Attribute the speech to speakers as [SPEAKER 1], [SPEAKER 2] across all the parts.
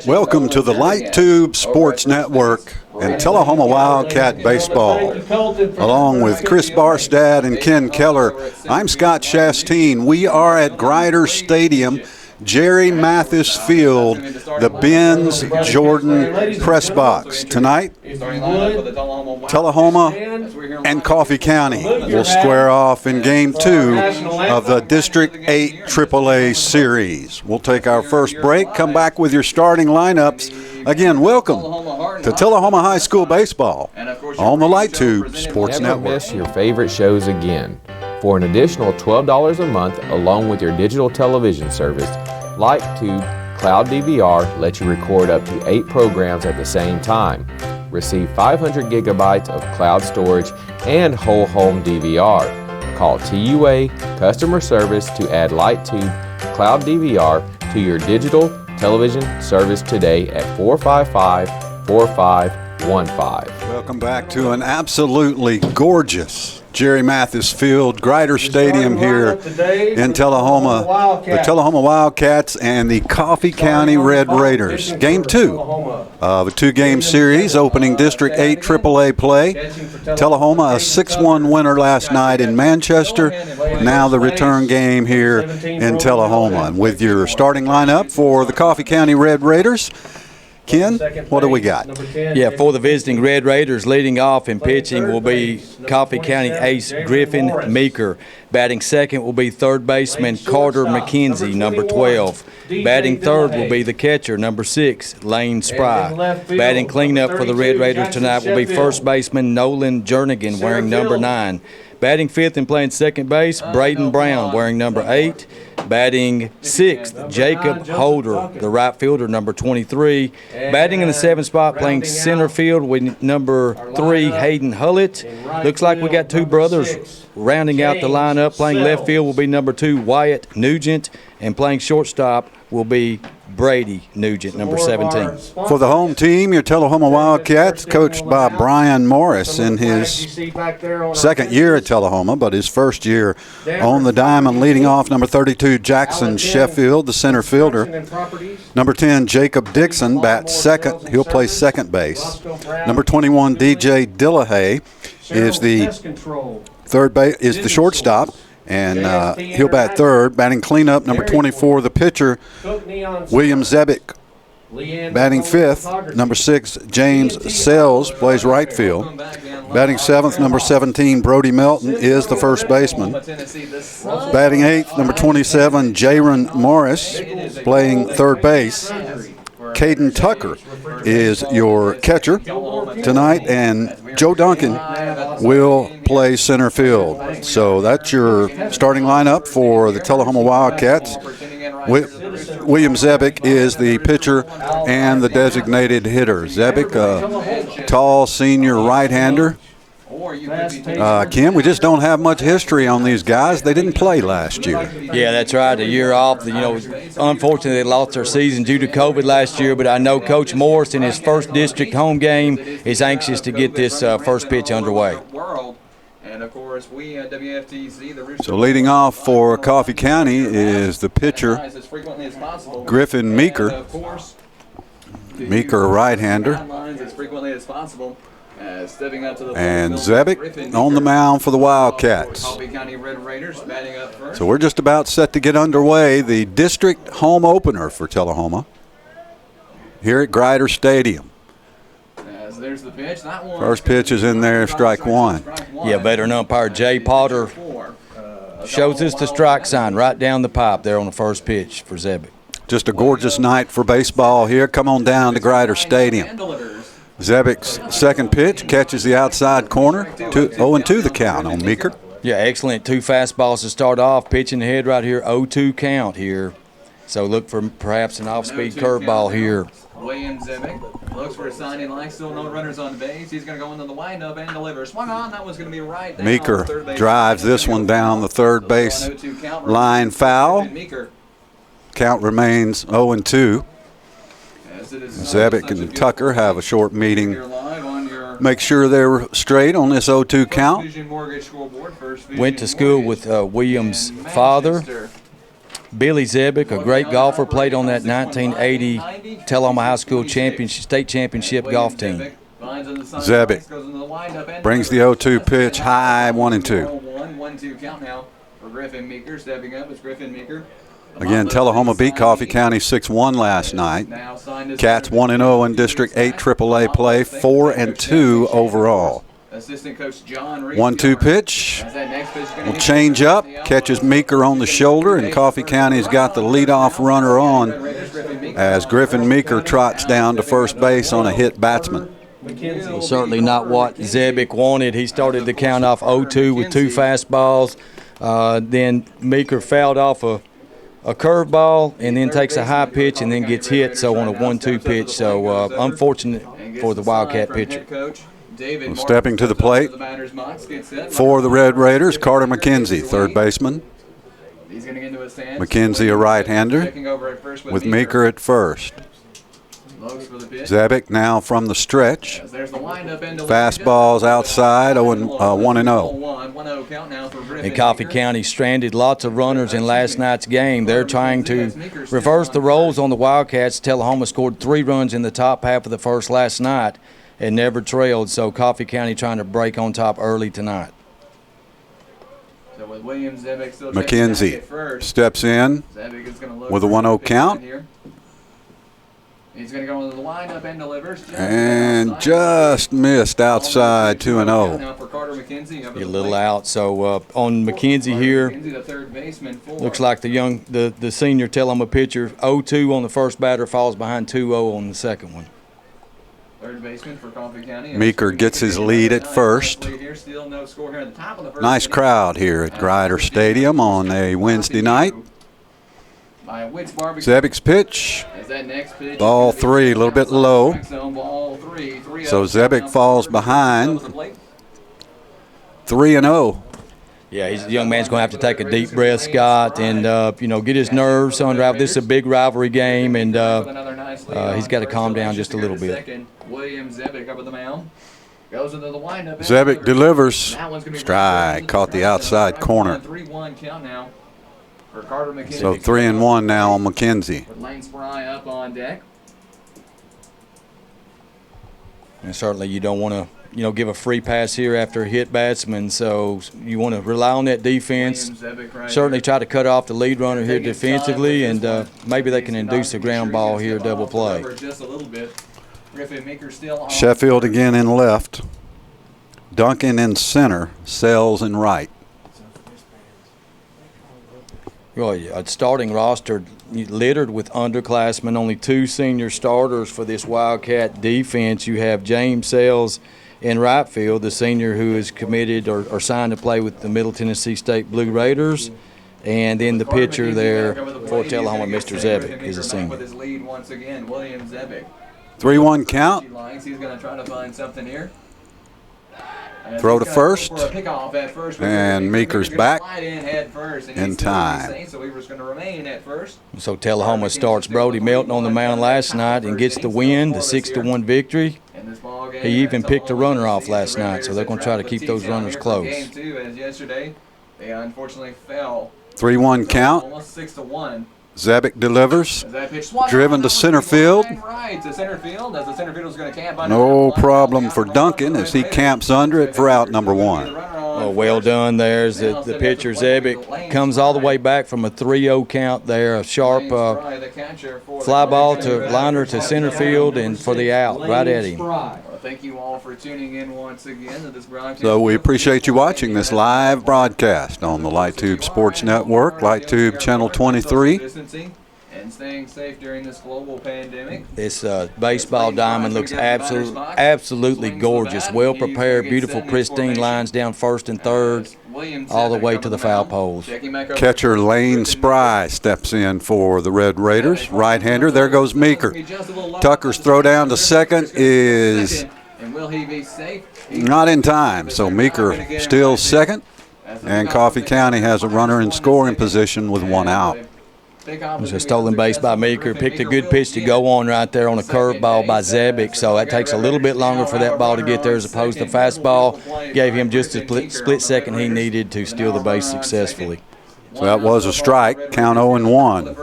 [SPEAKER 1] Welcome to the Light Tube Sports Network and Tullahoma Wildcat Baseball. Along with Chris Barstad and Ken Keller, I'm Scott Chasteen. We are at Grider Stadium, Jerry Mathis Field, the Benz Jordan Press Box. Tonight, Tullahoma and Coffee County will square off in Game 2 of the District 8 AAA Series. We'll take our first break, come back with your starting lineups. Again, welcome to Tullahoma High School Baseball on the Light Tube Sports Network.
[SPEAKER 2] Never miss your favorite shows again. For an additional $12 a month, along with your digital television service, LightTube Cloud DVR lets you record up to 8 programs at the same time. Receive 500 gigabytes of cloud storage and whole home DVR. Call TUA Customer Service to add LightTube Cloud DVR to your digital television service today at 455-4515.
[SPEAKER 1] Welcome back to an absolutely gorgeous Jerry Mathis Field, Grider Stadium here in Tullahoma. The Tullahoma Wildcats and the Coffee County Red Raiders. Game 2 of a 2-game series opening District 8 AAA play. Tullahoma, a 6-1 winner last night in Manchester. Now the return game here in Tullahoma. And with your starting lineup for the Coffee County Red Raiders, Ken, what do we got?
[SPEAKER 3] Yeah, for the visiting Red Raiders, leading off in pitching will be Coffee County ace Griffin Meeker. Batting second will be third baseman Carter McKenzie, number 12. Batting third will be the catcher, number 6, Lane Spry. Batting cleanup for the Red Raiders tonight will be first baseman Nolan Jernigan, wearing number 9. Batting fifth and playing second base, Braden Brown, wearing number 8. Batting sixth, Jacob Holder, the right fielder, number 23. Batting in the 7th spot, playing center field with number 3, Hayden Hullett. Looks like we got 2 brothers rounding out the lineup. Playing left field will be number 2, Wyatt Nugent, and playing shortstop will be Brady Nugent, number 17.
[SPEAKER 1] For the home team, your Tullahoma Wildcats, coached by Brian Morris in his second year at Tullahoma, but his first year on the diamond. Leading off, number 32, Jackson Sheffield, the center fielder. Number 10, Jacob Dixon, bats second. He'll play second base. Number 21, DJ Dillahay is the shortstop. And he'll bat third. Batting cleanup, number 24, the pitcher, William Zebick. Batting fifth, number 6, James Sells, plays right field. Batting seventh, number 17, Brody Melton, is the first baseman. Batting eighth, number 27, Jaron Morris, playing third base. Caden Tucker is your catcher tonight, and Joe Duncan will play center field. So that's your starting lineup for the Tullahoma Wildcats. William Zebick is the pitcher and the designated hitter. Zebick, a tall senior right-hander. Kim, we just don't have much history on these guys. They didn't play last year.
[SPEAKER 3] Yeah, that's right. A year off. Unfortunately, they lost their season due to COVID last year, but I know Coach Morris in his first district home game is anxious to get this first pitch underway.
[SPEAKER 1] So leading off for Coffee County is the pitcher, Griffin Meeker. Meeker, a right-hander. And Zebick on the mound for the Wildcats. So we're just about set to get underway. The district home opener for Tullahoma here at Grider Stadium. First pitch is in there, strike one.
[SPEAKER 3] Yeah, veteran umpire Jay Potter shows us the strike sign right down the pipe there on the first pitch for Zebick.
[SPEAKER 1] Just a gorgeous night for baseball here. Come on down to Grider Stadium. Zebick's second pitch catches the outside corner. 0-2 the count on Meeker.
[SPEAKER 3] Yeah, excellent. 2 fastballs to start off. Pitching ahead right here, 0-2 count here. So look for perhaps an off-speed curveball here.
[SPEAKER 4] William Zimick looks for a signing line. Still no runners on the base. He's going to go into the windup and deliver. Swung on. That one's going to be right down.
[SPEAKER 1] Meeker
[SPEAKER 4] Third base.
[SPEAKER 1] drives this one down the third base line foul. Count remains 0-2. Zebik and Tucker have a short meeting. Make sure they're straight on this 0-2 count.
[SPEAKER 3] Went to school with William's father, Billy Zebik, a great golfer, played on that 1980 Tullahoma High School state championship golf team.
[SPEAKER 1] Zebik brings the 0-2 pitch high, 1-2.
[SPEAKER 4] 1-2 count now for Griffin Meeker. Stepping up is Griffin Meeker.
[SPEAKER 1] Again, Tullahoma beat Coffee County 6-1 last night. Cats 1-0 in District 8 AAA play, 4-2 overall.
[SPEAKER 4] Assistant coach John
[SPEAKER 1] 1-2 pitch. Will change up, catches Meeker on the shoulder, and Coffee County's got the leadoff runner on as Griffin Meeker trots down to first base on a hit batsman.
[SPEAKER 3] Well, certainly not what Zebik wanted. He started the count off 0-2 with 2 fastballs. Then Meeker fouled off a curveball and then takes a high pitch and then gets hit, so on a 1-2 pitch. So unfortunate for the Wildcat pitcher.
[SPEAKER 1] Well, stepping to the plate for the Red Raiders, Carter McKenzie, third baseman. McKenzie, a right-hander, with Meeker at first. Zebik now from the stretch. Fastballs outside, 1-0.
[SPEAKER 3] And Coffee County stranded lots of runners in last night's game. They're trying to reverse the roles on the Wildcats. Tullahoma scored 3 runs in the top half of the first last night and never trailed, so Coffee County trying to break on top early tonight.
[SPEAKER 1] McKenzie steps in with a 1-0 count.
[SPEAKER 4] He's going to go into the windup and delivers.
[SPEAKER 1] And just missed outside, 2-0.
[SPEAKER 3] A little out. So on McKenzie here, looks like the senior Tullahoma pitcher, 0-2 on the first batter, falls behind 2-0 on the second one.
[SPEAKER 4] Third baseman for Coffee County.
[SPEAKER 1] Meeker gets his lead at first. Nice crowd here at Grider Stadium on a Wednesday night. Zebik's pitch, ball 3, a little bit low. So Zebik falls behind 3-0.
[SPEAKER 3] Yeah, the young man's going to have to take a deep breath, Scott, and get his nerves on drive. This is a big rivalry game, and he's got to calm down just a little bit.
[SPEAKER 1] Zebik delivers. Strike, caught the outside corner. So 3-1 now on McKenzie.
[SPEAKER 3] And certainly you don't want to, give a free pass here after a hit batsman. So you want to rely on that defense. Certainly try to cut off the lead runner here defensively, and maybe they can induce a ground ball here, double play.
[SPEAKER 1] Sheffield again in left. Duncan in center. Sells in right.
[SPEAKER 3] A starting roster littered with underclassmen, only 2 senior starters for this Wildcat defense. You have James Sells in right field, the senior who is committed or signed to play with the Middle Tennessee State Blue Raiders. And then the pitcher there for Tullahoma, Mr. Zebik, is a senior.
[SPEAKER 1] 3-1 count.
[SPEAKER 4] He's going to try to find something here.
[SPEAKER 1] Throw to first, and Meeker's back in time.
[SPEAKER 3] So Tullahoma starts Brody Melton on the mound last night and gets the win, the 6-1 victory. He even picked a runner off last night, so they're going to try to keep those runners close.
[SPEAKER 1] 3-1 count. Zebik delivers, driven to center field. No problem for Duncan as he camps under it for out number 1.
[SPEAKER 3] Oh, well done there. The pitcher, Zebik, comes all the way back from a 3-0 count there. A sharp fly ball to liner to center field and for the out, right at him.
[SPEAKER 4] Thank you all for tuning in once again to this broadcast.
[SPEAKER 1] So we appreciate you watching this live broadcast on the LightTube Sports Network, LightTube Channel 23.
[SPEAKER 4] And staying safe during this global pandemic.
[SPEAKER 3] This baseball diamond looks absolutely gorgeous. Well prepared, beautiful, pristine lines down first and third. all the way to the foul poles.
[SPEAKER 1] Catcher Lane Spry steps in for the Red Raiders. Right-hander. There goes Meeker. Tucker's throw down to second is not in time, so Meeker still second, and Coffee County has a runner in scoring position with one out.
[SPEAKER 3] It was a stolen base by Meeker. Picked a good pitch to go on right there on a curveball by Zebic, so that takes a little bit longer for that ball to get there as opposed to the fastball. Gave him just a split second he needed to steal the base successfully.
[SPEAKER 1] So that was a strike. Count 0-1.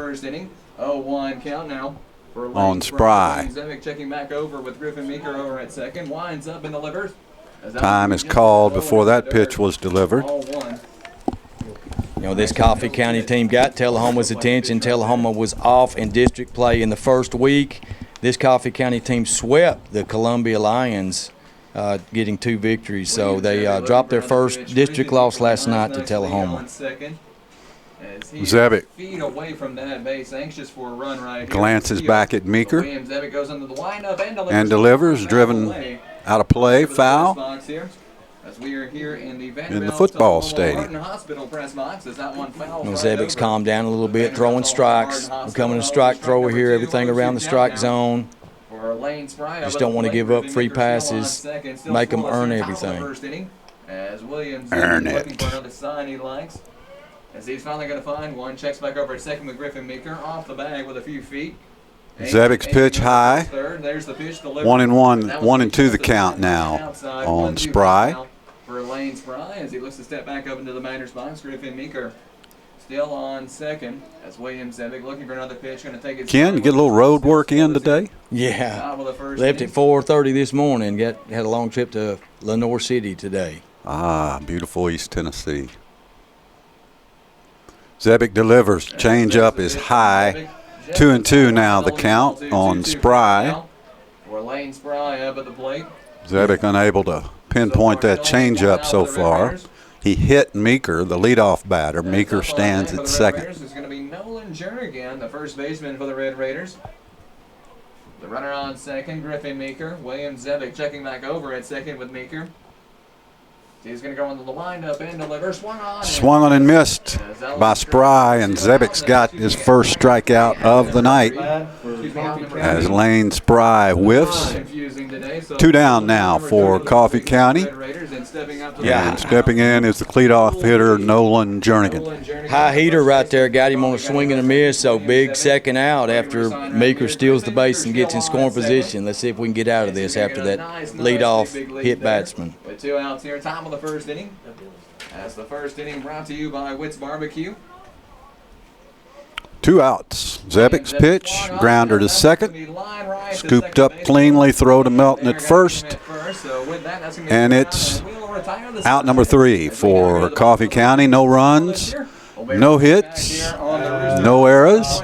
[SPEAKER 4] 0-1 count now for
[SPEAKER 1] on Spry.
[SPEAKER 4] Zebic checking back over with Griffin Meeker over at second. Winds up and delivers.
[SPEAKER 1] Time is called before that pitch was delivered.
[SPEAKER 3] You know, this Coffee County team got Tullahoma's attention. Tullahoma was off in district play in the first week. This Coffee County team swept the Columbia Lions, getting 2 victories. So they dropped their first district loss last night to Tullahoma.
[SPEAKER 1] Zebic
[SPEAKER 4] feet away from that base, anxious for a run right
[SPEAKER 1] glances back at Meeker
[SPEAKER 4] Zebic goes into the windup
[SPEAKER 1] and delivers, driven out of play, foul.
[SPEAKER 4] As we are here in
[SPEAKER 1] the football stadium.
[SPEAKER 3] Zebic's calmed down a little bit, throwing strikes, becoming a strike thrower here, everything around the strike zone. Just don't want to give up free passes, make them earn everything.
[SPEAKER 1] Earn it.
[SPEAKER 4] As he's finally going to find one, checks back over at second with Griffin Meeker, off the bag with a few feet.
[SPEAKER 1] Zebic's pitch high.
[SPEAKER 4] There's the pitch
[SPEAKER 1] 1-1, 1-2 the count now on Spry.
[SPEAKER 4] For Lane Spry as he looks to step back up into the batter's box. Griffin Meeker still on second as William Zebic looking for another pitch. Going to take it.
[SPEAKER 1] Ken, you get a little road work in today?
[SPEAKER 3] Yeah. Left at 4:30 this morning. Had a long trip to Lenoir City today.
[SPEAKER 1] Ah, beautiful East Tennessee. Zebic delivers. Change up is high. 2-2 now the count on Spry.
[SPEAKER 4] For Lane Spry up at the plate.
[SPEAKER 1] Zebic unable to pinpoint that changeup so far. He hit Meeker, the leadoff batter. Meeker stands at second.
[SPEAKER 4] It's going to be Nolan Jernigan, the first baseman for the Red Raiders. The runner on second, Griffin Meeker. William Zebic checking back over at second with Meeker. He's going to go into the windup and deliver. Swung on
[SPEAKER 1] and missed by Spry, and Zebic's got his first strikeout of the night as Lane Spry whiffs. 2 down now for Coffee County. And stepping in is the leadoff hitter, Nolan Jernigan.
[SPEAKER 3] High heater right there, got him on a swing and a miss, so big second out after Meeker steals the base and gets in scoring position. Let's see if we can get out of this after that leadoff hit batsman.
[SPEAKER 4] With 2 outs here, time of the first inning. As the first inning brought to you by Witt's Barbecue.
[SPEAKER 1] 2 outs. Zebic's pitch, grounder to second. Scooped up cleanly, throw to Melton at first. And it's out number 3 for Coffee County. No runs, no hits, no errors,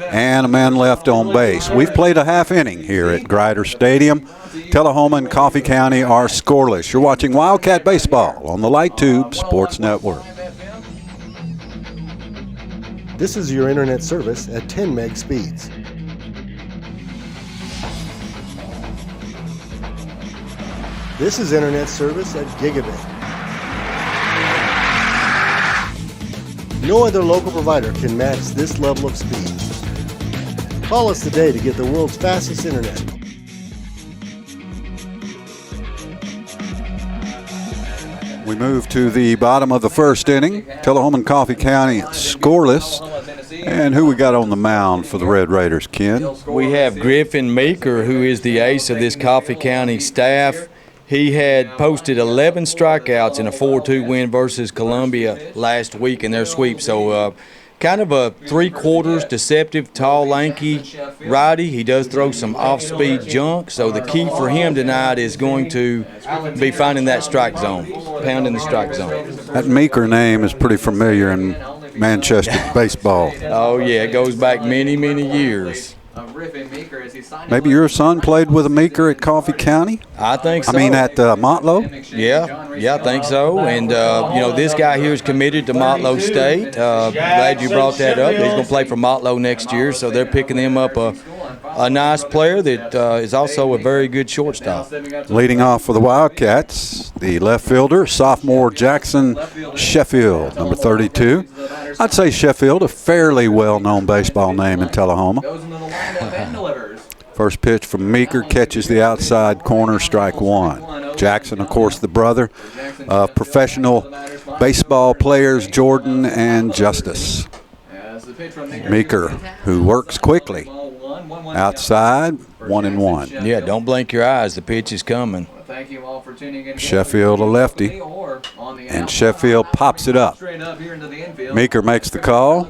[SPEAKER 1] and a man left on base. We've played a half inning here at Grider Stadium. Tullahoma and Coffee County are scoreless. You're watching Wildcat Baseball on the Light Tube Sports Network.
[SPEAKER 5] This is your internet service at 10 meg speeds. This is internet service at gigabit. No other local provider can match this level of speed. Call us today to get the world's fastest internet.
[SPEAKER 1] We move to the bottom of the first inning. Tullahoma and Coffee County scoreless. And who we got on the mound for the Red Raiders, Ken?
[SPEAKER 3] We have Griffin Meeker, who is the ace of this Coffee County staff. He had posted 11 strikeouts in a 4-2 win versus Columbia last week in their sweep. So kind of a 3/4 deceptive, tall, lanky righty. He does throw some off-speed junk. So the key for him tonight is going to be finding that strike zone, pounding the strike zone.
[SPEAKER 1] That Meeker name is pretty familiar in Manchester baseball.
[SPEAKER 3] Oh, yeah, it goes back many, many years.
[SPEAKER 1] Maybe your son played with a Meeker at Coffee County?
[SPEAKER 3] I think so.
[SPEAKER 1] I mean, at Motlow?
[SPEAKER 3] Yeah, I think so. And, you know, this guy here is committed to Motlow State. Glad you brought that up. He's going to play for Motlow next year, so they're picking him up a a nice player that is also a very good shortstop.
[SPEAKER 1] Leading off for the Wildcats, the left fielder, sophomore Jackson Sheffield, number 32. I'd say Sheffield, a fairly well-known baseball name in Tullahoma. First pitch from Meeker, catches the outside corner, strike one. Jackson, of course, the brother of professional baseball players Jordan and Justice. Meeker, who works quickly. Outside, 1-1.
[SPEAKER 3] Yeah, don't blink your eyes. The pitch is coming.
[SPEAKER 1] Sheffield, a lefty. And Sheffield pops it up. Meeker makes the call.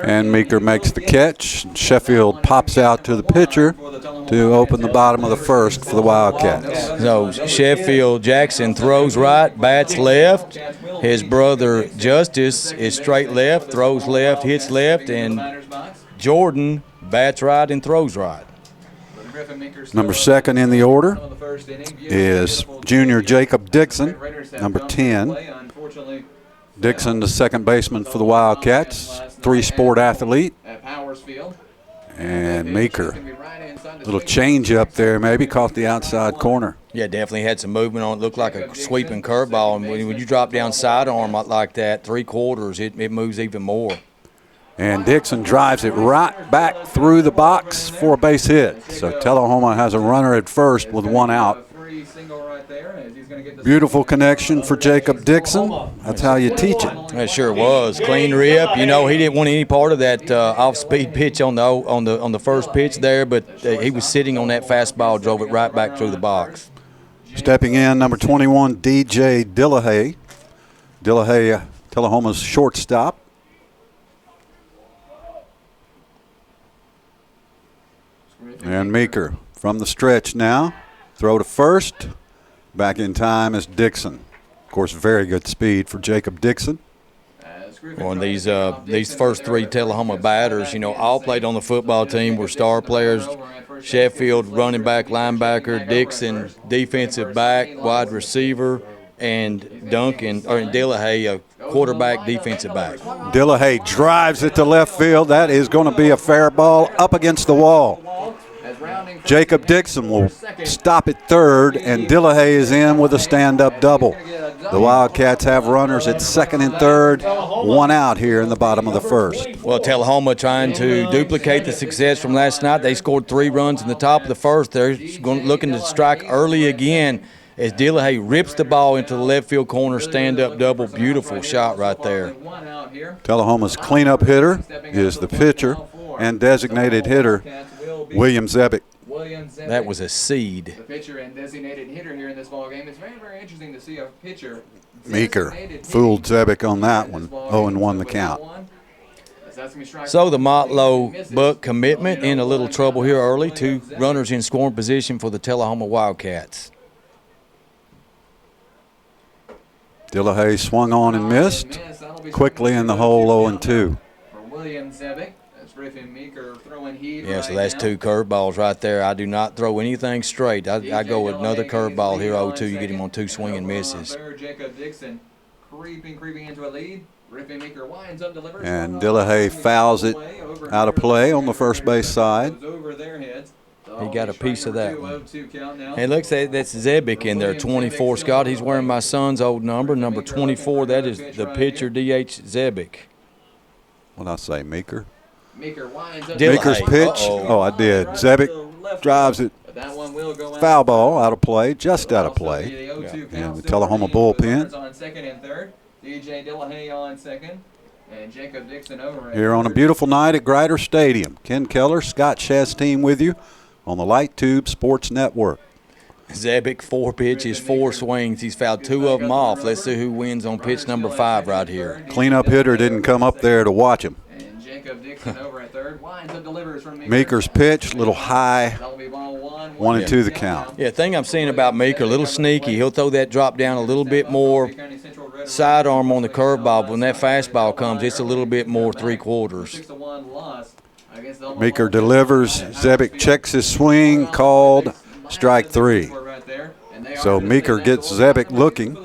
[SPEAKER 1] And Meeker makes the catch. Sheffield pops out to the pitcher to open the bottom of the first for the Wildcats.
[SPEAKER 3] So Sheffield Jackson throws right, bats left. His brother Justice is straight left, throws left, hits left, and Jordan bats right and throws right.
[SPEAKER 1] Number second in the order is junior Jacob Dixon, number 10. Dixon, the second baseman for the Wildcats, three-sport athlete. And Meeker, little change up there maybe, caught the outside corner.
[SPEAKER 3] Yeah, definitely had some movement on it. Looked like a sweeping curveball. And when you drop down sidearm like that, three-quarters, it moves even more.
[SPEAKER 1] And Dixon drives it right back through the box for a base hit. So Tullahoma has a runner at first with one out. Beautiful connection for Jacob Dixon. That's how you teach it.
[SPEAKER 3] It sure was. Clean rip. You know, he didn't want any part of that off-speed pitch on the first pitch there, but he was sitting on that fastball, drove it right back through the box.
[SPEAKER 1] Stepping in, number 21, DJ Dillahay. Dillahay, Tullahoma's shortstop. And Meeker from the stretch now. Throw to first. Back in time is Dixon. Of course, very good speed for Jacob Dixon.
[SPEAKER 3] Well, and these first three Tullahoma batters, you know, all played on the football team, were star players. Sheffield, running back, linebacker. Dixon, defensive back, wide receiver. And Dillahay, a quarterback, defensive back.
[SPEAKER 1] Dillahay drives it to left field. That is going to be a fair ball up against the wall. Jacob Dixon will stop at third, and Dillahay is in with a stand-up double. The Wildcats have runners at second and third, one out here in the bottom of the first.
[SPEAKER 3] Well, Tullahoma trying to duplicate the success from last night. They scored 3 runs in the top of the first. They're looking to strike early again as Dillahay rips the ball into the left field corner, stand-up double. Beautiful shot right there.
[SPEAKER 1] Tullahoma's cleanup hitter is the pitcher and designated hitter, William Zebick.
[SPEAKER 3] That was a seed.
[SPEAKER 4] The pitcher and designated hitter here in this ball game. It's very, very interesting to see a pitcher.
[SPEAKER 1] Meeker fooled Zebick on that one. 0-1 the count.
[SPEAKER 3] So the Motlow Buck commitment in a little trouble here early. 2 runners in scoring position for the Tullahoma Wildcats.
[SPEAKER 1] Dillahay swung on and missed. Quickly in the hole, 0-2.
[SPEAKER 4] For William Zebick, that's Griffin Meeker throwing heat.
[SPEAKER 3] Yeah, so that's 2 curveballs right there. I do not throw anything straight. I go with another curveball here, 0-2. You get him on 2 swing and misses.
[SPEAKER 4] Jacob Dixon creeping into a lead. Griffin Meeker winds up, delivers.
[SPEAKER 1] And Dillahay fouls it out of play on the first base side.
[SPEAKER 3] He got a piece of that one. Hey, looks like that's Zebick in there, 24. Scott, he's wearing my son's old number 24. That is the pitcher, D.H. Zebick.
[SPEAKER 1] What did I say, Meeker?
[SPEAKER 4] Dillahay.
[SPEAKER 1] Meeker's pitch. Oh, I did. Zebick drives it. Foul ball out of play, just out of play. And the Tullahoma bullpen.
[SPEAKER 4] On second and third. DJ Dillahay on second. And Jacob Dixon over.
[SPEAKER 1] Here on a beautiful night at Grider Stadium. Ken Keller, Scott Chastain with you on the Light Tube Sports Network.
[SPEAKER 3] Zebick, 4 pitches, 4 swings. He's fouled 2 of them off. Let's see who wins on pitch number 5 right here.
[SPEAKER 1] Cleanup hitter didn't come up there to watch him.
[SPEAKER 4] And Jacob Dixon over at third. Winds up, delivers from
[SPEAKER 1] Meeker's pitch, little high, 1-2 the count.
[SPEAKER 3] Yeah, thing I'm seeing about Meeker, a little sneaky. He'll throw that drop down a little bit more sidearm on the curveball, but when that fastball comes, it's a little bit more 3/4.
[SPEAKER 1] Meeker delivers. Zebick checks his swing, called strike 3. So Meeker gets Zebick looking,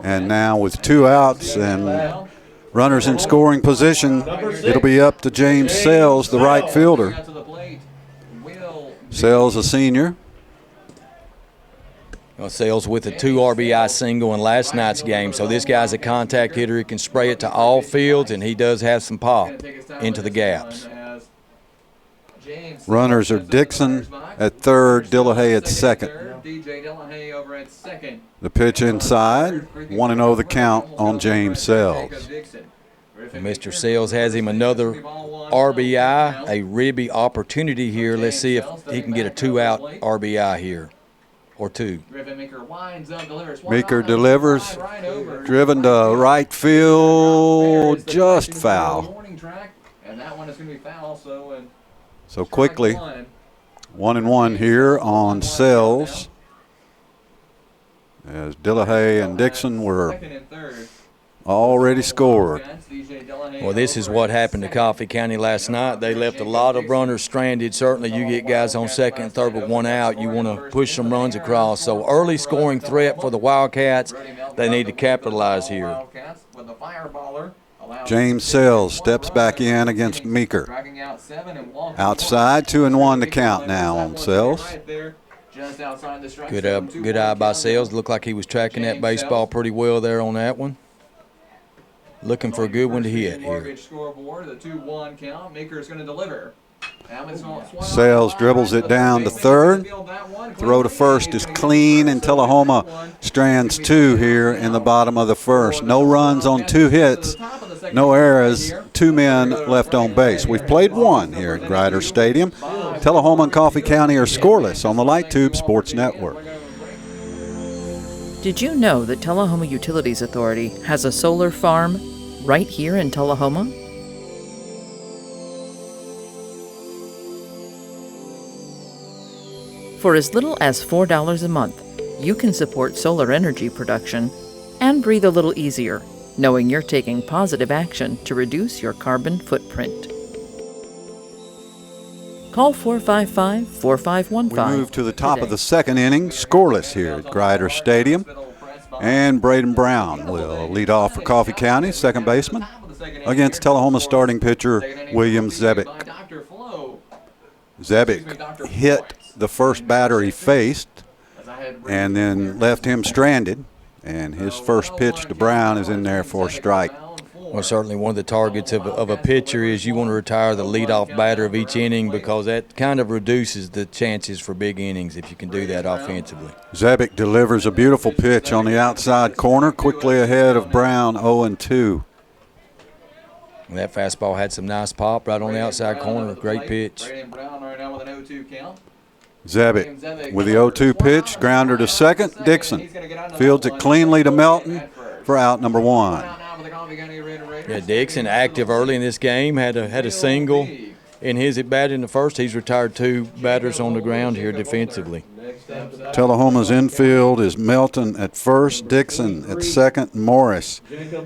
[SPEAKER 1] and now with 2 outs and Runners in scoring position. It'll be up to James Sells, the right fielder. Sells, a senior.
[SPEAKER 3] Sells with a 2 RBI single in last night's game. So this guy's a contact hitter. He can spray it to all fields, and he does have some pop into the gaps.
[SPEAKER 1] Runners are Dixon at third, Dillahay at second. The pitch inside, 1-0 the count on James Sells.
[SPEAKER 3] Mr. Sells has him another RBI, a ribby opportunity here. Let's see if he can get a 2-out RBI here, or 2.
[SPEAKER 1] Meeker delivers, driven to right field, just foul. So quickly, 1-1 here on Sells, as Dillahay and Dixon were already scored.
[SPEAKER 3] Well, this is what happened to Coffee County last night. They left a lot of runners stranded. Certainly you get guys on second and third with 1 out. You want to push some runs across. So early scoring threat for the Wildcats. They need to capitalize here.
[SPEAKER 1] James Sells steps back in against Meeker. Outside, 2-1 to count now on Sells.
[SPEAKER 3] Good eye by Sells. Looked like he was tracking that baseball pretty well there on that one. Looking for a good one to hit here.
[SPEAKER 1] Sells dribbles it down to third. Throw to first is clean, and Tullahoma strands 2 here in the bottom of the first. No runs on 2 hits, no errors, 2 men left on base. We've played 1 here at Grider Stadium. Tullahoma and Coffee County are scoreless on the Light Tube Sports Network.
[SPEAKER 6] Did you know that Tullahoma Utilities Authority has a solar farm right here in Tullahoma? For as little as $4 a month, you can support solar energy production and breathe a little easier, knowing you're taking positive action to reduce your carbon footprint. Call 455-4515.
[SPEAKER 1] We move to the top of the second inning, scoreless here at Grider Stadium. And Braden Brown will lead off for Coffee County, second baseman, against Tullahoma starting pitcher William Zebick. Zebick hit the first batter he faced and then left him stranded, and his first pitch to Brown is in there for a strike.
[SPEAKER 3] Well, certainly one of the targets of a pitcher is you want to retire the leadoff batter of each inning, because that kind of reduces the chances for big innings if you can do that offensively.
[SPEAKER 1] Zebick delivers a beautiful pitch on the outside corner, quickly ahead of Brown, 0-2.
[SPEAKER 3] And that fastball had some nice pop right on the outside corner. Great pitch.
[SPEAKER 1] Zebick with the 0-2 pitch, grounder to second. Dixon fields it cleanly to Melton for out number 1.
[SPEAKER 3] Yeah, Dixon active early in this game, had a single in his at bat in the first. He's retired 2 batters on the ground here defensively.
[SPEAKER 1] Tullahoma's infield is Melton at first, Dixon at second, Morris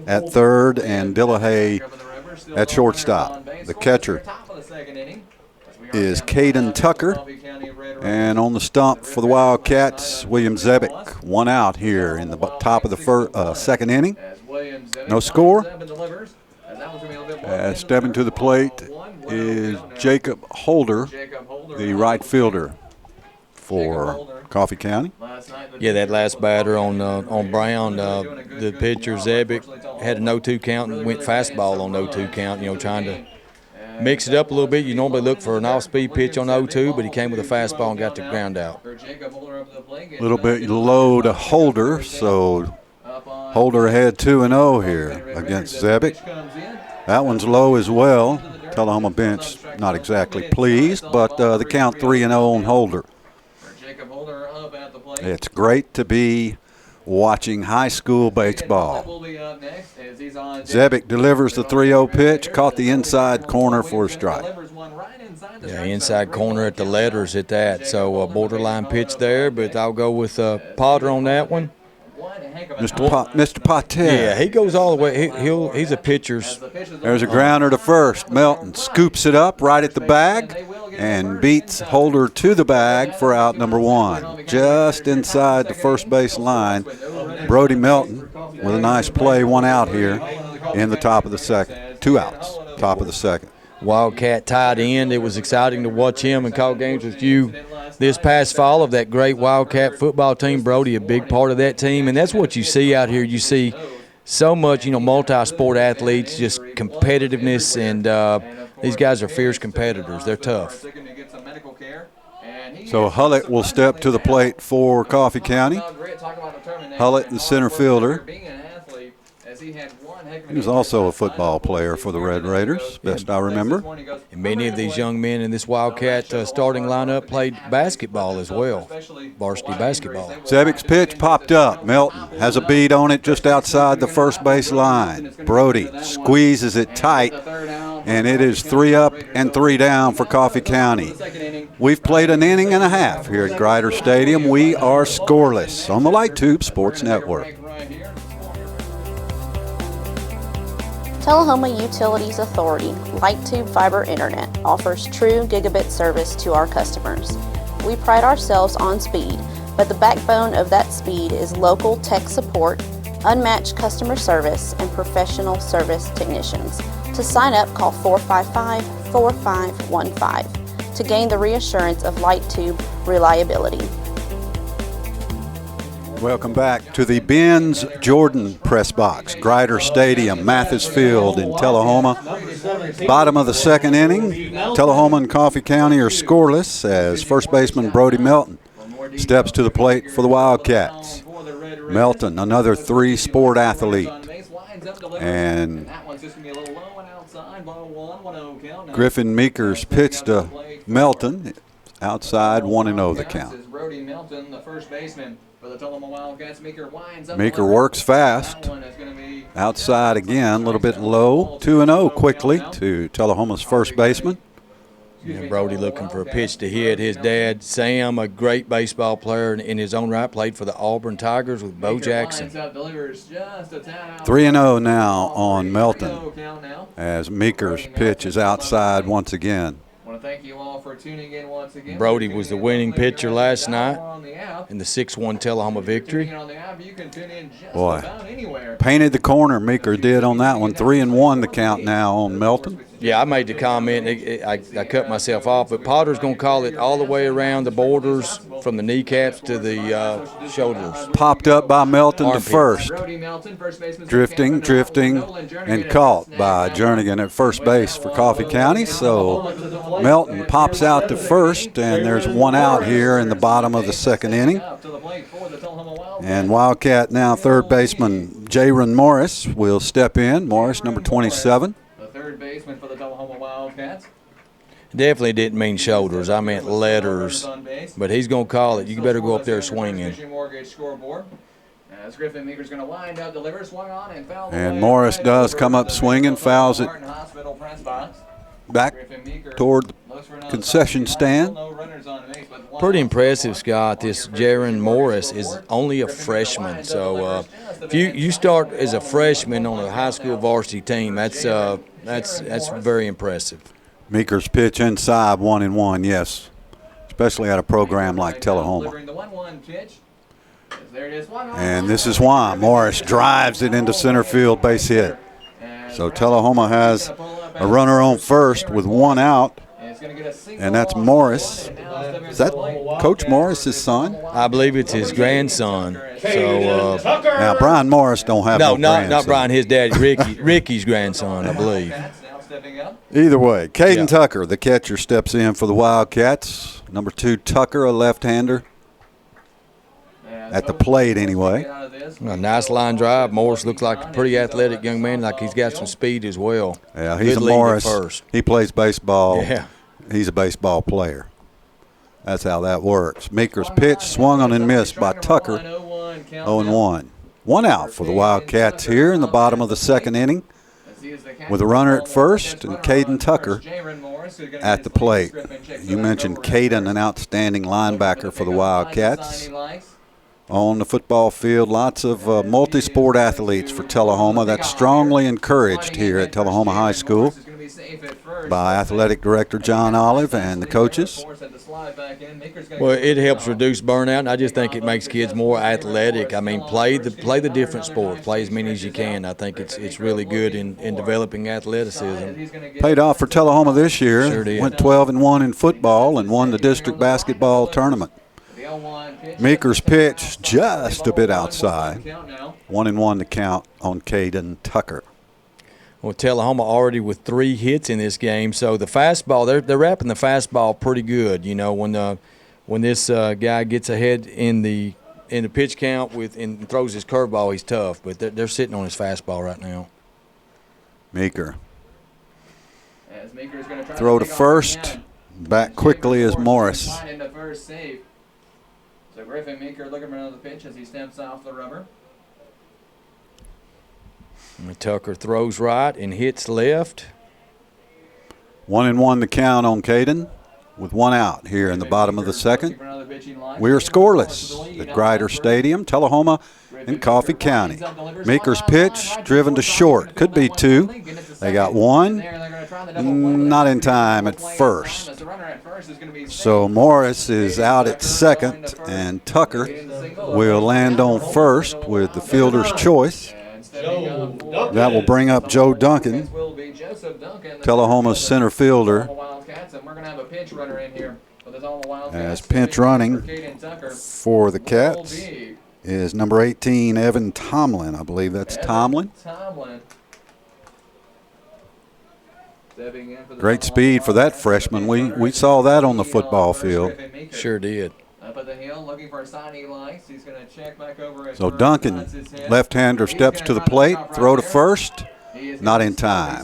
[SPEAKER 1] at third, and Dillahay at shortstop. The catcher is Caden Tucker, and on the stump for the Wildcats, William Zebick. 1 out here in the top of the second inning. No score. Stepping to the plate is Jacob Holder, the right fielder for Coffee County.
[SPEAKER 3] Yeah, that last batter on Brown, the pitcher Zebick had a 0-2 count and went fastball on 0-2 count, trying to mix it up a little bit. You normally look for an off-speed pitch on 0-2, but he came with a fastball and got the ground out.
[SPEAKER 1] A little bit low to Holder, so Holder had 2-0 here against Zebick. That one's low as well. Tullahoma bench not exactly pleased, but the count 3-0 on Holder. It's great to be watching high school baseball. Zebick delivers the 3-0 pitch, caught the inside corner for a strike.
[SPEAKER 3] Yeah, inside corner at the letters at that. So a borderline pitch there, but I'll go with Potter on that one.
[SPEAKER 1] Mr. Patel.
[SPEAKER 3] Yeah, he goes all the way. He's a pitcher's.
[SPEAKER 1] There's a grounder to first. Melton scoops it up right at the bag and beats Holder to the bag for out number 1. Just inside the first base line, Brody Melton with a nice play, 1 out here in the top of the second. 2 outs, top of the second.
[SPEAKER 3] Wildcat tight end. It was exciting to watch him and call games with you this past fall of that great Wildcat football team. Brody, a big part of that team, and that's what you see out here. You see so much, multi-sport athletes, just competitiveness, and these guys are fierce competitors. They're tough.
[SPEAKER 1] So Hullett will step to the plate for Coffee County. Hullett, the center fielder. He was also a football player for the Red Raiders, best I remember.
[SPEAKER 3] And many of these young men in this Wildcat starting lineup played basketball as well, varsity basketball.
[SPEAKER 1] Zebik's pitch popped up. Melton has a beat on it just outside the first base line. Brody squeezes it tight, and it is 3 up and 3 down for Coffee County. We've played an inning and a half here at Grider Stadium. We are scoreless on the Light Tube Sports Network.
[SPEAKER 7] Tullahoma Utilities Authority Light Tube Fiber Internet offers true gigabit service to our customers. We pride ourselves on speed, but the backbone of that speed is local tech support, unmatched customer service, and professional service technicians. To sign up, call 455-4515 to gain the reassurance of Light Tube reliability.
[SPEAKER 1] Welcome back to the Benz Jordan Press Box, Grider Stadium, Mathis Field in Tullahoma. Bottom of the second inning, Tullahoma and Coffee County are scoreless as first baseman Brody Melton steps to the plate for the Wildcats. Melton, another 3-sport athlete. And Griffin Meeker's pitch to Melton, outside 1-0 the count. Meeker works fast. Outside again, a little bit low. 2-0 quickly to Tullahoma's first baseman.
[SPEAKER 3] And Brody looking for a pitch to hit. His dad, Sam, a great baseball player in his own right, played for the Auburn Tigers with Bo Jackson.
[SPEAKER 1] 3-0 now on Melton as Meeker's pitch is outside once again.
[SPEAKER 4] Thank you all for tuning in once again.
[SPEAKER 3] Brody was the winning pitcher last night in the 6-1 Tullahoma victory.
[SPEAKER 1] Boy, painted the corner Meeker did on that one. 3-1 the count now on Melton.
[SPEAKER 3] Yeah, I made the comment. I cut myself off, but Potter's going to call it all the way around the borders from the kneecaps to the shoulders.
[SPEAKER 1] Popped up by Melton to first. Drifting, and caught by Jernigan at first base for Coffee County. So Melton pops out to first, and there's 1 out here in the bottom of the second inning. And Wildcat now third baseman Jaron Morris will step in. Morris, number 27.
[SPEAKER 4] Third baseman for the Tullahoma Wildcats.
[SPEAKER 3] Definitely didn't mean shoulders. I meant letters. But he's going to call it. You better go up there swinging.
[SPEAKER 4] As Griffin Meeker's going to wind up, delivers, swung on, and foul.
[SPEAKER 1] And Morris does come up swinging, fouls it back toward the concession stand.
[SPEAKER 3] Pretty impressive, Scott. This Jaron Morris is only a freshman. So if you start as a freshman on a high school varsity team, that's very impressive.
[SPEAKER 1] Meeker's pitch inside 1-1, yes, especially at a program like Tullahoma. And this is why Morris drives it into center field, base hit. So Tullahoma has a runner on first with 1 out, and that's Morris. Is that Coach Morris's son?
[SPEAKER 3] I believe it's his grandson. So
[SPEAKER 1] now Brian Morris don't have no grandson.
[SPEAKER 3] Not Brian. His dad, Ricky's grandson, I believe.
[SPEAKER 1] Either way, Caden Tucker, the catcher, steps in for the Wildcats. Number 2, Tucker, a left-hander. At the plate, anyway.
[SPEAKER 3] A nice line drive. Morris looks like a pretty athletic young man, like he's got some speed as well.
[SPEAKER 1] Yeah, he's a Morris. He plays baseball. Yeah. He's a baseball player. That's how that works. Meeker's pitch swung on and missed by Tucker. 0-1. 1 out for the Wildcats here in the bottom of the second inning, with a runner at first and Caden Tucker at the plate. You mentioned Caden, an outstanding linebacker for the Wildcats. On the football field, lots of multi-sport athletes for Tullahoma. That's strongly encouraged here at Tullahoma High School.
[SPEAKER 4] be safe at first.
[SPEAKER 1] by Athletic Director John Olive and the coaches.
[SPEAKER 3] Well, it helps reduce burnout, and I just think it makes kids more athletic. I mean, play the different sports, play as many as you can. I think it's really good in developing athleticism.
[SPEAKER 1] Paid off for Tullahoma this year.
[SPEAKER 3] Sure did.
[SPEAKER 1] Went 12-1 in football and won the district basketball tournament. Meeker's pitch just a bit outside. 1-1 to count on Caden Tucker.
[SPEAKER 3] Well, Tullahoma already with 3 hits in this game, so the fastball, they're wrapping the fastball pretty good. You know, when this guy gets ahead in the pitch count and throws his curveball, he's tough. But they're sitting on his fastball right now.
[SPEAKER 1] Meeker. Throw to first. Back quickly as Morris.
[SPEAKER 4] So Griffin Meeker looking for another pitch as he steps off the rubber.
[SPEAKER 3] And Tucker throws right and hits left.
[SPEAKER 1] 1-1 to count on Caden with 1 out here in the bottom of the second. We're scoreless at Grider Stadium, Tullahoma in Coffee County. Meeker's pitch driven to short. Could be 2. They got 1. Not in time at first. So Morris is out at second, and Tucker will land on first with the fielder's choice. That will bring up Joe Duncan, Tullahoma's center fielder, as pinch running for the Cats is number 18, Evan Tomlin. I believe that's Tomlin. Great speed for that freshman. We saw that on the football field.
[SPEAKER 3] Sure did.
[SPEAKER 4] Up at the hill, looking for Sonny Lice. He's going to check back over.
[SPEAKER 1] So Duncan, left-hander, steps to the plate, throw to first, not in time.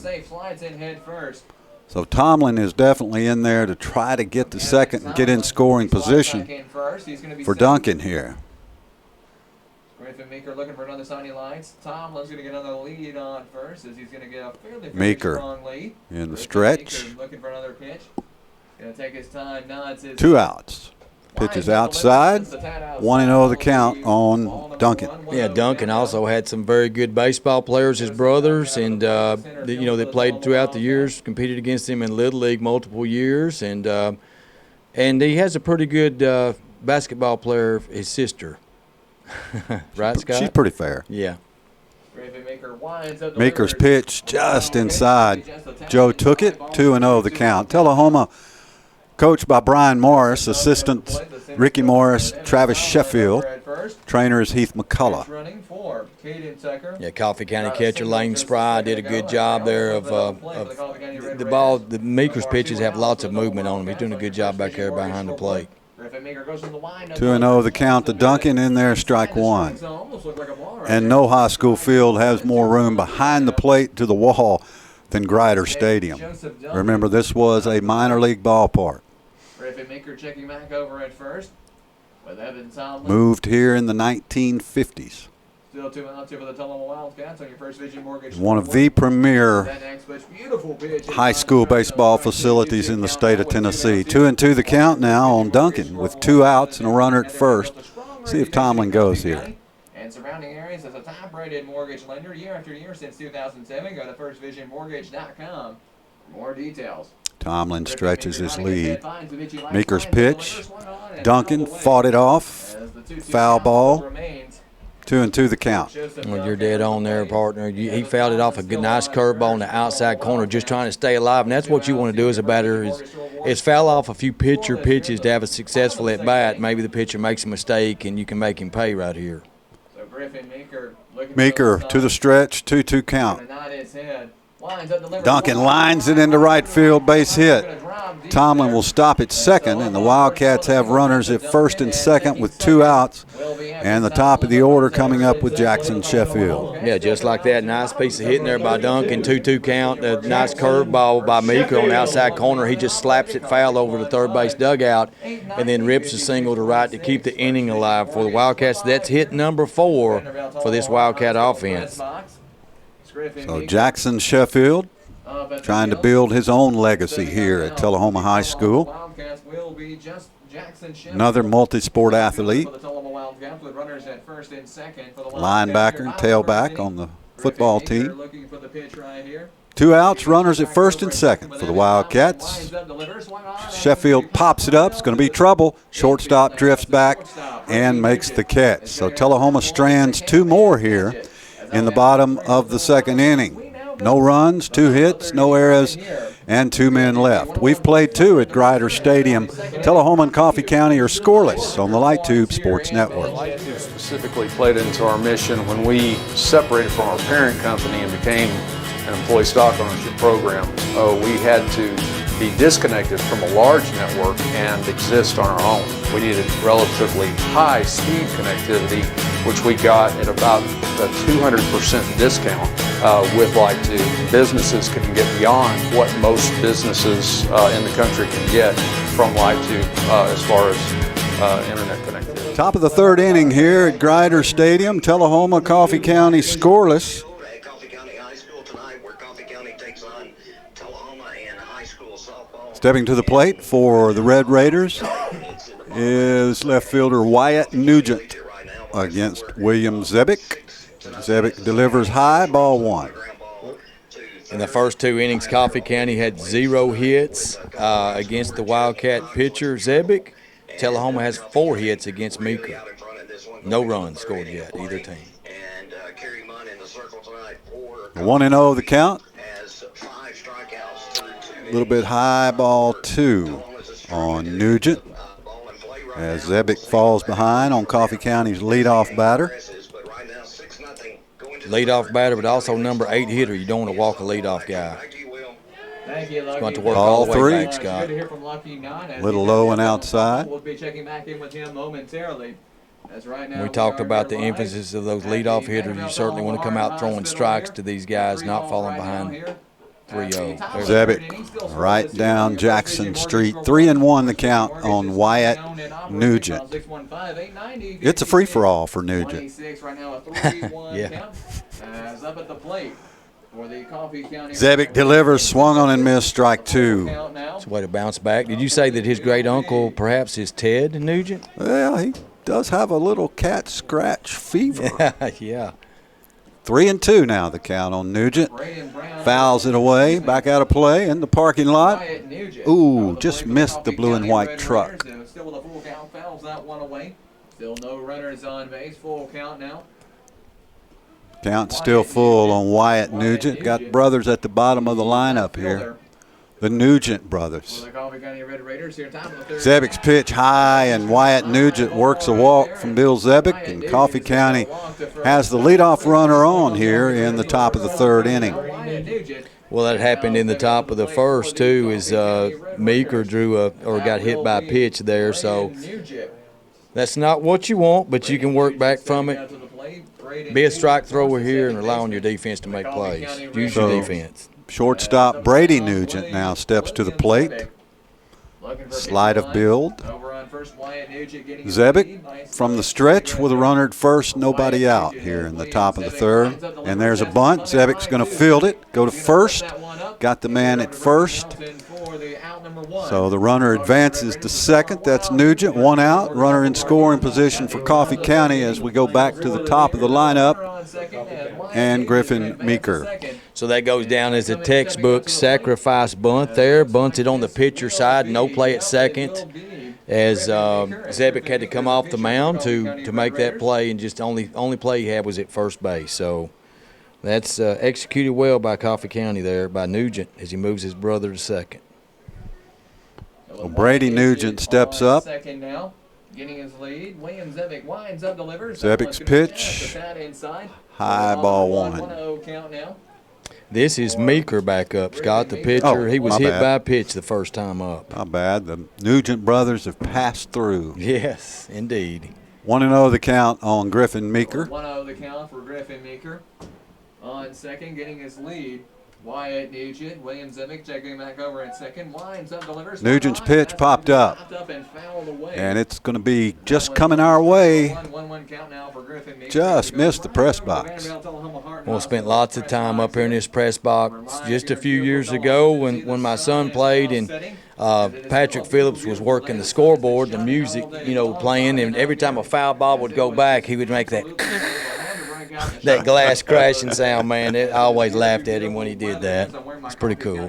[SPEAKER 1] So Tomlin is definitely in there to try to get the second and get in scoring position for Duncan here.
[SPEAKER 4] Griffin Meeker looking for another Sonny Lice. Tomlin's going to get another lead on first as he's going to get a fairly strong lead.
[SPEAKER 1] In the stretch.
[SPEAKER 4] Looking for another pitch. Going to take his time. Nods his
[SPEAKER 1] 2 outs. Pitch is outside. 1-0 the count on Duncan.
[SPEAKER 3] Yeah, Duncan also had some very good baseball players, his brothers, and they played throughout the years, competed against him in Little League multiple years, and he has a pretty good basketball player, his sister. Right, Scott?
[SPEAKER 1] She's pretty fair.
[SPEAKER 3] Yeah.
[SPEAKER 1] Meeker's pitch just inside. Joe took it. 2-0 the count. Tullahoma, coached by Brian Morris, assistant Ricky Morris, Travis Sheffield. Trainer is Heath McCullough.
[SPEAKER 3] Yeah, Coffee County catcher Lane Spry did a good job there of the ball. The Meeker's pitches have lots of movement on them. He's doing a good job back there behind the plate.
[SPEAKER 1] 2-0 the count to Duncan. In there, strike 1. And no high school field has more room behind the plate to the wall than Grider Stadium. Remember, this was a minor league ballpark.
[SPEAKER 4] Griffin Meeker checking back over at first with Evan Tomlin.
[SPEAKER 1] Moved here in the 1950s.
[SPEAKER 4] Still 2 outs here for the Tullahoma Wildcats on your First Vision Mortgage.
[SPEAKER 1] One of the premier high school baseball facilities in the state of Tennessee. 2-2 the count now on Duncan with 2 outs and a runner at first. See if Tomlin goes here.
[SPEAKER 4] And surrounding areas as a top-rated mortgage lender year after year since 2007. Go to firstvisionmortgage.com for more details.
[SPEAKER 1] Tomlin stretches his lead. Meeker's pitch. Duncan fought it off. Foul ball. 2-2 the count.
[SPEAKER 3] Well, you're dead on there, partner. He fouled it off a good, nice curveball in the outside corner, just trying to stay alive. And that's what you want to do as a batter is foul off a few pitcher pitches to have a successful at bat. Maybe the pitcher makes a mistake and you can make him pay right here.
[SPEAKER 4] So Griffin
[SPEAKER 1] Meeker to the stretch. 2-2 count. Duncan lines it into right field, base hit. Tomlin will stop at second, and the Wildcats have runners at first and second with 2 outs, and the top of the order coming up with Jackson Sheffield.
[SPEAKER 3] Yeah, just like that. Nice piece of hitting there by Duncan. 2-2 count. A nice curveball by Meeker on the outside corner. He just slaps it foul over the third base dugout and then rips a single to right to keep the inning alive for the Wildcats. That's hit number 4 for this Wildcat offense.
[SPEAKER 1] So Jackson Sheffield trying to build his own legacy here at Tullahoma High School. Another multi-sport athlete. Linebacker and tailback on the football team. 2 outs, runners at first and second for the Wildcats. Sheffield pops it up. It's going to be trouble. Shortstop drifts back and makes the catch. So Tullahoma strands 2 more here in the bottom of the second inning. No runs, 2 hits, no errors, and 2 men left. We've played 2 at Grider Stadium. Tullahoma and Coffee County are scoreless on the Light Tube Sports Network.
[SPEAKER 8] Light Tube specifically played into our mission when we separated from our parent company and became an employee stock ownership program. We had to be disconnected from a large network and exist on our own. We needed relatively high speed connectivity, which we got at about a 200% discount with Light Tube. Businesses can get beyond what most businesses in the country can get from Light Tube as far as internet connectivity.
[SPEAKER 1] Top of the third inning here at Grider Stadium. Tullahoma, Coffee County scoreless. Stepping to the plate for the Red Raiders is left fielder Wyatt Nugent against William Zebick. Zebick delivers high, ball 1.
[SPEAKER 3] In the first 2 innings, Coffee County had 0 hits against the Wildcat pitcher, Zebick. Tullahoma has 4 hits against Meeker. No runs scored yet, either team.
[SPEAKER 1] 1-0 the count. A little bit high, ball 2 on Nugent as Zebick falls behind on Coffee County's leadoff batter.
[SPEAKER 3] Leadoff batter, but also number 8 hitter. You don't want to walk a leadoff guy.
[SPEAKER 4] Thank you, Lucky.
[SPEAKER 3] He's going to work
[SPEAKER 1] Ball
[SPEAKER 3] all the
[SPEAKER 1] 3.
[SPEAKER 3] way back, Scott.
[SPEAKER 4] Good to hear from Lucky 9.
[SPEAKER 1] A little low and outside.
[SPEAKER 4] We'll be checking back in with him momentarily. As right now
[SPEAKER 3] We talked about the emphasis of those leadoff hitters. You certainly want to come out throwing strikes to these guys, not falling behind 3-0.
[SPEAKER 1] Zebick right down Jackson Street. 3-1 the count on Wyatt Nugent. It's a free-for-all for Nugent.
[SPEAKER 3] Yeah.
[SPEAKER 1] Zebick delivers, swung on and missed, strike 2.
[SPEAKER 3] It's a way to bounce back. Did you say that his great uncle perhaps is Ted Nugent?
[SPEAKER 1] Well, he does have a little cat scratch fever.
[SPEAKER 3] Yeah.
[SPEAKER 1] 3-2 now the count on Nugent. Fouls it away, back out of play in the parking lot. Ooh, just missed the blue and white truck.
[SPEAKER 4] Still with a full count, fouls that one away. Still no runners on base, full count now.
[SPEAKER 1] Count still full on Wyatt Nugent. Got brothers at the bottom of the lineup here. The Nugent brothers. Zebick's pitch high, and Wyatt Nugent works a walk from Bill Zebick, and Coffee County has the leadoff runner on here in the top of the third inning.
[SPEAKER 3] Well, that happened in the top of the first, too, as Meeker got hit by a pitch there. So that's not what you want, but you can work back from it. Be a strike thrower here and rely on your defense to make plays. Use your defense.
[SPEAKER 1] Shortstop Brady Nugent now steps to the plate. Sleight of build. Zebick from the stretch with a runner at first, nobody out here in the top of the third. And there's a bunt. Zebick's going to field it, go to first. Got the man at first. So the runner advances to second. That's Nugent. 1 out. Runner in scoring position for Coffee County as we go back to the top of the lineup. And Griffin Meeker.
[SPEAKER 3] So that goes down as a textbook sacrifice bunt there. Bunted on the pitcher side, no play at second. As Zebick had to come off the mound to make that play, and just only play he had was at first base. So that's executed well by Coffee County there, by Nugent, as he moves his brother to second.
[SPEAKER 1] Well, Brady Nugent steps up.
[SPEAKER 4] Getting his lead. William Zebick winds up, delivers.
[SPEAKER 1] Zebick's pitch. High, ball 1.
[SPEAKER 4] 1-0 count now.
[SPEAKER 3] This is Meeker back up, Scott, the pitcher. He was hit by a pitch the first time up.
[SPEAKER 1] Not bad. The Nugent brothers have passed through.
[SPEAKER 3] Yes, indeed.
[SPEAKER 1] 1-0 the count on Griffin Meeker.
[SPEAKER 4] 1-0 the count for Griffin Meeker. On second, getting his lead. Wyatt Nugent, William Zebick checking back over at second. Winds up, delivers.
[SPEAKER 1] Nugent's pitch popped up. And it's going to be just coming our way. Just missed the press box.
[SPEAKER 3] Well, spent lots of time up here in this press box. Just a few years ago when my son played and Patrick Phillips was working the scoreboard, the music, playing, and every time a foul ball would go back, he would make that that glass crashing sound, man. I always laughed at him when he did that. It's pretty cool.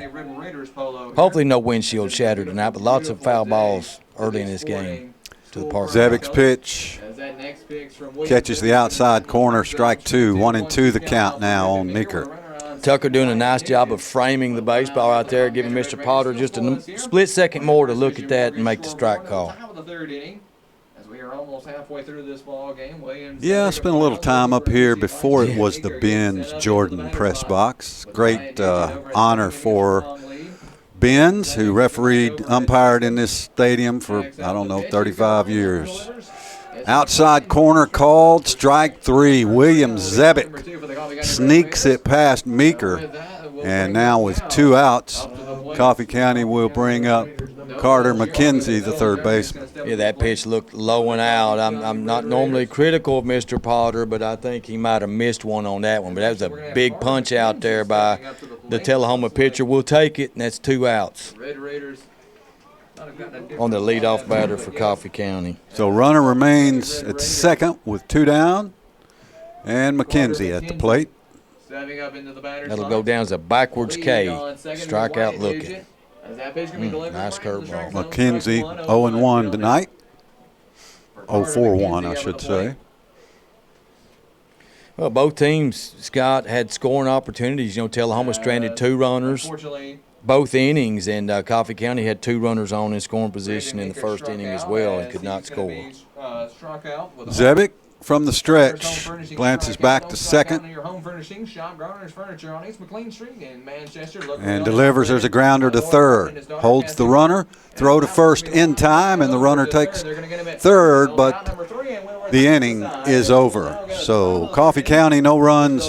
[SPEAKER 3] Hopefully no windshield shattered tonight, but lots of foul balls early in this game to the park.
[SPEAKER 1] Zebik's pitch catches the outside corner, strike 2. 1-2 the count now on Meeker.
[SPEAKER 3] Tucker doing a nice job of framing the baseball out there, giving Mr. Potter just a split second more to look at that and make the strike call.
[SPEAKER 1] Yeah, I spent a little time up here before it was the Benz Jordan press box. Great honor for Benz, who umpired in this stadium for, 35 years. Outside corner called, strike 3. William Zebik sneaks it past Meeker, and now with 2 outs, Coffee County will bring up Carter McKenzie, the third baseman.
[SPEAKER 3] Yeah, that pitch looked low and out. I'm not normally critical of Mr. Potter, but I think he might have missed one on that one. But that was a big punch out there by the Tullahoma pitcher. We'll take it, and that's 2 outs on the leadoff batter for Coffee County.
[SPEAKER 1] So runner remains at second with 2 down, and McKenzie at the plate.
[SPEAKER 3] That'll go down as a backwards K. Strikeout looking. Nice curveball.
[SPEAKER 1] McKenzie 0-1 tonight. 0-4-1, I should say.
[SPEAKER 3] Well, both teams, Scott, had scoring opportunities. Tullahoma stranded 2 runners both innings, and Coffee County had 2 runners on in scoring position in the first inning as well and could not score.
[SPEAKER 1] Zebik from the stretch glances back to second and delivers. There's a grounder to third. Holds the runner. Throw to first in time, and the runner takes third, but the inning is over. So Coffee County, no runs,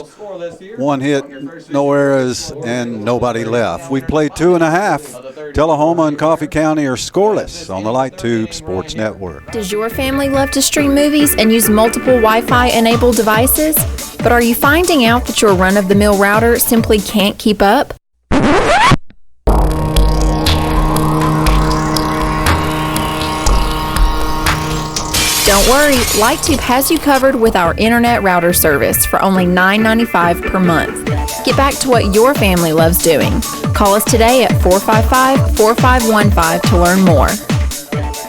[SPEAKER 1] 1 hit, no errors, and nobody left. We've played 2.5. Tullahoma and Coffee County are scoreless on the Light Tube Sports Network.
[SPEAKER 9] Does your family love to stream movies and use multiple Wi-Fi enabled devices? But are you finding out that your run-of-the-mill router simply can't keep up? Don't worry, LightTube has you covered with our internet router service for only $9.95 per month. Get back to what your family loves doing. Call us today at 455-4515 to learn more.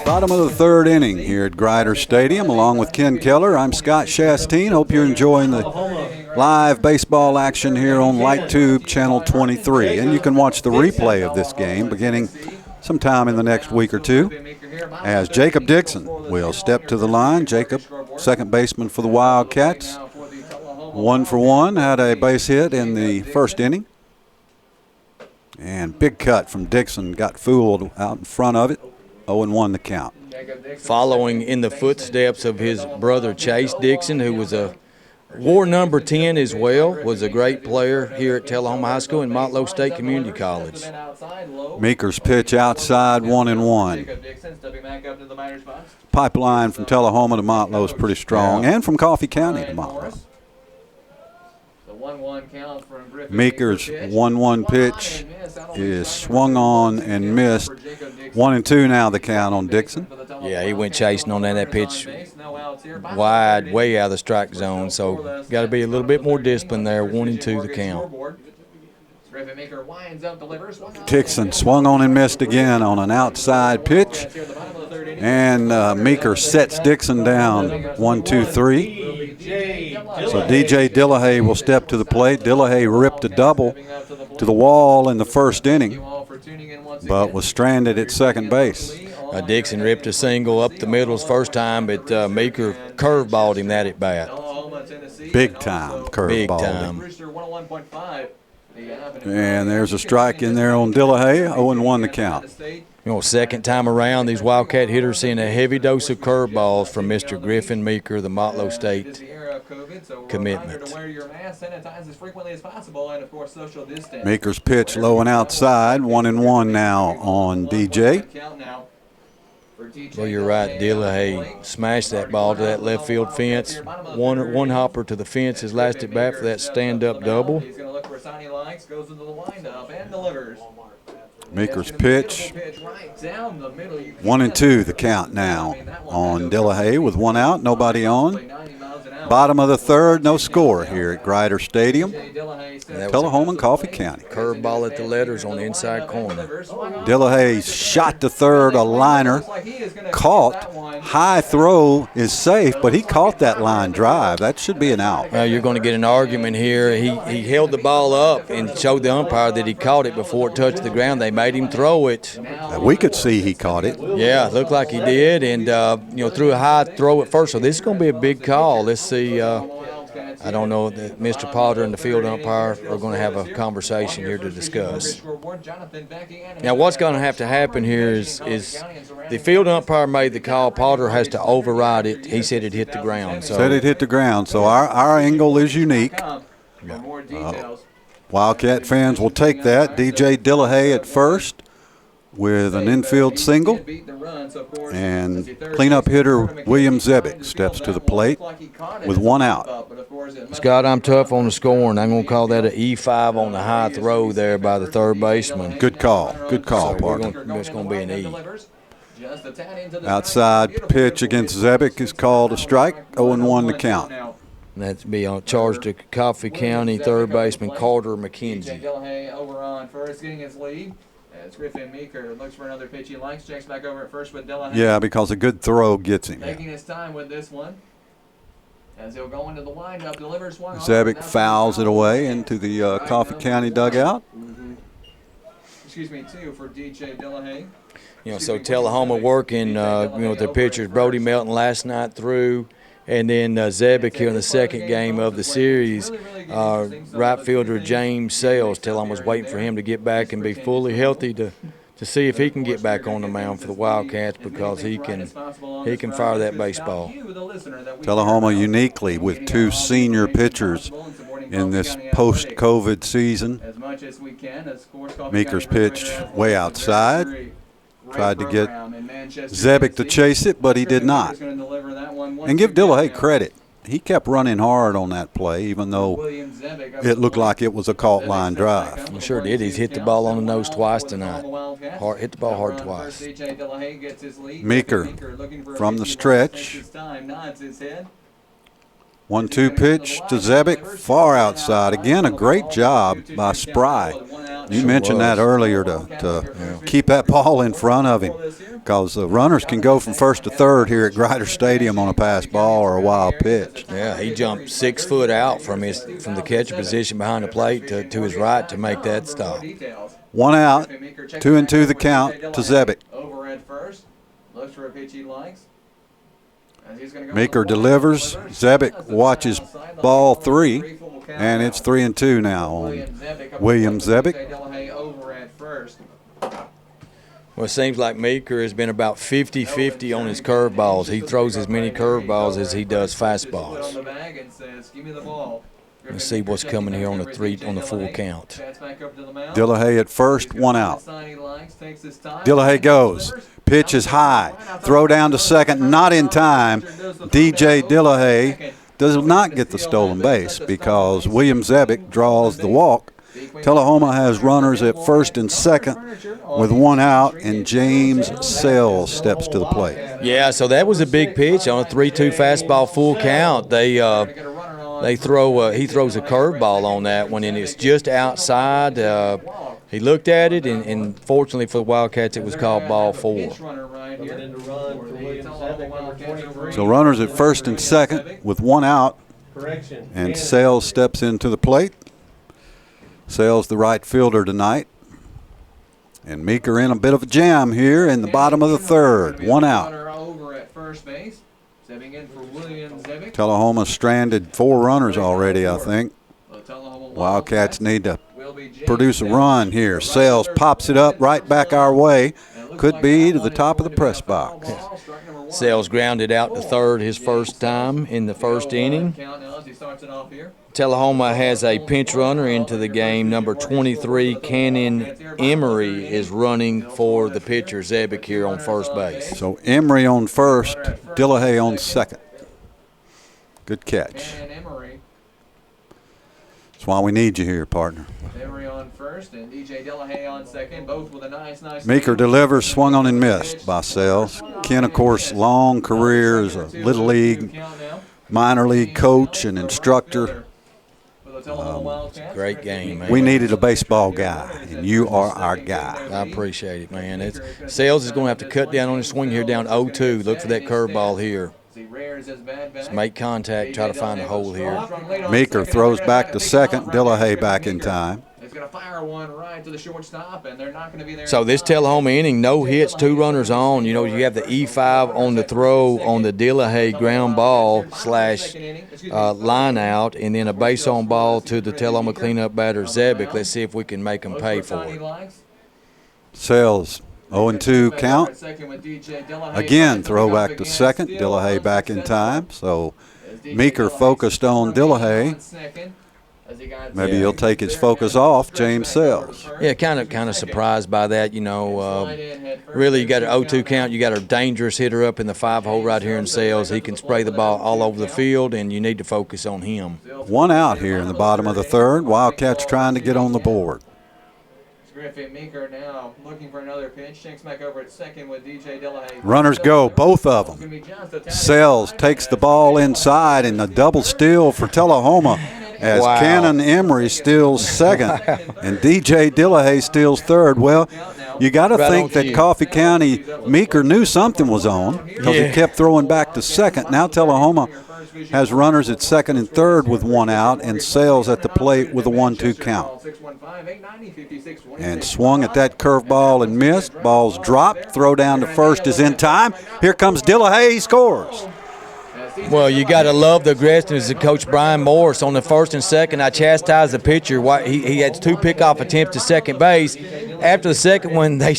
[SPEAKER 1] Bottom of the third inning here at Grider Stadium. Along with Ken Keller, I'm Scott Shastine. Hope you're enjoying the live baseball action here on Light Tube Channel 23. And you can watch the replay of this game beginning sometime in the next week or two, as Jacob Dixon will step to the line. Jacob, second baseman for the Wildcats. 1 for 1, had a base hit in the first inning. And big cut from Dixon, got fooled out in front of it. 0-1 the count.
[SPEAKER 3] Following in the footsteps of his brother Chase Dixon, who was wore number 10 as well, was a great player here at Tullahoma High School and Motlow State Community College.
[SPEAKER 1] Meeker's pitch outside, 1-1. Pipeline from Tullahoma to Motlow is pretty strong, and from Coffee County to Motlow. Meeker's 1-1 pitch is swung on and missed. 1-2 now the count on Dixon.
[SPEAKER 3] Yeah, he went chasing on that pitch wide, way out of the strike zone, so got to be a little bit more disciplined there. 1-2 the count.
[SPEAKER 1] Dixon swung on and missed again on an outside pitch, and Meeker sets Dixon down 1-2-3. So DJ Dillahay will step to the plate. Dillahay ripped a double to the wall in the first inning, but was stranded at second base.
[SPEAKER 3] Dixon ripped a single up the middle his first time, but Meeker curveballed him that at bat.
[SPEAKER 1] Big time curveball.
[SPEAKER 3] Big time.
[SPEAKER 1] And there's a strike in there on Dillahay. 0-1 the count.
[SPEAKER 3] Second time around, these Wildcat hitters seeing a heavy dose of curveballs from Mr. Griffin Meeker, the Motlow State commitment.
[SPEAKER 1] Meeker's pitch low and outside. 1-1 now on DJ.
[SPEAKER 3] Well, you're right. Dillahay smashed that ball to that left field fence. One hopper to the fence his last at bat for that stand-up double.
[SPEAKER 1] Meeker's pitch. 1-2 the count now on Dillahay with 1 out, nobody on. Bottom of the third, no score here at Grider Stadium. Tullahoma and Coffee County.
[SPEAKER 3] Curveball at the letters on the inside corner.
[SPEAKER 1] Dillahay shot to third, a liner, caught. High throw is safe, but he caught that line drive. That should be an out.
[SPEAKER 3] Well, you're going to get an argument here. He held the ball up and showed the umpire that he caught it before it touched the ground. They made him throw it.
[SPEAKER 1] We could see he caught it.
[SPEAKER 3] Yeah, looked like he did, and threw a high throw at first. So this is going to be a big call. Let's see. I don't know that Mr. Potter and the field umpire are going to have a conversation here to discuss. Now, what's going to have to happen here is the field umpire made the call. Potter has to override it. He said it hit the ground. So.
[SPEAKER 1] Said it hit the ground. So our angle is unique. Wildcat fans will take that. DJ Dillahay at first with an infield single. And cleanup hitter William Zebick steps to the plate with one out.
[SPEAKER 3] Scott, I'm tough on the scoring. I'm going to call that an E5 on the high throw there by the third baseman.
[SPEAKER 1] Good call. Good call, partner.
[SPEAKER 3] It's going to be an E.
[SPEAKER 1] Outside pitch against Zebick is called a strike. 0-1 to count.
[SPEAKER 3] That's be on charge to Coffee County third baseman Carter McKenzie.
[SPEAKER 4] Dillahay over on first, getting his lead. As Griffin Meeker looks for another pitch he likes, checks back over at first with Dillahay.
[SPEAKER 1] Yeah, because a good throw gets him.
[SPEAKER 4] Taking his time with this one. As he'll go into the windup, delivers one.
[SPEAKER 1] Zebick fouls it away into the Coffee County dugout.
[SPEAKER 4] Excuse me, two for DJ Dillahay.
[SPEAKER 3] So Tullahoma working, with their pitchers. Brody Melton last night through, and then Zebick here in the second game of the series. Right fielder James Sales, Tullahoma's waiting for him to get back and be fully healthy to see if he can get back on the mound for the Wildcats, because he can fire that baseball.
[SPEAKER 1] Tullahoma uniquely with two senior pitchers in this post-COVID season. Meeker's pitched way outside. Tried to get Zebick to chase it, but he did not. And give Dillahay credit. He kept running hard on that play, even though it looked like it was a caught line drive.
[SPEAKER 3] I'm sure did. He's hit the ball on the nose twice tonight. Hit the ball hard twice.
[SPEAKER 1] Meeker from the stretch. 1-2 pitch to Zebick, far outside. Again, a great job by Spry. You mentioned that earlier to keep that ball in front of him, because the runners can go from first to third here at Grider Stadium on a pass ball or a wild pitch.
[SPEAKER 3] Yeah, he jumped 6 foot out from the catcher position behind the plate to his right to make that stop.
[SPEAKER 1] One out, 2-2 the count to Zebick.
[SPEAKER 4] Over at first, looks for a pitch he likes.
[SPEAKER 1] Meeker delivers. Zebick watches ball 3, and it's 3-2 now on William Zebick.
[SPEAKER 3] Well, it seems like Meeker has been about 50-50 on his curveballs. He throws as many curveballs as he does fastballs. Let's see what's coming here on the full count.
[SPEAKER 1] Dillahay at first, one out. Dillahay goes. Pitch is high. Throw down to second, not in time. DJ Dillahay does not get the stolen base because William Zebick draws the walk. Tullahoma has runners at first and second with one out, and James Sells steps to the plate.
[SPEAKER 3] Yeah, so that was a big pitch on a 3-2 fastball full count. He throws a curveball on that one, and it's just outside. He looked at it, and fortunately for the Wildcats, it was called ball 4.
[SPEAKER 1] So runners at first and second with one out, and Sales steps into the plate. Sales the right fielder tonight. And Meeker in a bit of a jam here in the bottom of the third. One out. Tullahoma stranded 4 runners already, I think. Wildcats need to produce a run here. Sales pops it up right back our way. Could be to the top of the press box.
[SPEAKER 3] Sales grounded out to third his first time in the first inning. Tullahoma has a pinch runner into the game. Number 23, Cannon Emery, is running for the pitcher, Zebick, here on first base.
[SPEAKER 1] So Emery on first, Dillahay on second. Good catch. That's why we need you here, partner.
[SPEAKER 4] Emery on first and DJ Dillahay on second, both with a nice
[SPEAKER 1] Meeker delivers, swung on and missed by Sales. Ken, of course, long career as a Little League minor league coach and instructor.
[SPEAKER 3] Great game, man.
[SPEAKER 1] We needed a baseball guy, and you are our guy.
[SPEAKER 3] I appreciate it, man. Sales is going to have to cut down on his swing here down 0-2. Look for that curveball here. Just make contact, try to find a hole here.
[SPEAKER 1] Meeker throws back to second. Dillahay back in time.
[SPEAKER 4] Going to fire one right to the shortstop, and they're not going to be there.
[SPEAKER 3] So this Tullahoma inning, no hits, 2 runners on. You know, you have the E5 on the throw on the Dillahay ground ball / line out, and then a base on ball to the Tullahoma cleanup batter Zebic. Let's see if we can make him pay for it.
[SPEAKER 1] Sales 0-2 count. Again, throw back to second. Dillahay back in time. So Meeker focused on Dillahay. Maybe he'll take his focus off James Sells.
[SPEAKER 3] Yeah, kind of surprised by that. You know, really, you got an 0-2 count. You got a dangerous hitter up in the 5-hole right here in Sells. He can spray the ball all over the field, and you need to focus on him.
[SPEAKER 1] 1 out here in the bottom of the third. Wildcats trying to get on the board.
[SPEAKER 4] Griffin Meeker now looking for another pitch. Checks back over at second with DJ Dillahay.
[SPEAKER 1] Runners go, both of them. Sells takes the ball inside, and a double steal for Tullahoma as Cannon Emery steals second and DJ Dillahay steals third. Well, you got to think that Coffee County Meeker knew something was on because he kept throwing back to second. Now Tullahoma has runners at second and third with 1 out, and Sales at the plate with a 1-2 count. And swung at that curveball and missed. Ball's dropped. Throw down to first is in time. Here comes Dillahay. He scores.
[SPEAKER 3] Well, you got to love the aggressiveness of Coach Brian Morris on the first and second. I chastised the pitcher. He had 2 pickoff attempts to second base. After the second one, they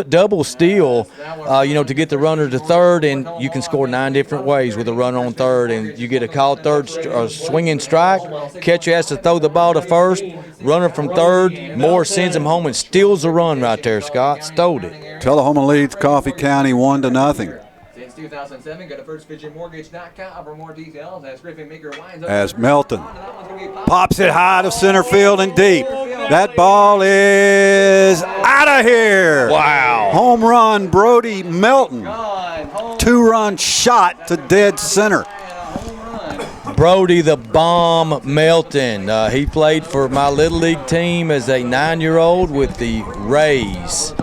[SPEAKER 3] double steal, to get the runner to third, and you can score 9 different ways with a runner on third. And you get a called third swinging strike. Catcher has to throw the ball to first. Runner from third. Morris sends him home and steals the run right there, Scott. Stole it.
[SPEAKER 1] Tullahoma leads Coffee County 1-0.
[SPEAKER 4] 2007, go to firstvisionmortgage.com for more details as Griffin Meeker winds up.
[SPEAKER 1] As Melton pops it high to center field and deep. That ball is out of here.
[SPEAKER 3] Wow.
[SPEAKER 1] Home run, Brody Melton. 2-run shot to dead center.
[SPEAKER 3] Brody the Bomb Melton. He played for my Little League team as a 9-year-old with the Rays.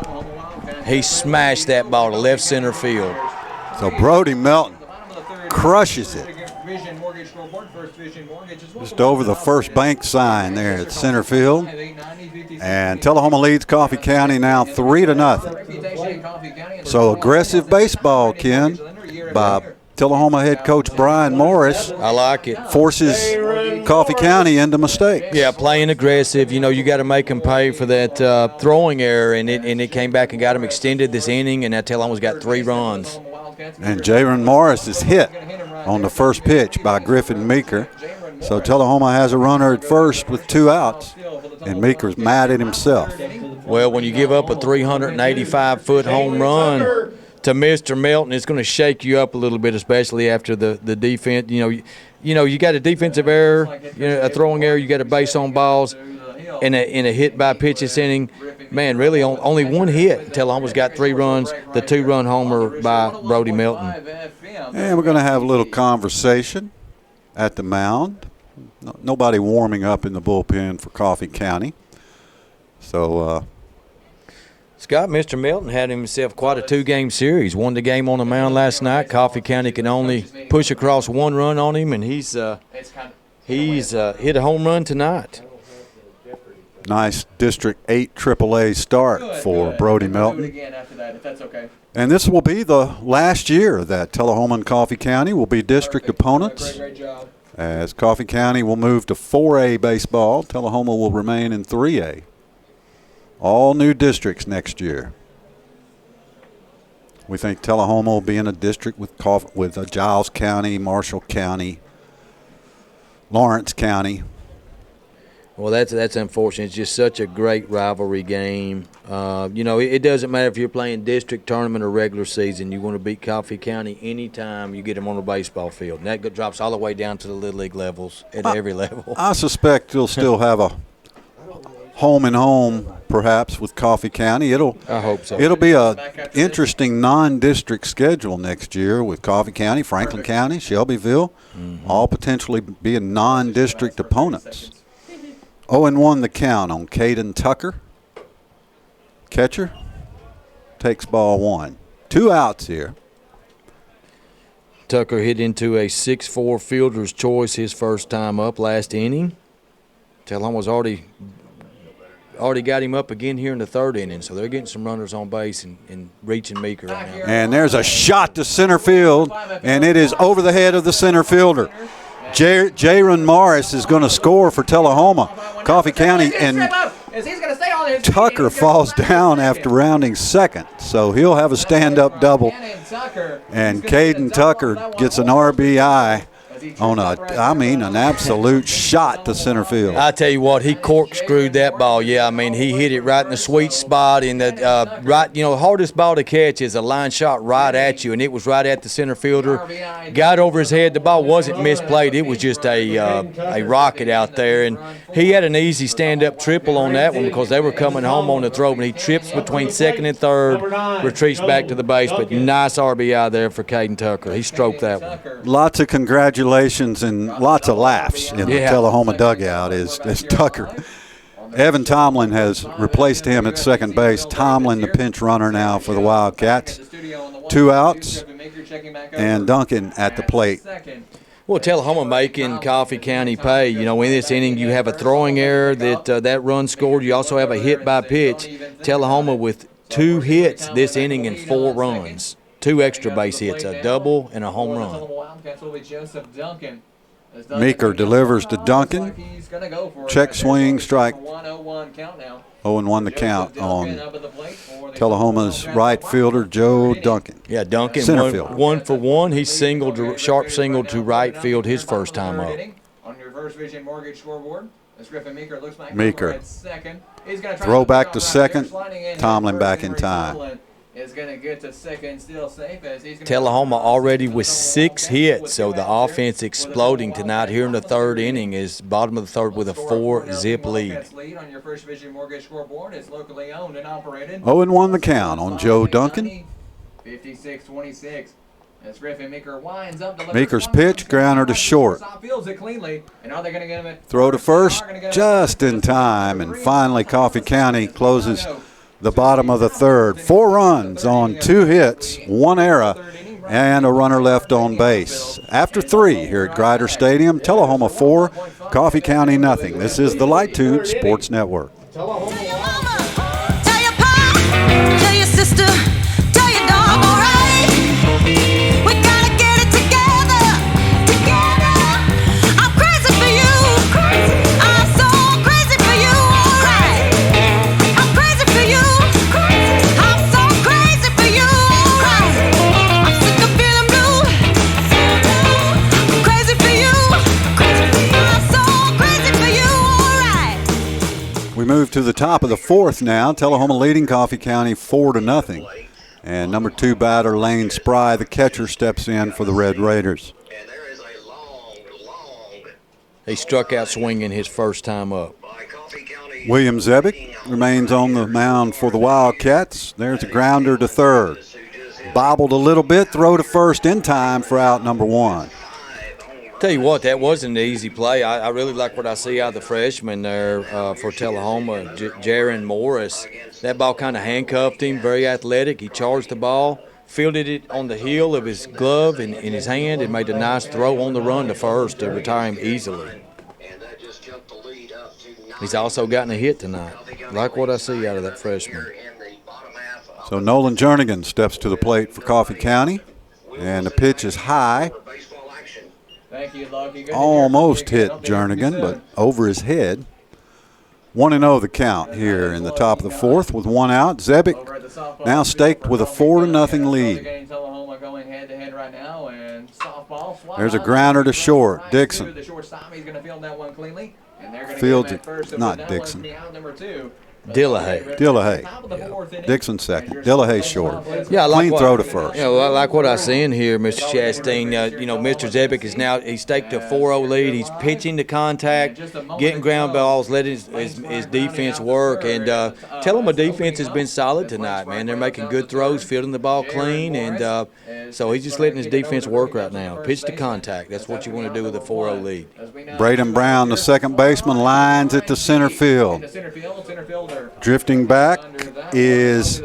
[SPEAKER 3] He smashed that ball to left center field.
[SPEAKER 1] So Brody Melton crushes it. Just over the first bank sign there at center field. And Tullahoma leads Coffee County now 3-0. So aggressive baseball, Ken, by Tullahoma head coach Brian Morris.
[SPEAKER 3] I like it.
[SPEAKER 1] Forces Coffee County into mistakes.
[SPEAKER 3] Yeah, playing aggressive. You know, you got to make them pay for that throwing error, and it came back and got them extended this inning, and now Tullahoma's got 3 runs.
[SPEAKER 1] And Jaron Morris is hit on the first pitch by Griffin Meeker. So Tullahoma has a runner at first with 2 outs, and Meeker's mad at himself.
[SPEAKER 3] Well, when you give up a 385-foot home run to Mr. Melton, it's going to shake you up a little bit, especially after the defense. You got a defensive error, a throwing error, you got a base on balls, and a hit by pitch this inning. Man, really only 1 hit. Tullahoma's got 3 runs, the 2-run homer by Brody Melton.
[SPEAKER 1] And we're going to have a little conversation at the mound. Nobody warming up in the bullpen for Coffee County. So,
[SPEAKER 3] Scott, Mr. Melton had himself quite a 2-game series. Won the game on the mound last night. Coffee County can only push across 1 run on him, and he's hit a home run tonight.
[SPEAKER 1] Nice District 8 AAA start for Brody Melton. And this will be the last year that Tullahoma and Coffee County will be district opponents. As Coffee County will move to 4A baseball, Tullahoma will remain in 3A. All new districts next year. We think Tullahoma will be in a district with Giles County, Marshall County, Lawrence County.
[SPEAKER 3] Well, that's unfortunate. It's just such a great rivalry game. It doesn't matter if you're playing district tournament or regular season. You want to beat Coffee County anytime you get them on a baseball field. And that drops all the way down to the Little League levels at every level.
[SPEAKER 1] I suspect you'll still have a home-and-home perhaps with Coffee County.
[SPEAKER 3] I hope so.
[SPEAKER 1] It'll be a interesting non-district schedule next year with Coffee County, Franklin County, Shelbyville, all potentially being non-district opponents. 0-1 the count on Caden Tucker. Catcher takes ball 1. 2 outs here.
[SPEAKER 3] Tucker hit into a 6-4 fielder's choice his first time up last inning. Tullahoma's already got him up again here in the 3rd inning, so they're getting some runners on base and reaching Meeker right now.
[SPEAKER 1] And there's a shot to center field, and it is over the head of the center fielder. Jaron Morris is going to score for Tullahoma. Coffee County, and Tucker falls down after rounding second, so he'll have a stand-up double. And Caden Tucker gets an RBI on an absolute shot to center field.
[SPEAKER 3] I tell you what, he corkscrewed that ball. Yeah, I mean, he hit it right in the sweet spot. In the the hardest ball to catch is a line shot right at you, and it was right at the center fielder. Got over his head. The ball wasn't misplayed. It was just a rocket out there, and he had an easy stand-up triple on that one because they were coming home on the throw, but he trips between second and third, retreats back to the base, but nice RBI there for Caden Tucker. He stroked that one.
[SPEAKER 1] Lots of congratulations and lots of laughs in the Tullahoma dugout as Tucker. Evan Tomlin has replaced him at second base. Tomlin, the pinch runner now for the Wildcats. 2 outs, and Duncan at the plate.
[SPEAKER 3] Well, Tullahoma making Coffee County pay. In this inning you have a throwing error that run scored. You also have a hit by pitch. Tullahoma with 2 hits this inning and 4 runs. 2 extra base hits, a double and a home run.
[SPEAKER 1] Meeker delivers to Duncan. Check swing, strike. 0-1 the count on Tullahoma's right fielder, Joe Duncan.
[SPEAKER 3] Yeah, Duncan,
[SPEAKER 1] center field.
[SPEAKER 3] 1 for 1. He sharp singled to right field his first time up.
[SPEAKER 4] On your First Vision Mortgage scoreboard, as Griffin Meeker looks back
[SPEAKER 1] Meeker.
[SPEAKER 4] Second.
[SPEAKER 1] Throw back to second. Tomlin back in time.
[SPEAKER 4] Is going to get to second, still safe as he's
[SPEAKER 3] Tullahoma already with 6 hits, so the offense exploding tonight here in the 3rd inning is bottom of the 3rd with a 4-zip lead.
[SPEAKER 4] On your First Vision Mortgage scoreboard, it's locally owned and operated.
[SPEAKER 1] 0-1 the count on Joe Duncan.
[SPEAKER 4] 56-26. As Griffin Meeker winds up.
[SPEAKER 1] Meeker's pitch, grounder to short. Throw to first just in time, and finally Coffee County closes the bottom of the 3rd. 4 runs on 2 hits, 1 error, and a runner left on base. After 3 here at Grider Stadium, Tullahoma 4, Coffee County nothing. This is the Light Tube Sports Network.
[SPEAKER 10] Tell your mama, tell your pa, tell your sister, tell your dog, all right? We gotta get it together. I'm crazy for you. I'm so crazy for you, all right? I'm crazy for you. I'm so crazy for you, all right? I'm sick of feeling blue. I'm crazy for you. I'm so crazy for you, all right?
[SPEAKER 1] We move to the top of the 4th now. Tullahoma leading Coffee County 4-0. And number 2 batter Lane Spry, the catcher, steps in for the Red Raiders.
[SPEAKER 3] He struck out swinging his first time up.
[SPEAKER 1] William Zebick remains on the mound for the Wildcats. There's a grounder to 3rd. Bobbled a little bit, throw to first in time for out number 1.
[SPEAKER 3] Tell you what, that wasn't an easy play. I really like what I see out of the freshman there for Tullahoma, Jaron Morris. That ball kind of handcuffed him, very athletic. He charged the ball, fielded it on the heel of his glove in his hand, and made a nice throw on the run to first to retire him easily. He's also gotten a hit tonight. Like what I see out of that freshman.
[SPEAKER 1] So Nolan Jernigan steps to the plate for Coffee County, and the pitch is high. Almost hit Jernigan, but over his head. 1-0 the count here in the top of the 4th with 1 out. Zebick now staked with a 4-0 lead. There's a grounder to short. Dixon fields it, not Dixon. Dillahay. Dixon second. Dillahay short.
[SPEAKER 3] Yeah, I like
[SPEAKER 1] Clean throw to first.
[SPEAKER 3] Yeah, well, I like what I seen here, Mr. Chastain. Mr. Zebick is now, he's staked a 4-0 lead. He's pitching to contact, getting ground balls, letting his defense work. And Tullahoma defense has been solid tonight, man. They're making good throws, fielding the ball clean. And so he's just letting his defense work right now. Pitch to contact. That's what you want to do with a 4-0 lead.
[SPEAKER 1] Braden Brown, the second baseman, lines it to center field. Drifting back is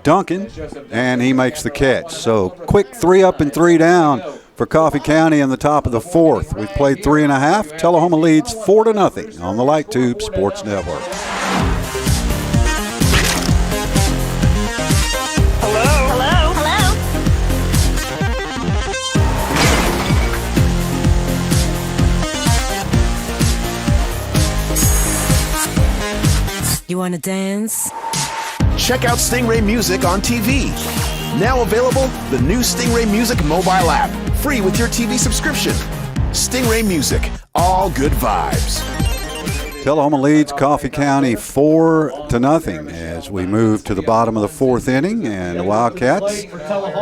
[SPEAKER 1] Duncan, and he makes the catch. So quick 3 up and 3 down for Coffee County in the top of the fourth. We've played 3.5. Tullahoma leads 4-0 on the Light Tube Sports Network.
[SPEAKER 10] You wanna dance?
[SPEAKER 11] Check out Stingray Music on TV. Now available, the new Stingray Music mobile app, free with your TV subscription. Stingray Music, all good vibes.
[SPEAKER 1] Tullahoma leads Coffee County 4-0 as we move to the bottom of the fourth inning, and the Wildcats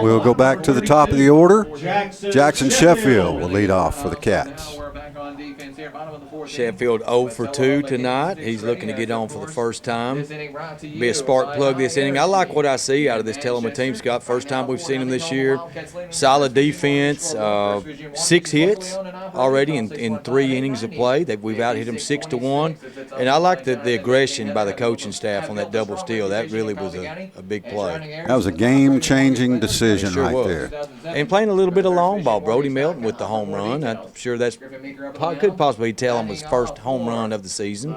[SPEAKER 1] will go back to the top of the order. Jackson Sheffield will lead off for the Cats.
[SPEAKER 3] Sheffield 0 for 2 tonight. He's looking to get on for the first time. Be a spark plug this inning. I like what I see out of this Tullahoma team, Scott. First time we've seen him this year. Solid defense. 6 hits already in 3 innings of play. We've out-hit them 6-1. And I like the aggression by the coaching staff on that double steal. That really was a big play.
[SPEAKER 1] That was a game-changing decision
[SPEAKER 3] Sure
[SPEAKER 1] right
[SPEAKER 3] was.
[SPEAKER 1] there.
[SPEAKER 3] And playing a little bit of long ball. Brody Melton with the home run. I'm sure that's could possibly tell him his first home run of the season.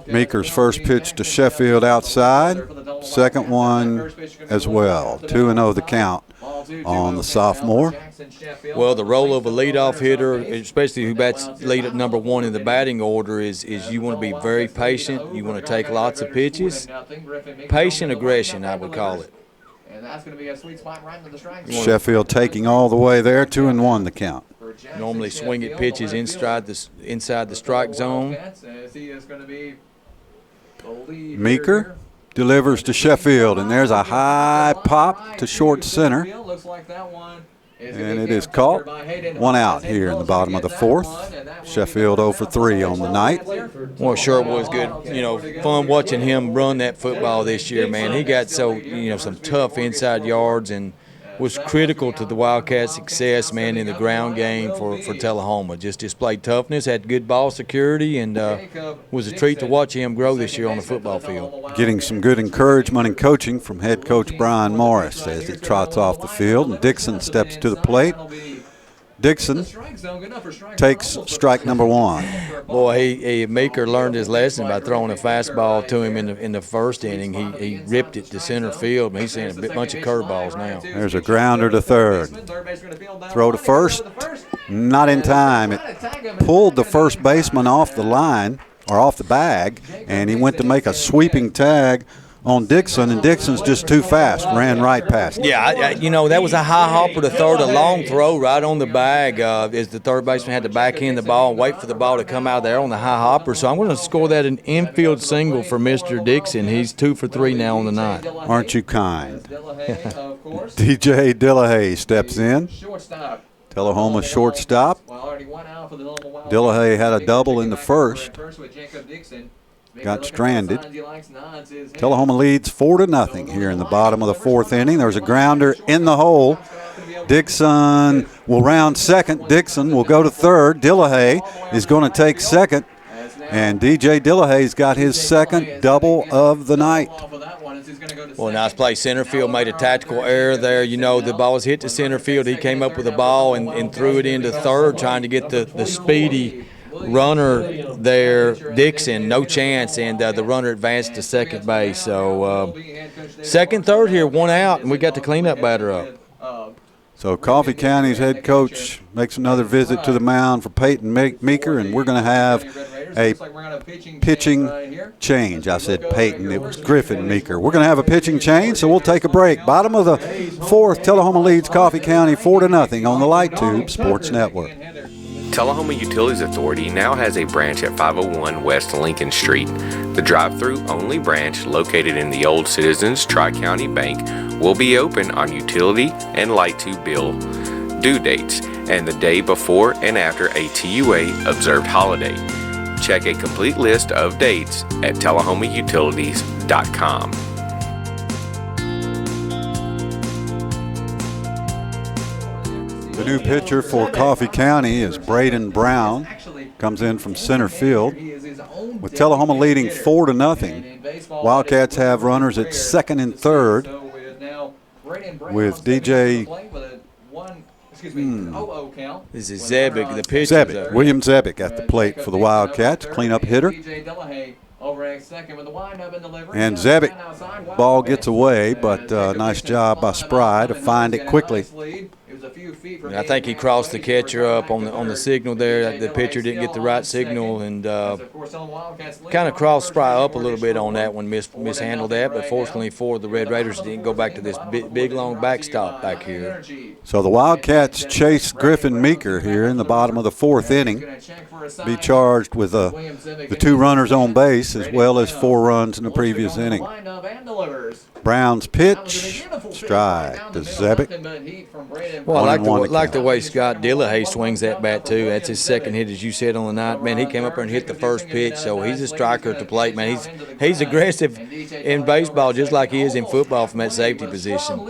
[SPEAKER 1] Meeker's first pitch to Sheffield outside. Second one as well. 2-0 the count on the sophomore.
[SPEAKER 3] Well, the role of a leadoff hitter, especially who bats lead at number 1 in the batting order, is you want to be very patient. You want to take lots of pitches. Patient aggression, I would call it.
[SPEAKER 4] And that's going to be a sweet spot right into the strike.
[SPEAKER 1] Sheffield taking all the way there. 2-1 the count.
[SPEAKER 3] Normally swing at pitches inside the strike zone.
[SPEAKER 1] Meeker delivers to Sheffield, and there's a high pop to short center. And it is caught. 1 out here in the bottom of the fourth. Sheffield 0 for 3 on the night.
[SPEAKER 3] Well, sure was good. Fun watching him run that football this year, man. He got some tough inside yards and was critical to the Wildcats' success, man, in the ground game for Tullahoma. Just displayed toughness, had good ball security, and was a treat to watch him grow this year on the football field.
[SPEAKER 1] Getting some good encouragement and coaching from head coach Brian Morris as he trots off the field, and Dixon steps to the plate. Dixon takes strike number 1.
[SPEAKER 3] Boy, Meeker learned his lesson by throwing a fastball to him in the first inning. He ripped it to center field, and he's seeing a bunch of curveballs now.
[SPEAKER 1] There's a grounder to third. Throw to first, not in time. It pulled the first baseman off the line, or off the bag, and he went to make a sweeping tag on Dixon, and Dixon's just too fast, ran right past him.
[SPEAKER 3] Yeah, that was a high hopper to third, a long throw right on the bag as the third baseman had to backhand the ball and wait for the ball to come out there on the high hopper. So I'm going to score that an infield single for Mr. Dixon. He's 2 for 3 now on the night.
[SPEAKER 1] Aren't you kind? DJ Dillahay steps in. Tullahoma shortstop. Dillahay had a double in the first. Got stranded. Tullahoma leads 4-0 here in the bottom of the fourth inning. There's a grounder in the hole. Dixon will round second. Dixon will go to third. Dillahay is going to take second. And DJ Dillahay's got his second double of the night.
[SPEAKER 3] Well, nice play. Center field made a tactical error there. The ball was hit to center field. He came up with the ball and threw it into third, trying to get the speedy runner there, Dixon, no chance, and the runner advanced to second base. So second, third here, 1 out, and we got the cleanup batter up.
[SPEAKER 1] So Coffee County's head coach makes another visit to the mound for Peyton Meeker, and we're going to have a pitching change. I said Peyton, it was Griffin Meeker. We're going to have a pitching change, so we'll take a break. Bottom of the fourth, Tullahoma leads Coffee County 4-0 on the Light Tube Sports Network.
[SPEAKER 2] Tullahoma Utilities Authority now has a branch at 501 West Lincoln Street. The drive-through only branch located in the old Citizens Tri-County Bank will be open on utility and light to bill due dates and the day before and after a TUA observed holiday. Check a complete list of dates at tullahomautilities.com.
[SPEAKER 1] The new pitcher for Coffee County is Braden Brown. Comes in from center field. With Tullahoma leading 4-0, Wildcats have runners at second and third with DJ.
[SPEAKER 3] This is Zebic, the pitcher.
[SPEAKER 1] Zebic, William Zebic at the plate for the Wildcats, cleanup hitter. And Zebic, ball gets away, but nice job by Spry to find it quickly.
[SPEAKER 3] I think he crossed the catcher up on the signal there. The pitcher didn't get the right signal and kind of crossed Spry up a little bit on that one, mishandled that. But fortunately for the Red Raiders, didn't go back to this big long backstop back here.
[SPEAKER 1] So the Wildcats chase Griffin Meeker here in the bottom of the fourth inning. Be charged with the 2 runners on base as well as 4 runs in the previous inning. Brown's pitch, strike to Zebic.
[SPEAKER 3] Well, I like the way Scott Dillahay swings that bat, too. That's his second hit, as you said, on the night. Man, he came up there and hit the first pitch, so he's a striker at the plate, man. He's aggressive in baseball just like he is in football from that safety position.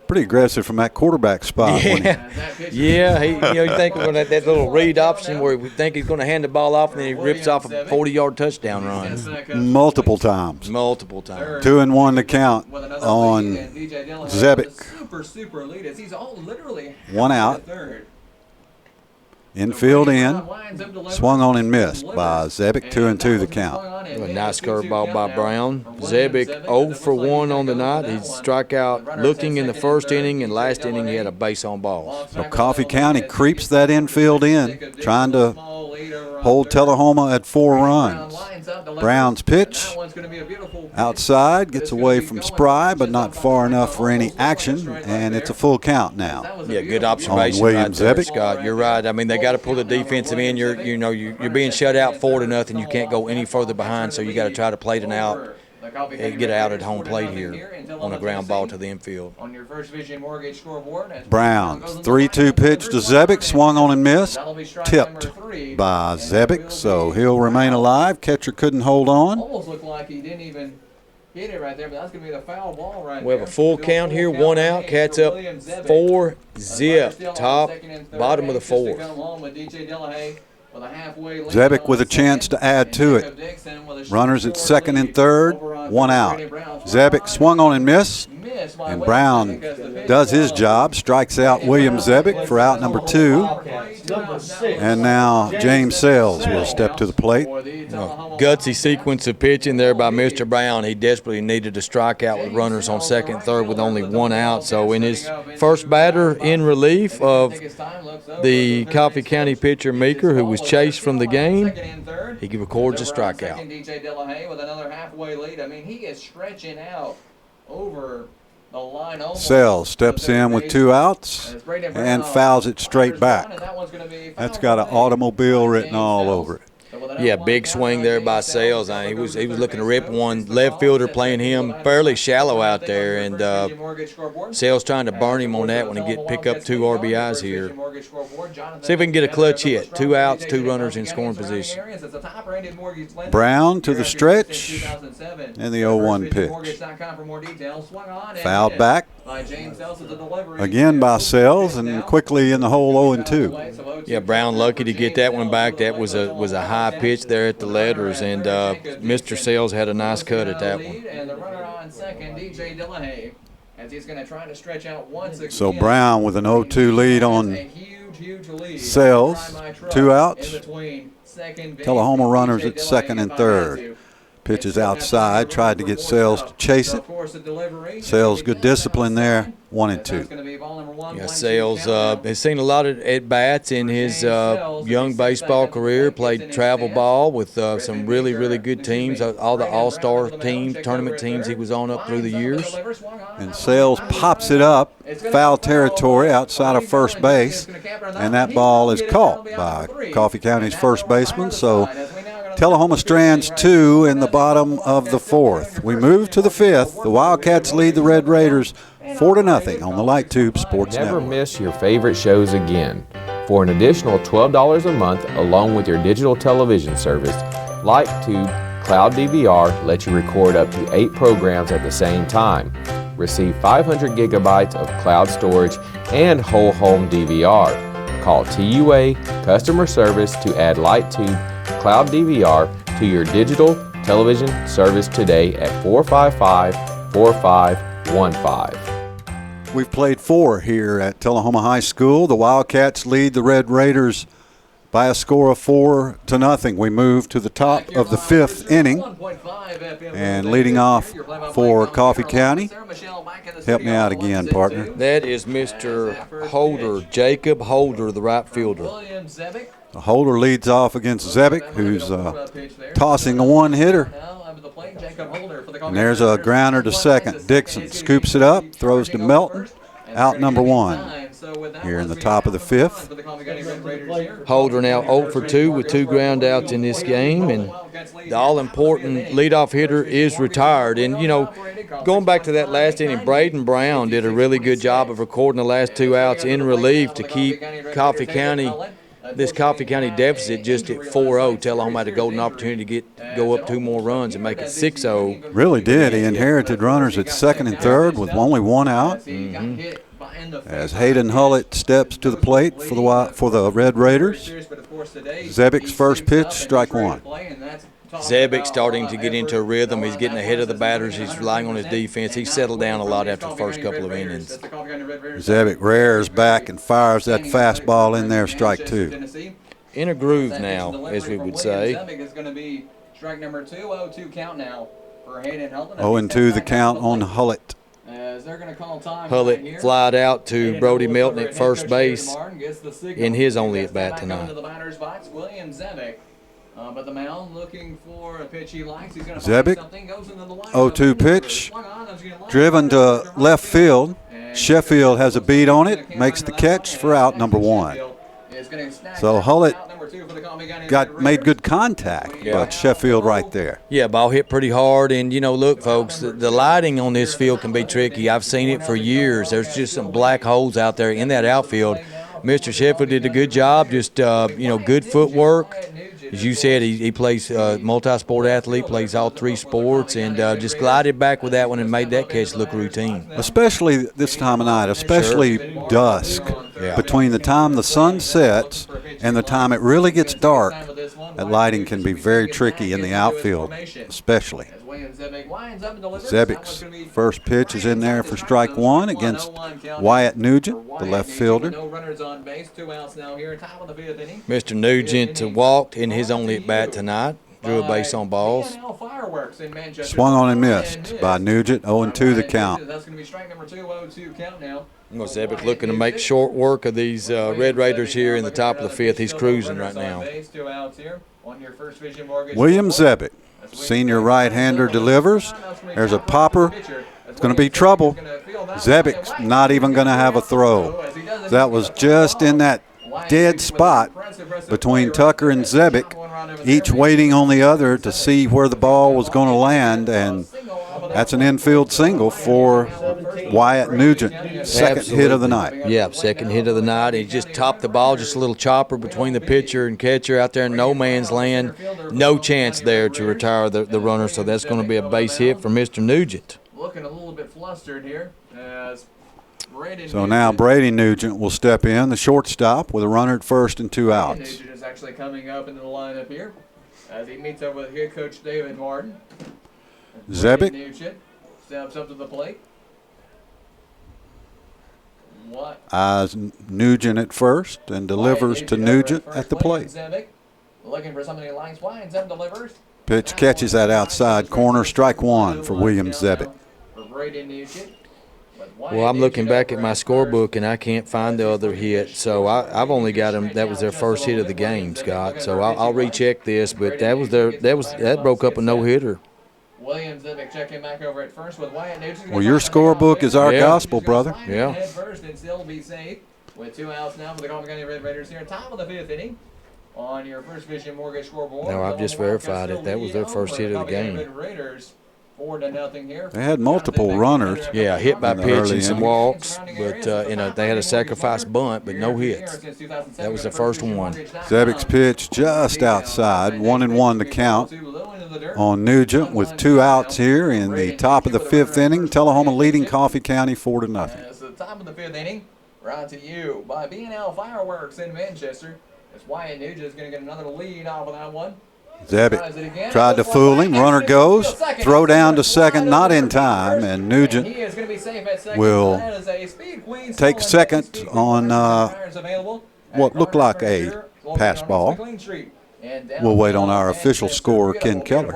[SPEAKER 1] Pretty aggressive from that quarterback spot.
[SPEAKER 3] Yeah, you think of that little read option where we think he's going to hand the ball off and then he rips off a 40-yard touchdown run.
[SPEAKER 1] Multiple times. 2-1 the count on Zebic. 1 out. Infield in. Swung on and missed by Zebic. 2-2 the count.
[SPEAKER 3] A nice curveball by Brown. Zebic 0 for 1 on the night. He struck out looking in the first inning, and last inning he had a base on ball.
[SPEAKER 1] So Coffee County creeps that infield in, trying to hold Tullahoma at 4 runs. Brown's pitch outside, gets away from Spry, but not far enough for any action, and it's a full count now.
[SPEAKER 3] Yeah, good observation right there, Scott. You're right. I mean, they got to pull the defensive in. You're being shut out 4-0. You can't go any further behind, so you got to try to play it out and get out at home plate here on a ground ball to the infield.
[SPEAKER 1] Brown's 3-2 pitch to Zebic, swung on and missed, tipped by Zebic, so he'll remain alive. Catcher couldn't hold on.
[SPEAKER 4] Almost looked like he didn't even hit it right there, but that's going to be the foul ball right there.
[SPEAKER 3] We have a full count here, 1 out. Cats up 4-0, top, bottom of the fourth.
[SPEAKER 1] Zebic with a chance to add to it. Runners at second and third, 1 out. Zebic swung on and missed, and Brown does his job, strikes out William Zebic for out number 2. And now James Sells will step to the plate.
[SPEAKER 3] Gutsy sequence of pitching there by Mr. Brown. He desperately needed to strike out with runners on second and third with only 1 out. So in his first batter in relief of the Coffee County pitcher Meeker, who was chased from the game, he records a strikeout.
[SPEAKER 4] DJ Dillahay with another halfway lead. I mean, he is stretching out over the line.
[SPEAKER 1] Sells steps in with 2 outs and fouls it straight back. That's got an automobile written all over it.
[SPEAKER 3] Yeah, big swing there by Sells. He was looking to rip one. Left fielder playing him fairly shallow out there, and Sells trying to burn him on that one and pick up 2 RBIs here. See if we can get a clutch hit. 2 outs, 2 runners in scoring position.
[SPEAKER 1] Brown to the stretch, and the 0-1 pitch. Fouled back again by Sells, and quickly in the hole 0-2.
[SPEAKER 3] Yeah, Brown lucky to get that one back. That was a high pitch there at the letters, and Mr. Sells had a nice cut at that one.
[SPEAKER 4] And the runner on second, DJ Dillahay, as he's going to try to stretch out once again.
[SPEAKER 1] So Brown with an 0-2 lead on Sells. 2 outs. Tullahoma runners at second and third. Pitches outside, tried to get Sales to chase it. Sales, good discipline there, 1-2.
[SPEAKER 3] Yeah, Sales has seen a lot of at-bats in his young baseball career, played travel ball with some really, really good teams, all the all-star teams, tournament teams he was on up through the years.
[SPEAKER 1] And Sales pops it up, foul territory outside of first base, and that ball is caught by Coffee County's first baseman. So Tullahoma strands 2 in the bottom of the 4th. We move to the 5th. The Wildcats lead the Red Raiders 4-0 on the Light Tube Sports
[SPEAKER 2] Never
[SPEAKER 1] Network.
[SPEAKER 2] miss your favorite shows again. For an additional $12 a month, along with your digital television service, LightTube Cloud DVR lets you record up to 8 programs at the same time. Receive 500 gigabytes of cloud storage and whole home DVR. Call TUA Customer Service to add LightTube Cloud DVR to your digital television service today at 455-4515.
[SPEAKER 1] We've played 4 here at Tullahoma High School. The Wildcats lead the Red Raiders by a score of 4-0. We move to the top of the 5th inning. And leading off for Coffee County, help me out again, partner.
[SPEAKER 3] That is Mr. Holder, Jacob Holder, the right fielder.
[SPEAKER 1] Holder leads off against Zebic, who's tossing a one-hitter. And there's a grounder to second. Dixon scoops it up, throws to Melton, out number 1. Here in the top of the 5th.
[SPEAKER 3] Holder now 0 for 2 with 2 ground outs in this game, and the all-important leadoff hitter is retired. And, you know, going back to that last inning, Braden Brown did a really good job of recording the last 2 outs in relief to keep Coffee County deficit just at 4-0. Tullahoma had a golden opportunity to go up 2 more runs and make it 6-0.
[SPEAKER 1] Really did. He inherited runners at second and third with only 1 out. As Hayden Hullett steps to the plate for the Red Raiders. Zebic's first pitch, strike 1.
[SPEAKER 3] Zebic starting to get into a rhythm. He's getting ahead of the batters. He's relying on his defense. He's settled down a lot after the first couple of innings.
[SPEAKER 1] Zebic rears back and fires that fastball in there, strike 2.
[SPEAKER 3] In a groove now, as we would say.
[SPEAKER 1] 0-2 the count on Hullett.
[SPEAKER 3] Hullett flied out to Brody Melton at first base in his only at-bat tonight.
[SPEAKER 4] But the mound looking for a pitch he likes. He's going to
[SPEAKER 1] Zebic, 0-2 pitch, driven to left field. Sheffield has a beat on it, makes the catch for out number 1. So Hullett made good contact, but Sheffield right there.
[SPEAKER 3] Yeah, ball hit pretty hard, and, you know, look, folks, the lighting on this field can be tricky. I've seen it for years. There's just some black holes out there in that outfield. Mr. Sheffield did a good job, just, good footwork. As you said, he plays multi-sport athlete, plays all 3 sports, and just glided back with that one and made that catch look routine.
[SPEAKER 1] Especially this time of night, especially dusk. Yeah. Between the time the sun sets and the time it really gets dark, that lighting can be very tricky in the outfield, especially. Zebic's first pitch is in there for strike 1 against Wyatt Nugent, the left fielder.
[SPEAKER 3] Mr. Nugent walked in his only at-bat tonight, drew a base on balls.
[SPEAKER 1] Swung on and missed by Nugent, 0-2 the count.
[SPEAKER 3] Zebic looking to make short work of these Red Raiders here in the top of the 5th. He's cruising right now.
[SPEAKER 1] William Zebic, senior right-hander, delivers. There's a popper. It's going to be trouble. Zebic's not even going to have a throw. That was just in that dead spot between Tucker and Zebic, each waiting on the other to see where the ball was going to land, and that's an infield single for Wyatt Nugent, second hit of the night.
[SPEAKER 3] Yeah, second hit of the night. He just topped the ball, just a little chopper between the pitcher and catcher out there in no man's land. No chance there to retire the runner, so that's going to be a base hit for Mr. Nugent.
[SPEAKER 4] Looking a little bit flustered here as
[SPEAKER 1] So now Brady Nugent will step in, the shortstop, with a runner at first and 2 outs.
[SPEAKER 4] Nugent is actually coming up into the lineup here as he meets up with head coach David Martin.
[SPEAKER 1] Zebic.
[SPEAKER 4] Nugent steps up to the plate.
[SPEAKER 1] Eyes Nugent at first and delivers to Nugent at the plate.
[SPEAKER 4] Zebic looking for something he likes. Wyatt Zebic delivers.
[SPEAKER 1] Pitch catches that outside corner. Strike one for William Zebick.
[SPEAKER 3] Well, I'm looking back at my scorebook, and I can't find the other hit. So I've only got them. That was their first hit of the game, Scott. So I'll recheck this, but that broke up a no-hitter.
[SPEAKER 4] William Zebick checking back over at first with Wyatt Nugent.
[SPEAKER 1] Well, your scorebook is our gospel, brother.
[SPEAKER 3] Yeah.
[SPEAKER 4] Head first and still be safe with 2 outs now for the Coffee County Red Raiders here. Top of the 5th inning on your First Vision Mortgage scoreboard.
[SPEAKER 3] No, I've just verified it. That was their first hit of the game.
[SPEAKER 4] Raiders 4-0 here.
[SPEAKER 1] They had multiple runners.
[SPEAKER 3] Yeah, hit by
[SPEAKER 1] in the
[SPEAKER 3] pitch
[SPEAKER 1] early
[SPEAKER 3] and some
[SPEAKER 1] innings.
[SPEAKER 3] walks, but they had a sacrifice bunt, but no hits. That was the first one.
[SPEAKER 1] Zebick's pitch just outside. 1-1 to count on Nugent with 2 outs here in the top of the 5th inning. Tullahoma leading Coffee County 4-0.
[SPEAKER 4] So the top of the 5th inning, brought to you by B&L Fireworks in Manchester. As Wyatt Nugent is going to get another lead off of that one.
[SPEAKER 1] Zebick tried to fool him. Runner goes. Throw down to second, not in time, and Nugent will take second on what looked like a pass ball. We'll wait on our official scorer, Ken Keller.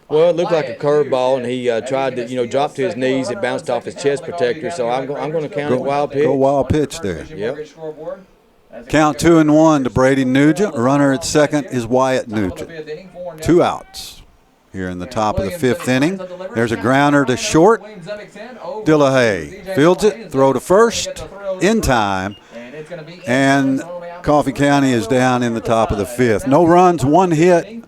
[SPEAKER 3] Well, it looked like a curveball, and he tried to, drop to his knees. It bounced off his chest protector, so I'm going to count it wild pitch.
[SPEAKER 1] Go wild pitch there.
[SPEAKER 3] Yep.
[SPEAKER 1] Count 2-1 to Brady Nugent. Runner at second is Wyatt Nugent. 2 outs here in the top of the 5th inning. There's a grounder to short. Dillahay fields it. Throw to first in time. And Coffee County is down in the top of the 5th. No runs, 1 hit.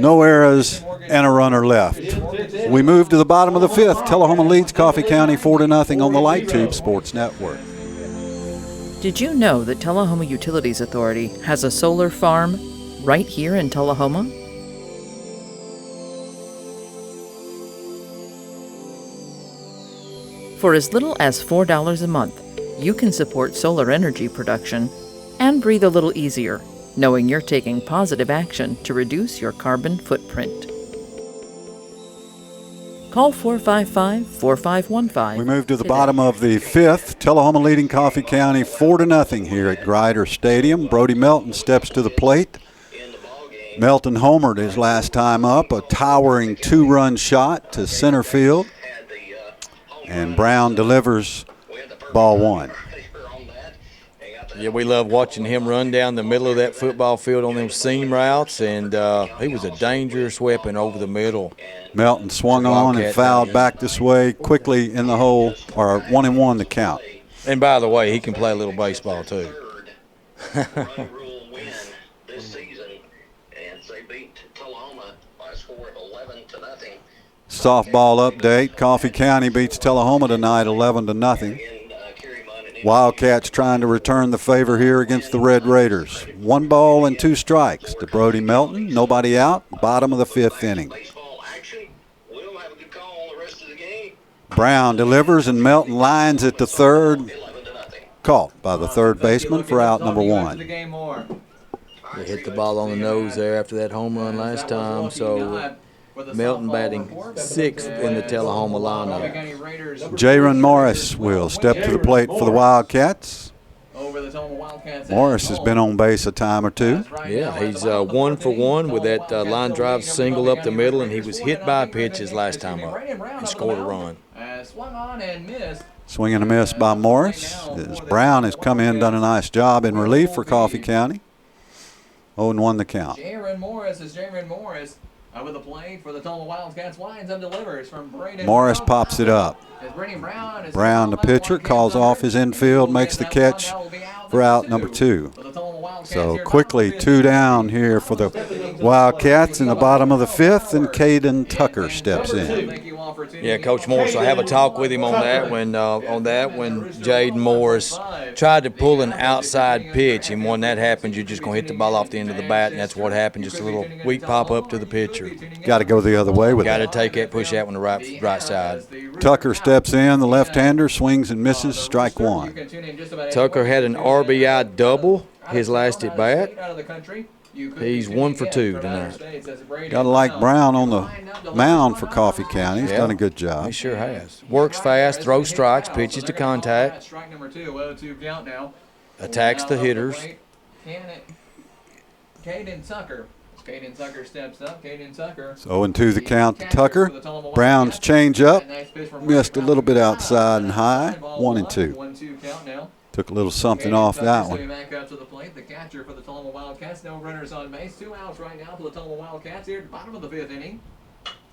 [SPEAKER 1] No errors, and a runner left. We move to the bottom of the 5th. Tullahoma leads Coffee County 4-0 on the Light Tube Sports Network.
[SPEAKER 6] Did you know that Tullahoma Utilities Authority has a solar farm right here in Tullahoma? For as little as $4 a month, you can support solar energy production and breathe a little easier, knowing you're taking positive action to reduce your carbon footprint. Call 455-4515.
[SPEAKER 1] We move to the bottom of the 5th. Tullahoma leading Coffee County 4-0 here at Grider Stadium. Brody Melton steps to the plate. Melton homered his last time up, a towering 2-run shot to center field. And Brown delivers ball 1.
[SPEAKER 3] Yeah, we love watching him run down the middle of that football field on them seam routes, and he was a dangerous weapon over the middle.
[SPEAKER 1] Melton swung on and fouled back this way quickly in the hole, or 1-1 to count.
[SPEAKER 3] And by the way, he can play a little baseball too.
[SPEAKER 1] Softball update. Coffee County beats Tullahoma tonight 11-0. Wildcats trying to return the favor here against the Red Raiders. 1 ball and 2 strikes to Brody Melton. Nobody out. Bottom of the 5th inning. Brown delivers and Melton lines it to third. Caught by the third baseman for out number 1.
[SPEAKER 3] They hit the ball on the nose there after that home run last time, so Melton batting 6th in the Tullahoma lineup.
[SPEAKER 1] Jaron Morris will step to the plate for the Wildcats. Morris has been on base a time or 2.
[SPEAKER 3] Yeah, he's 1 for 1 with that line drive single up the middle, and he was hit by a pitch his last time up and scored a run.
[SPEAKER 1] Swing and a miss by Morris. As Brown has come in, done a nice job in relief for Coffee County. 0-1 the count.
[SPEAKER 4] Jaron Morris with the play for the Tullahoma Wildcats. Winds up delivers from Braden
[SPEAKER 1] Morris
[SPEAKER 4] Brown.
[SPEAKER 1] pops it up. Brown, the pitcher, calls off his infield, makes the catch for out number 2. So quickly 2 down here for the Wildcats in the bottom of the 5th, and Caden Tucker steps in.
[SPEAKER 3] Yeah, Coach Morris, I have a talk with him on that when Jaden Morris tried to pull an outside pitch, and when that happens, you're just going to hit the ball off the end of the bat, and that's what happened, just a little weak pop-up to the pitcher.
[SPEAKER 1] Got to go the other way with it.
[SPEAKER 3] Got to take that, push that one to right side.
[SPEAKER 1] Tucker steps in, the left-hander, swings and misses, strike 1.
[SPEAKER 3] Tucker had an RBI double his last at bat. He's 1 for 2 tonight.
[SPEAKER 1] Got to like Brown on the mound for Coffee County. He's done a good job.
[SPEAKER 3] He sure has. Works fast, throws strikes, pitches to contact. Attacks the hitters.
[SPEAKER 4] Caden Tucker Hayden Tucker steps up. Hayden Tucker.
[SPEAKER 1] 0-2 the count to Tucker. Brown's change up. Missed a little bit outside and high. 1-2.
[SPEAKER 4] 1-2 count now.
[SPEAKER 1] Took a little something off that
[SPEAKER 4] Stepping
[SPEAKER 1] one.
[SPEAKER 4] back up to the plate. The catcher for the Tullahoma Wildcats. No runners on base. 2 outs right now for the Tullahoma Wildcats here at the bottom of the 5th inning.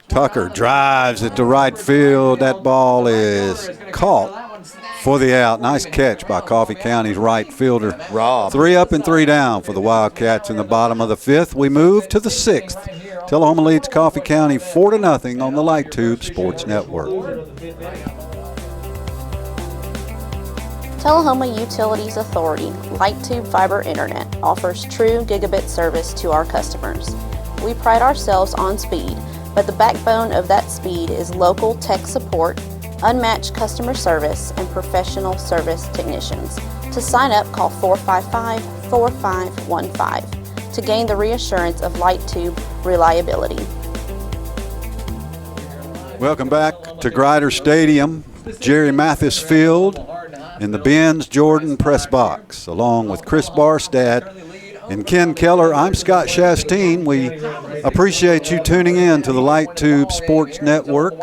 [SPEAKER 1] Tucker drives it to right field. That ball is caught for the out. Nice catch by Coffee County's right fielder,
[SPEAKER 3] Rob.
[SPEAKER 1] 3 up and 3 down for the Wildcats in the bottom of the 5th. We move to the 6th. Tullahoma leads Coffee County 4-0 on the Light Tube Sports Network.
[SPEAKER 7] Tullahoma Utilities Authority Light Tube Fiber Internet offers true gigabit service to our customers. We pride ourselves on speed, but the backbone of that speed is local tech support, unmatched customer service, and professional service technicians. To sign up, call 455-4515 to gain the reassurance of Light Tube reliability.
[SPEAKER 1] Welcome back to Grider Stadium, Jerry Mathis Field, in the Benz Jordan press box, along with Chris Barstad and Ken Keller. I'm Scott Shasteen. We appreciate you tuning in to the Light Tube Sports Network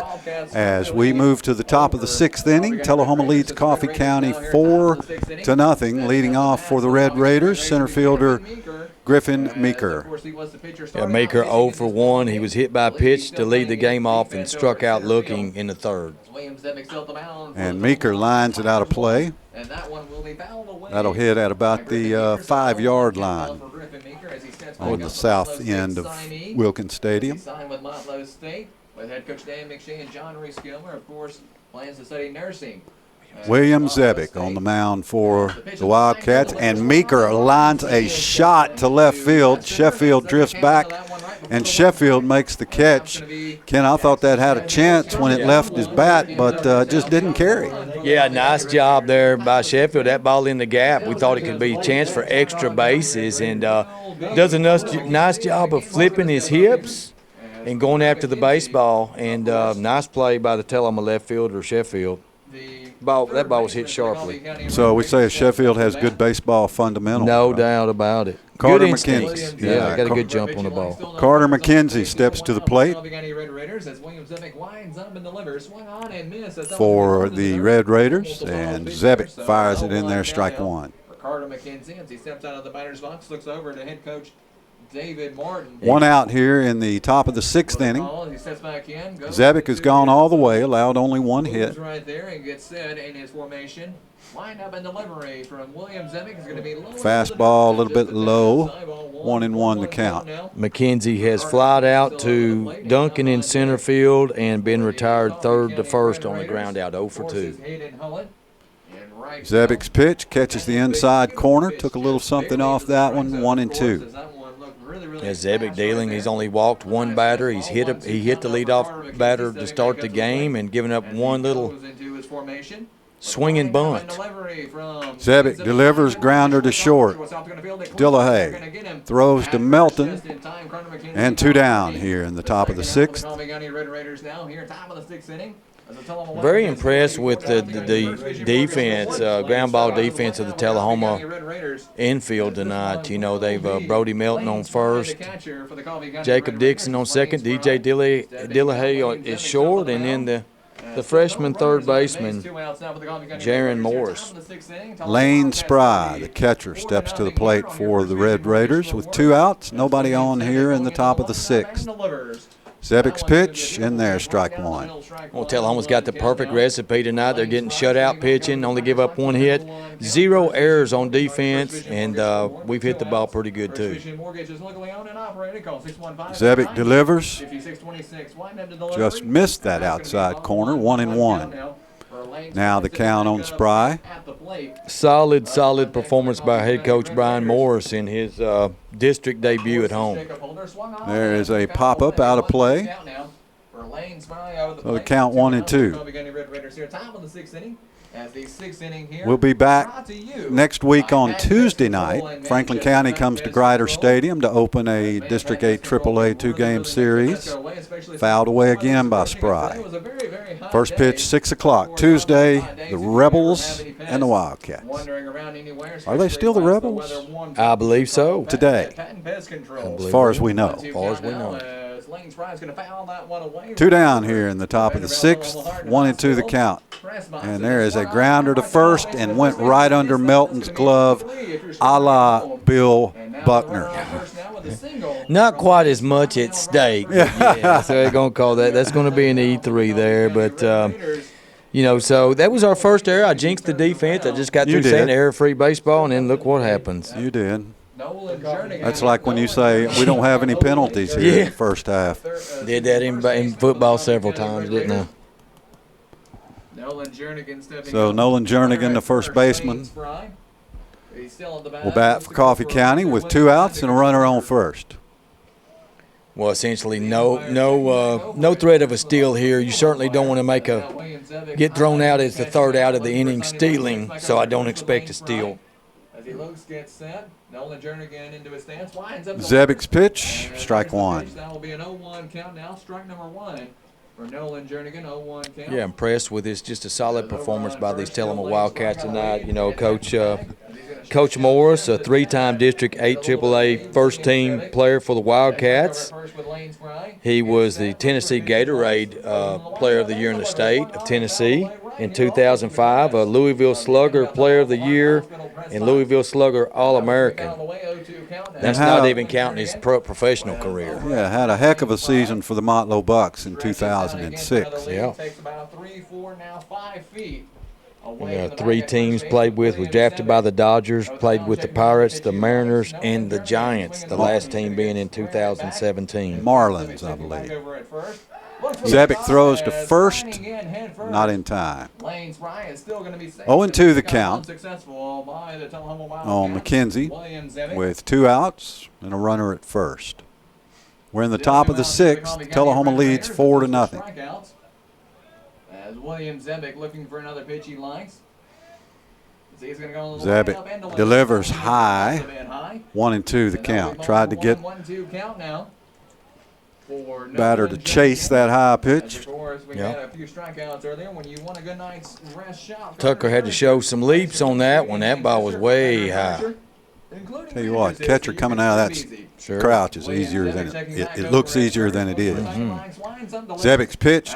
[SPEAKER 1] as we move to the top of the 6th inning. Tullahoma leads Coffee County 4-0, leading off for the Red Raiders, center fielder Griffin Meeker.
[SPEAKER 3] Yeah, Meeker 0 for 1. He was hit by a pitch to lead the game off and struck out looking in the 3rd.
[SPEAKER 1] And Meeker lines it out of play. That'll hit at about the 5-yard line on the south end of Wilkins Stadium.
[SPEAKER 4] With head coach Dan McShea and John Reese Gilmer, of course, plans to study nursing.
[SPEAKER 1] William Zebick on the mound for the Wildcats, and Meeker lines a shot to left field. Sheffield drifts back, and Sheffield makes the catch. Ken, I thought that had a chance when it left his bat, but just didn't carry.
[SPEAKER 3] Yeah, nice job there by Sheffield. That ball in the gap, we thought it could be a chance for extra bases, and does a nice job of flipping his hips and going after the baseball, and nice play by the Tullahoma left fielder, Sheffield. That ball was hit sharply.
[SPEAKER 1] So we say Sheffield has good baseball fundamentals.
[SPEAKER 3] No doubt about it.
[SPEAKER 1] Carter
[SPEAKER 3] Good instincts.
[SPEAKER 1] McKenzie.
[SPEAKER 3] Yeah, got a good jump on the ball.
[SPEAKER 1] Carter McKenzie steps to the plate for the Red Raiders, and Zebick fires it in there, strike 1.
[SPEAKER 4] Carter McKenzie, as he steps out of the batter's box, looks over to head coach David Martin.
[SPEAKER 1] 1 out here in the top of the 6th inning. Zebick has gone all the way, allowed only 1 hit.
[SPEAKER 4] Right there and gets set in his formation. Line up and delivery from William Zebick is going to be low.
[SPEAKER 1] Fastball a little bit low. 1-1 the count.
[SPEAKER 3] McKenzie has flied out to Duncan in center field and been retired 3rd to 1st on the ground out, 0 for 2.
[SPEAKER 1] Zebick's pitch catches the inside corner. Took a little something off that one. 1-2.
[SPEAKER 3] As Zebick dealing, he's only walked 1 batter. He hit the leadoff batter to start the game and given up 1 little swinging bunt.
[SPEAKER 1] Zebick delivers grounder to short. Dillahay throws to Melton, and 2 down here in the top of the 6th.
[SPEAKER 3] Very impressed with the defense, ground ball defense of the Tullahoma infield tonight. You know, they've Brody Melton on first, Jacob Dixon on second, DJ Dillahay is short, and then the freshman third baseman, Jaron Morris.
[SPEAKER 1] Lane Spry, the catcher, steps to the plate for the Red Raiders with 2 outs. Nobody on here in the top of the 6th. Zebick's pitch in there, strike 1.
[SPEAKER 3] Well, Tullahoma's got the perfect recipe tonight. They're getting shutout pitching, only give up 1 hit, 0 errors on defense, and we've hit the ball pretty good too.
[SPEAKER 1] Zebick delivers. Just missed that outside corner, 1-1. Now the count on Spry.
[SPEAKER 3] Solid performance by head coach Brian Morris in his district debut at home.
[SPEAKER 1] There is a pop-up out of play. So the count 1-2.
[SPEAKER 4] As the sixth inning here,
[SPEAKER 1] We'll be back
[SPEAKER 4] brought to you
[SPEAKER 1] next week
[SPEAKER 4] by
[SPEAKER 1] on
[SPEAKER 4] Hayden
[SPEAKER 1] Tuesday
[SPEAKER 4] Hullett
[SPEAKER 1] night.
[SPEAKER 4] and
[SPEAKER 1] Franklin
[SPEAKER 4] Manchester
[SPEAKER 1] County
[SPEAKER 4] United
[SPEAKER 1] comes to
[SPEAKER 4] Pest
[SPEAKER 1] Grider
[SPEAKER 4] Control.
[SPEAKER 1] Stadium to open a District 8 AAA two-game series. Fouled away again by Spry. First pitch, 6 o'clock. Tuesday, the Rebels and the Wildcats. Are they still the Rebels?
[SPEAKER 3] I believe so.
[SPEAKER 1] Today, as far as we know. Two down here in the top of the sixth, 1-2 the count. And there is a grounder to first and went right under Melton's glove, a la Bill Buckner.
[SPEAKER 3] Not quite as much at stake. Yeah, so they're going to call that. That's going to be an E3 there. But, so that was our first error. I jinxed the defense. I just got through saying error-free baseball, and then look what happens.
[SPEAKER 1] You did. That's like when you say we don't have any penalties here in the first half.
[SPEAKER 3] Did that in football several times, didn't I?
[SPEAKER 1] So Nolan Jernigan, the first baseman, will bat for Coffee County with 2 outs and a runner on first.
[SPEAKER 3] Well, essentially, no threat of a steal here. You certainly don't want to get thrown out as the third out of the inning stealing, so I don't expect a steal.
[SPEAKER 4] As he looks, gets set. Nolan Jernigan into his stance. Winds up
[SPEAKER 1] Zebik's pitch, strike one.
[SPEAKER 4] That will be an 0-1 count now. Strike number 1 for Nolan Jernigan. 0-1 count.
[SPEAKER 3] Yeah, impressed with this. Just a solid performance by these Tullahoma Wildcats tonight. Coach Morris, a 3-time District 8 AAA first-team player for the Wildcats. He was the Tennessee Gatorade Player of the Year in the state of Tennessee in 2005, a Louisville Slugger Player of the Year, and Louisville Slugger All-American. That's not even counting his professional career.
[SPEAKER 1] Yeah, had a heck of a season for the Motlow Bucks in 2006.
[SPEAKER 3] Yeah. 3 teams played with, was drafted by the Dodgers, played with the Pirates, the Mariners, and the Giants, the last team being in 2017.
[SPEAKER 1] Marlins, I believe. Zebik throws to first, not in time. 0-2 the count on McKenzie with 2 outs and a runner at first. We're in the top of the sixth. Tullahoma leads 4-0.
[SPEAKER 4] As William Zebik looking for another pitch he likes.
[SPEAKER 1] Zebik delivers high. 1-2 the count. Tried to get batter to chase that high pitch.
[SPEAKER 3] Tucker had to show some leaps on that one. That ball was way high.
[SPEAKER 1] Tell you what, catcher coming out of that crouch is easier than it looks easier than it is. Zebik's pitch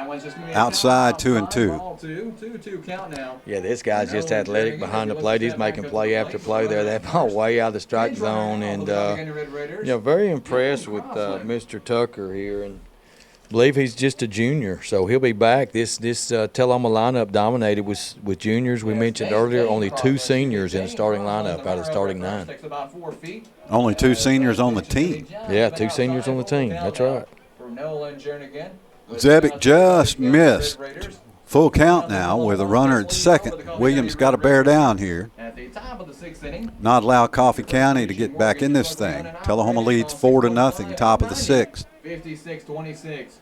[SPEAKER 1] outside 2-2.
[SPEAKER 3] Yeah, this guy's just athletic behind the plate. He's making play after play there. That ball way out of the strike zone, and very impressed with Mr. Tucker here, and believe he's just a junior, so he'll be back. This Tullahoma lineup dominated with juniors. We mentioned earlier only 2 seniors in the starting lineup out of the starting 9.
[SPEAKER 1] Only 2 seniors on the team.
[SPEAKER 3] Yeah, 2 seniors on the team. That's right.
[SPEAKER 1] Zebik just missed. Full count now with a runner at second. Williams got to bear down here. Not allow Coffee County to get back in this thing. Tullahoma leads 4-0, top of the sixth.
[SPEAKER 4] 56-26.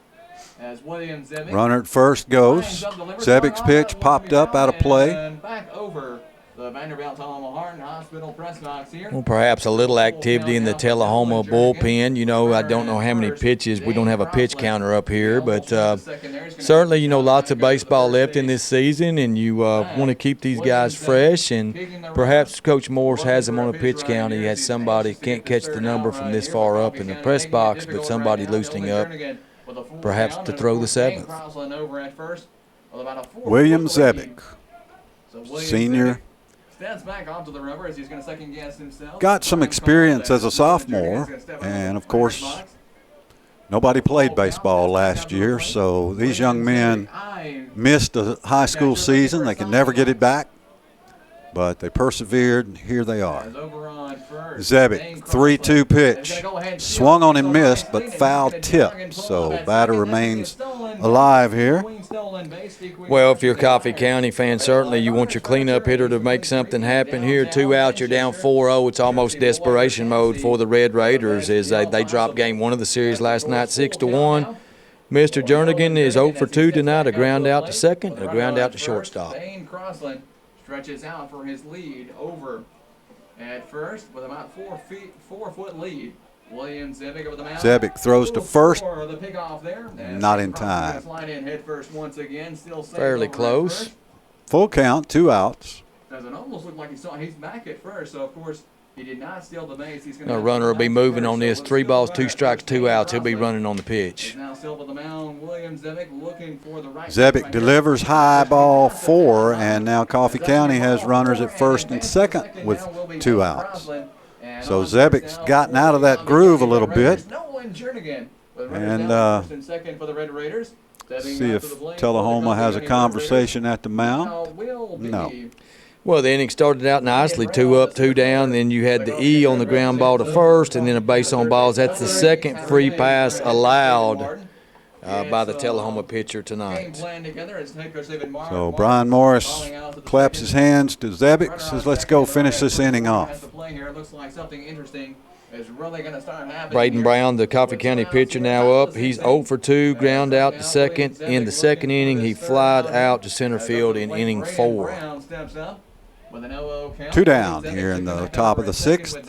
[SPEAKER 4] As William Zebik
[SPEAKER 1] runner at first goes. Zebik's pitch popped up out of play.
[SPEAKER 4] Back over the Vanderbilt Tullahoma Heart Hospital press box here.
[SPEAKER 3] Well, perhaps a little activity in the Tullahoma bullpen. I don't know how many pitches. We don't have a pitch counter up here, but certainly, lots of baseball left in this season, and you want to keep these guys fresh. And perhaps Coach Morris has them on a pitch count. He has somebody, can't catch the number from this far up in the press box, but somebody loosening up, perhaps to throw the 7th.
[SPEAKER 1] William Zebik, senior. Got some experience as a sophomore, and of course, nobody played baseball last year, so these young men missed a high school season. They can never get it back, but they persevered, and here they are. Zebik, 3-2 pitch. Swung on and missed, but foul tip, so batter remains alive here.
[SPEAKER 3] Well, if you're a Coffee County fan, certainly you want your cleanup hitter to make something happen here. 2 outs, you're down 4-0. It's almost desperation mode for the Red Raiders as they dropped game 1 of the series last night 6-1. Mr. Jernigan is 0 for 2 tonight, a ground out to second and a ground out to shortstop.
[SPEAKER 4] Dane Crossland stretches out for his lead over at first with about 4 foot lead. William Zebic over the mound.
[SPEAKER 1] Zebic throws to first.
[SPEAKER 4] The pickoff there.
[SPEAKER 1] Not in time.
[SPEAKER 4] Slide in head first once again. Still
[SPEAKER 3] Fairly close.
[SPEAKER 1] Full count, 2 outs.
[SPEAKER 4] Doesn't almost look like he's back at first, so of course he did not steal the base. He's going
[SPEAKER 3] The runner will be moving on this. 3 balls, 2 strikes, 2 outs. He'll be running on the pitch.
[SPEAKER 4] Now still with the mound. William Zebic looking for the right.
[SPEAKER 1] Zebic delivers high ball 4, and now Coffee County has runners at first and second with 2 outs. So Zebic's gotten out of that groove a little bit.
[SPEAKER 4] Nolan Jernigan
[SPEAKER 1] And
[SPEAKER 4] second for the Red Raiders.
[SPEAKER 1] see if Tullahoma has a conversation at the mound. No.
[SPEAKER 3] Well, the inning started out nicely, 2 up, 2 down. Then you had the E on the ground ball to first, and then a base on balls. That's the second free pass allowed by the Tullahoma pitcher tonight.
[SPEAKER 1] So Brian Morris claps his hands to Zebic, says, let's go finish this inning off.
[SPEAKER 3] Braden Brown, the Coffee County pitcher, now up. He's 0 for 2, ground out to second. In the second inning, he flied out to center field in inning 4.
[SPEAKER 1] 2 down here in the top of the 6th.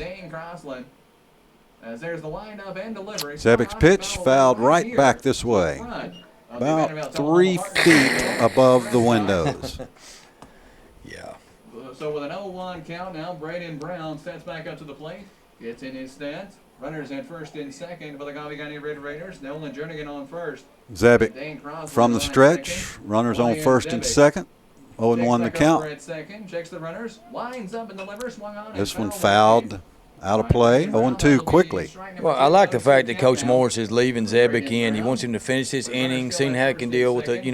[SPEAKER 1] Zebic's pitch fouled right back this way, about 3 feet above the windows.
[SPEAKER 3] Yeah.
[SPEAKER 4] So with an 0-1 count now, Braden Brown steps back up to the plate, gets in his stance. Runners at first and second for the Coffee County Red Raiders. Nolan Jernigan on first.
[SPEAKER 1] Zebic from the stretch, runners on first and second. 0-1 the count. This one fouled out of play. 0-2 quickly.
[SPEAKER 3] Well, I like the fact that Coach Morris is leaving Zebic in. He wants him to finish this inning, seeing how he can deal with it,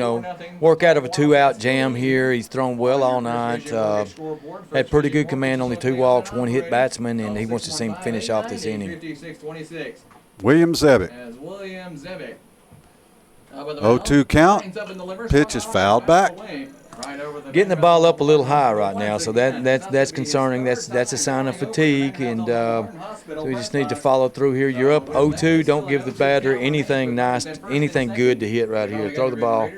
[SPEAKER 3] work out of a 2-out jam here. He's thrown well all night. Had pretty good command, only 2 walks, 1 hit batsman, and he wants to see him finish off this inning.
[SPEAKER 1] William Zebic. 0-2 count. Pitch is fouled back.
[SPEAKER 3] Getting the ball up a little high right now, so that's concerning. That's a sign of fatigue, and so we just need to follow through here. You're up 0-2. Don't give the batter anything nice, anything good to hit right here. Throw the ball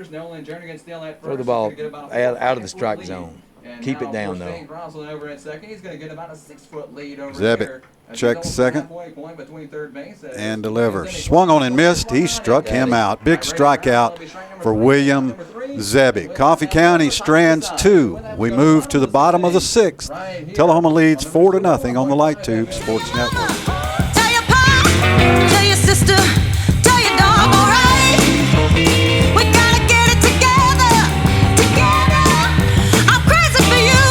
[SPEAKER 3] out of the strike zone. Keep it down though.
[SPEAKER 1] Zebic checks second and delivers. Swung on and missed. He struck him out. Big strikeout for William Zebic. Coffee County strands 2. We move to the bottom of the 6th. Tullahoma leads 4-0 on the Light Tube Sports Network.
[SPEAKER 10] Tell your pa, tell your sister, tell your dog, all right. We gotta get it together, together. I'm crazy for you,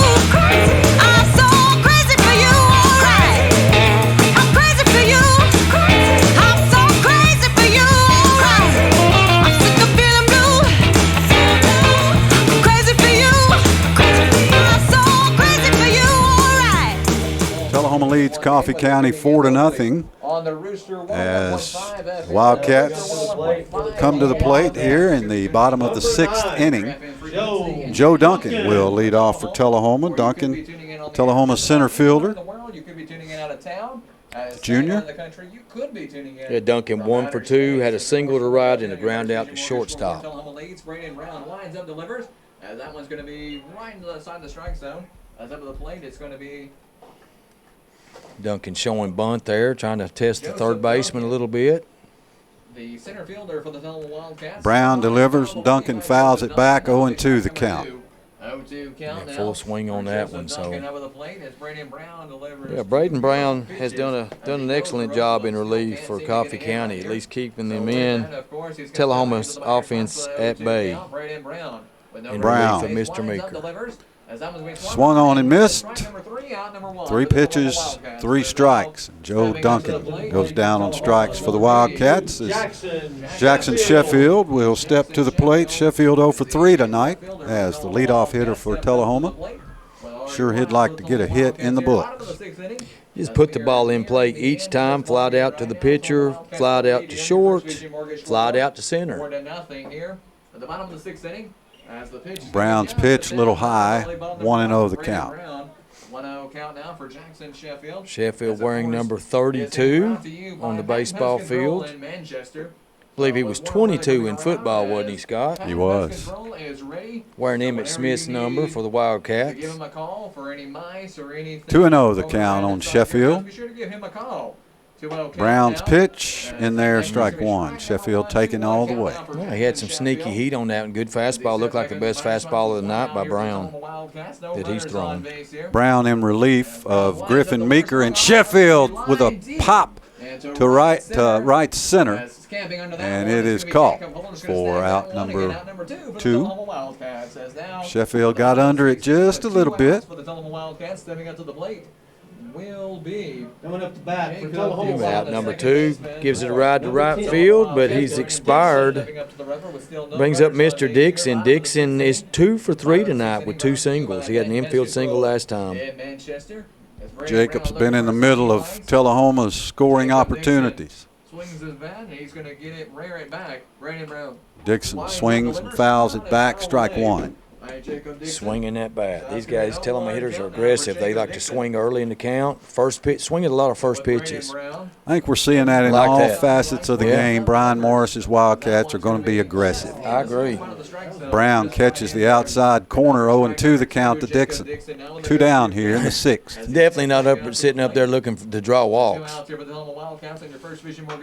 [SPEAKER 10] I'm so crazy for you, all right. I'm crazy for you, I'm so crazy for you, all right. I'm sick of feeling blue, I'm crazy for you, I'm so crazy for you, all right.
[SPEAKER 1] Tullahoma leads Coffee County 4-0 as Wildcats come to the plate here in the bottom of the 6th inning. Joe Duncan will lead off for Tullahoma. Duncan, Tullahoma's center fielder. Junior.
[SPEAKER 3] Yeah, Duncan 1 for 2, had a single to right and a ground out to shortstop.
[SPEAKER 4] Tullahoma leads. Braden Brown lines up, delivers. That one's going to be right into the side of the strike zone. As up to the plate, it's going to be
[SPEAKER 3] Duncan showing bunt there, trying to test the third baseman a little bit.
[SPEAKER 4] the center fielder for the Tullahoma Wildcats.
[SPEAKER 1] Brown delivers. Duncan fouls it back. 0-2 the count.
[SPEAKER 4] 0-2 count now.
[SPEAKER 3] Full swing on that one. So
[SPEAKER 4] Over the plate as Braden Brown delivers.
[SPEAKER 3] yeah, Braden Brown has done an excellent job in relief for Coffee County, at least keeping them in Tullahoma's offense at bay. In relief of Mr. Meeker.
[SPEAKER 1] Swung on and missed. 3 pitches, 3 strikes. Joe Duncan goes down on strikes for the Wildcats. Jackson Sheffield will step to the plate. Sheffield 0 for 3 tonight as the leadoff hitter for Tullahoma. Sure he'd like to get a hit in the books.
[SPEAKER 3] Just put the ball in play each time, flied out to the pitcher, flied out to short, flied out to center.
[SPEAKER 1] Brown's pitch a little high, 1-0 the count.
[SPEAKER 4] 1-0 count now for Jackson Sheffield.
[SPEAKER 3] Sheffield wearing number 32 on the baseball field. believe he was 22 in football, wasn't he, Scott?
[SPEAKER 1] He was.
[SPEAKER 3] Wearing Emmett Smith's number for the Wildcats.
[SPEAKER 4] Give him a call for any mice or anything.
[SPEAKER 1] 2-0 the count on Sheffield.
[SPEAKER 4] Be sure to give him a call. 2-0
[SPEAKER 1] Browns
[SPEAKER 4] count
[SPEAKER 1] pitch in there, strike one. Sheffield taking all the way.
[SPEAKER 3] Yeah, he had some sneaky heat on that and good fastball. Looked like the best fastball of the night by Brown that he's thrown.
[SPEAKER 1] Brown in relief of Griffin Meeker, and Sheffield with a pop to right center, and it is caught for out number 2. Sheffield got under it just a little bit.
[SPEAKER 4] Will be
[SPEAKER 12] coming up the bat for Tullahoma.
[SPEAKER 3] Out number 2 gives it a ride to right field, but he's expired. Brings up Mr. Dixon. Dixon is 2 for 3 tonight with 2 singles. He had an infield single last time.
[SPEAKER 1] Jacob's been in the middle of Tullahoma's scoring opportunities.
[SPEAKER 4] Swings his bat, and he's going to get it, rear it back. Brandon Brown.
[SPEAKER 1] Dixon swings and fouls it back, strike one.
[SPEAKER 3] Swinging that bat. These guys, Tullahoma hitters are aggressive. They like to swing early in the count. First pitch, swinging a lot of first pitches.
[SPEAKER 1] I think we're seeing that in all facets of the game. Brian Morris's Wildcats are going to be aggressive.
[SPEAKER 3] I agree.
[SPEAKER 1] Brown catches the outside corner, 0-2 the count to Dixon. 2 down here in the 6th.
[SPEAKER 3] Definitely not sitting up there looking to draw walks.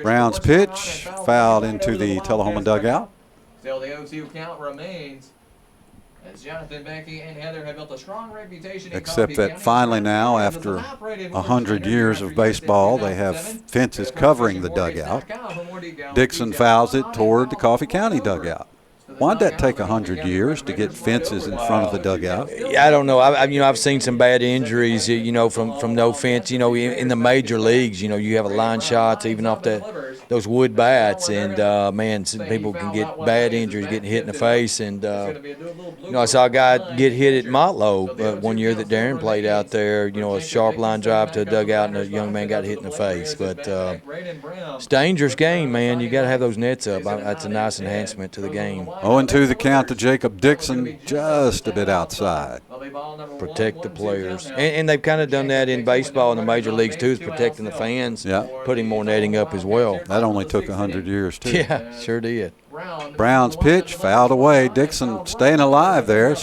[SPEAKER 1] Brown's pitch fouled into the Tullahoma dugout.
[SPEAKER 4] Still the 0-2 count remains. As Jonathan, Becky, and Heather have built a strong reputation.
[SPEAKER 1] Except that finally now, after 100 years of baseball, they have fences covering the dugout. Dixon fouls it toward the Coffee County dugout. Why'd that take 100 years to get fences in front of the dugout?
[SPEAKER 3] I don't know. I've seen some bad injuries, from no fence. In the major leagues, you have a line shots even off those wood bats, and man, some people can get bad injuries, getting hit in the face. And I saw a guy get hit at Motlow one year that Darren played out there. A sharp line drive to a dugout, and a young man got hit in the face. But it's a dangerous game, man. You got to have those nets up. That's a nice enhancement to the game.
[SPEAKER 1] 0-2 the count to Jacob Dixon, just a bit outside.
[SPEAKER 3] Protect the players. And they've kind of done that in baseball in the major leagues, too, is protecting the fans, putting more netting up as well.
[SPEAKER 1] That only took 100 years, too.
[SPEAKER 3] Yeah, sure did.
[SPEAKER 1] Brown's pitch fouled away. Dixon staying alive there.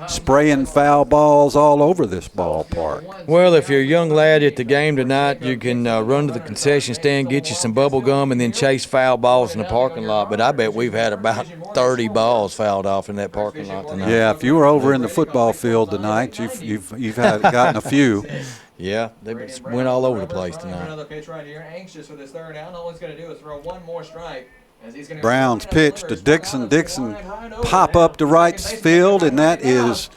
[SPEAKER 1] Spraying foul balls all over this ballpark.
[SPEAKER 3] Well, if you're a young lad at the game tonight, you can run to the concession stand, get you some bubble gum, and then chase foul balls in the parking lot. But I bet we've had about 30 balls fouled off in that parking lot tonight.
[SPEAKER 1] Yeah, if you were over in the football field tonight, you've gotten a few.
[SPEAKER 3] Yeah, they went all over the place tonight.
[SPEAKER 4] Another pitch right here, anxious for this third out. All he's going to do is throw one more strike.
[SPEAKER 1] Brown's pitch to Dixon. Dixon pop up to right field, and that is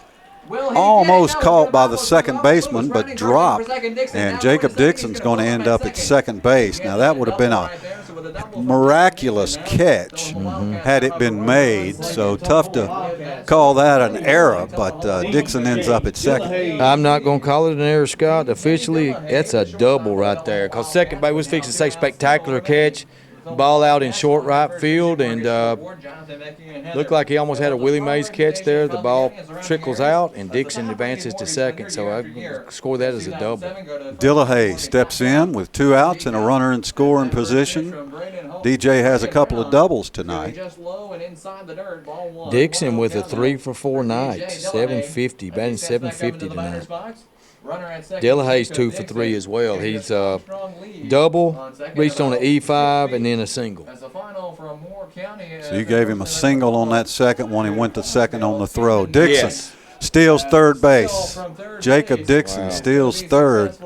[SPEAKER 1] almost caught by the second baseman, but dropped. And Jacob Dixon's going to end up at second base. Now, that would have been a miraculous catch had it been made. So tough to call that an error, but Dixon ends up at second.
[SPEAKER 3] I'm not going to call it an error, Scott. Officially, that's a double right there. Because second base was fixing to say spectacular catch. Ball out in short right field, and looked like he almost had a Willie Mays catch there. The ball trickles out, and Dixon advances to second, so I score that as a double.
[SPEAKER 1] Dillahay steps in with 2 outs and a runner in scoring position. DJ has a couple of doubles tonight.
[SPEAKER 3] Dixon with a 3 for 4 night, 750, batting 750 tonight. Dillahay's 2 for 3 as well. He's double, reached on an E5, and then a single.
[SPEAKER 1] So you gave him a single on that second one. He went to second on the throw. Dixon steals third base. Jacob Dixon steals third.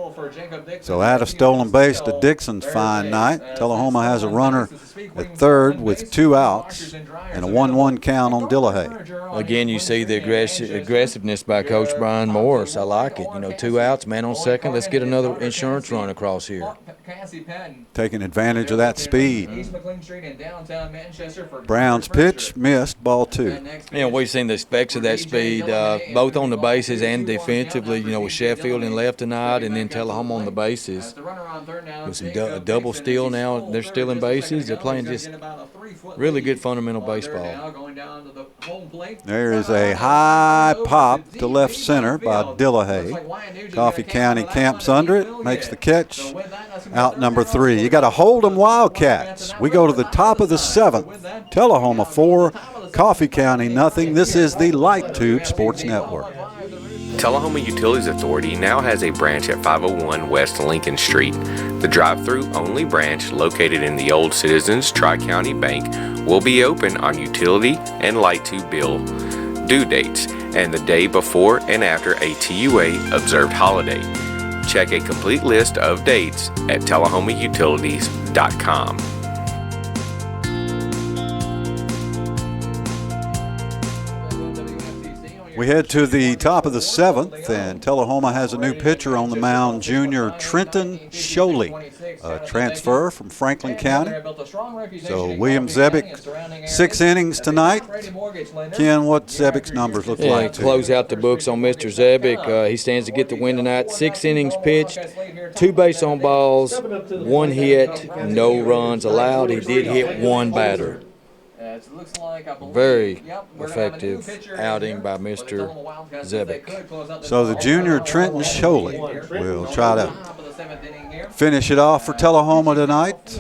[SPEAKER 1] So add a stolen base to Dixon's fine night. Tullahoma has a runner at third with 2 outs and a 1-1 count on Dillahay.
[SPEAKER 3] Again, you see the aggressiveness by Coach Brian Morris. I like it. 2 outs, man on second. Let's get another insurance run across here.
[SPEAKER 1] Taking advantage of that speed. Brown's pitch missed, ball 2.
[SPEAKER 3] We've seen the specs of that speed, both on the bases and defensively, with Sheffield in left tonight and then Tullahoma on the bases. With some double steal now. They're stealing bases. They're playing just Really good fundamental baseball.
[SPEAKER 4] Now going down to the home plate.
[SPEAKER 1] There is a high pop to left center by Dillahay. Coffee County camps under it, makes the catch. Out number 3. You got to hold 'em Wildcats. We go to the top of the 7th. Tullahoma 4, Coffee County nothing. This is the Light Tube Sports Network.
[SPEAKER 2] Tullahoma Utilities Authority now has a branch at 501 West Lincoln Street. The drive-through only branch located in the old Citizens Tri-County Bank will be open on utility and light tube bill due dates and the day before and after a TUA observed holiday. Check a complete list of dates at tullahomautilities.com.
[SPEAKER 1] We head to the top of the 7th, and Tullahoma has a new pitcher on the mound, junior Trenton Sholey, a transfer from Franklin County. So William Zebick, 6 innings tonight. Ken, what Zebick's numbers look like?
[SPEAKER 3] Close out the books on Mr. Zebick. He stands to get the win tonight. 6 innings pitched, 2 base on balls, 1 hit, no runs allowed. He did hit 1 batter. Very effective outing by Mr. Zebick.
[SPEAKER 1] So the junior Trenton Sholey will try to finish it off for Tullahoma tonight.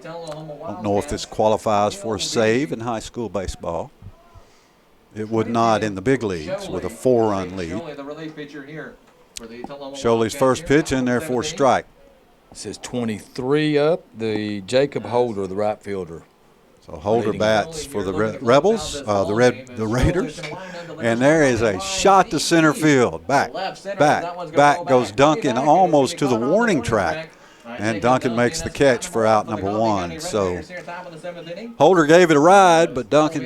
[SPEAKER 1] Don't know if this qualifies for a save in high school baseball. It would not in the big leagues with a 4-run lead. Sholey's first pitch in there for a strike.
[SPEAKER 3] It says 23 up. The Jacob Holder, the right fielder.
[SPEAKER 1] So Holder bats for the Rebels, the Raiders. And there is a shot to center field. Back goes Duncan almost to the warning track. And Duncan makes the catch for out number 1. So Holder gave it a ride, but Duncan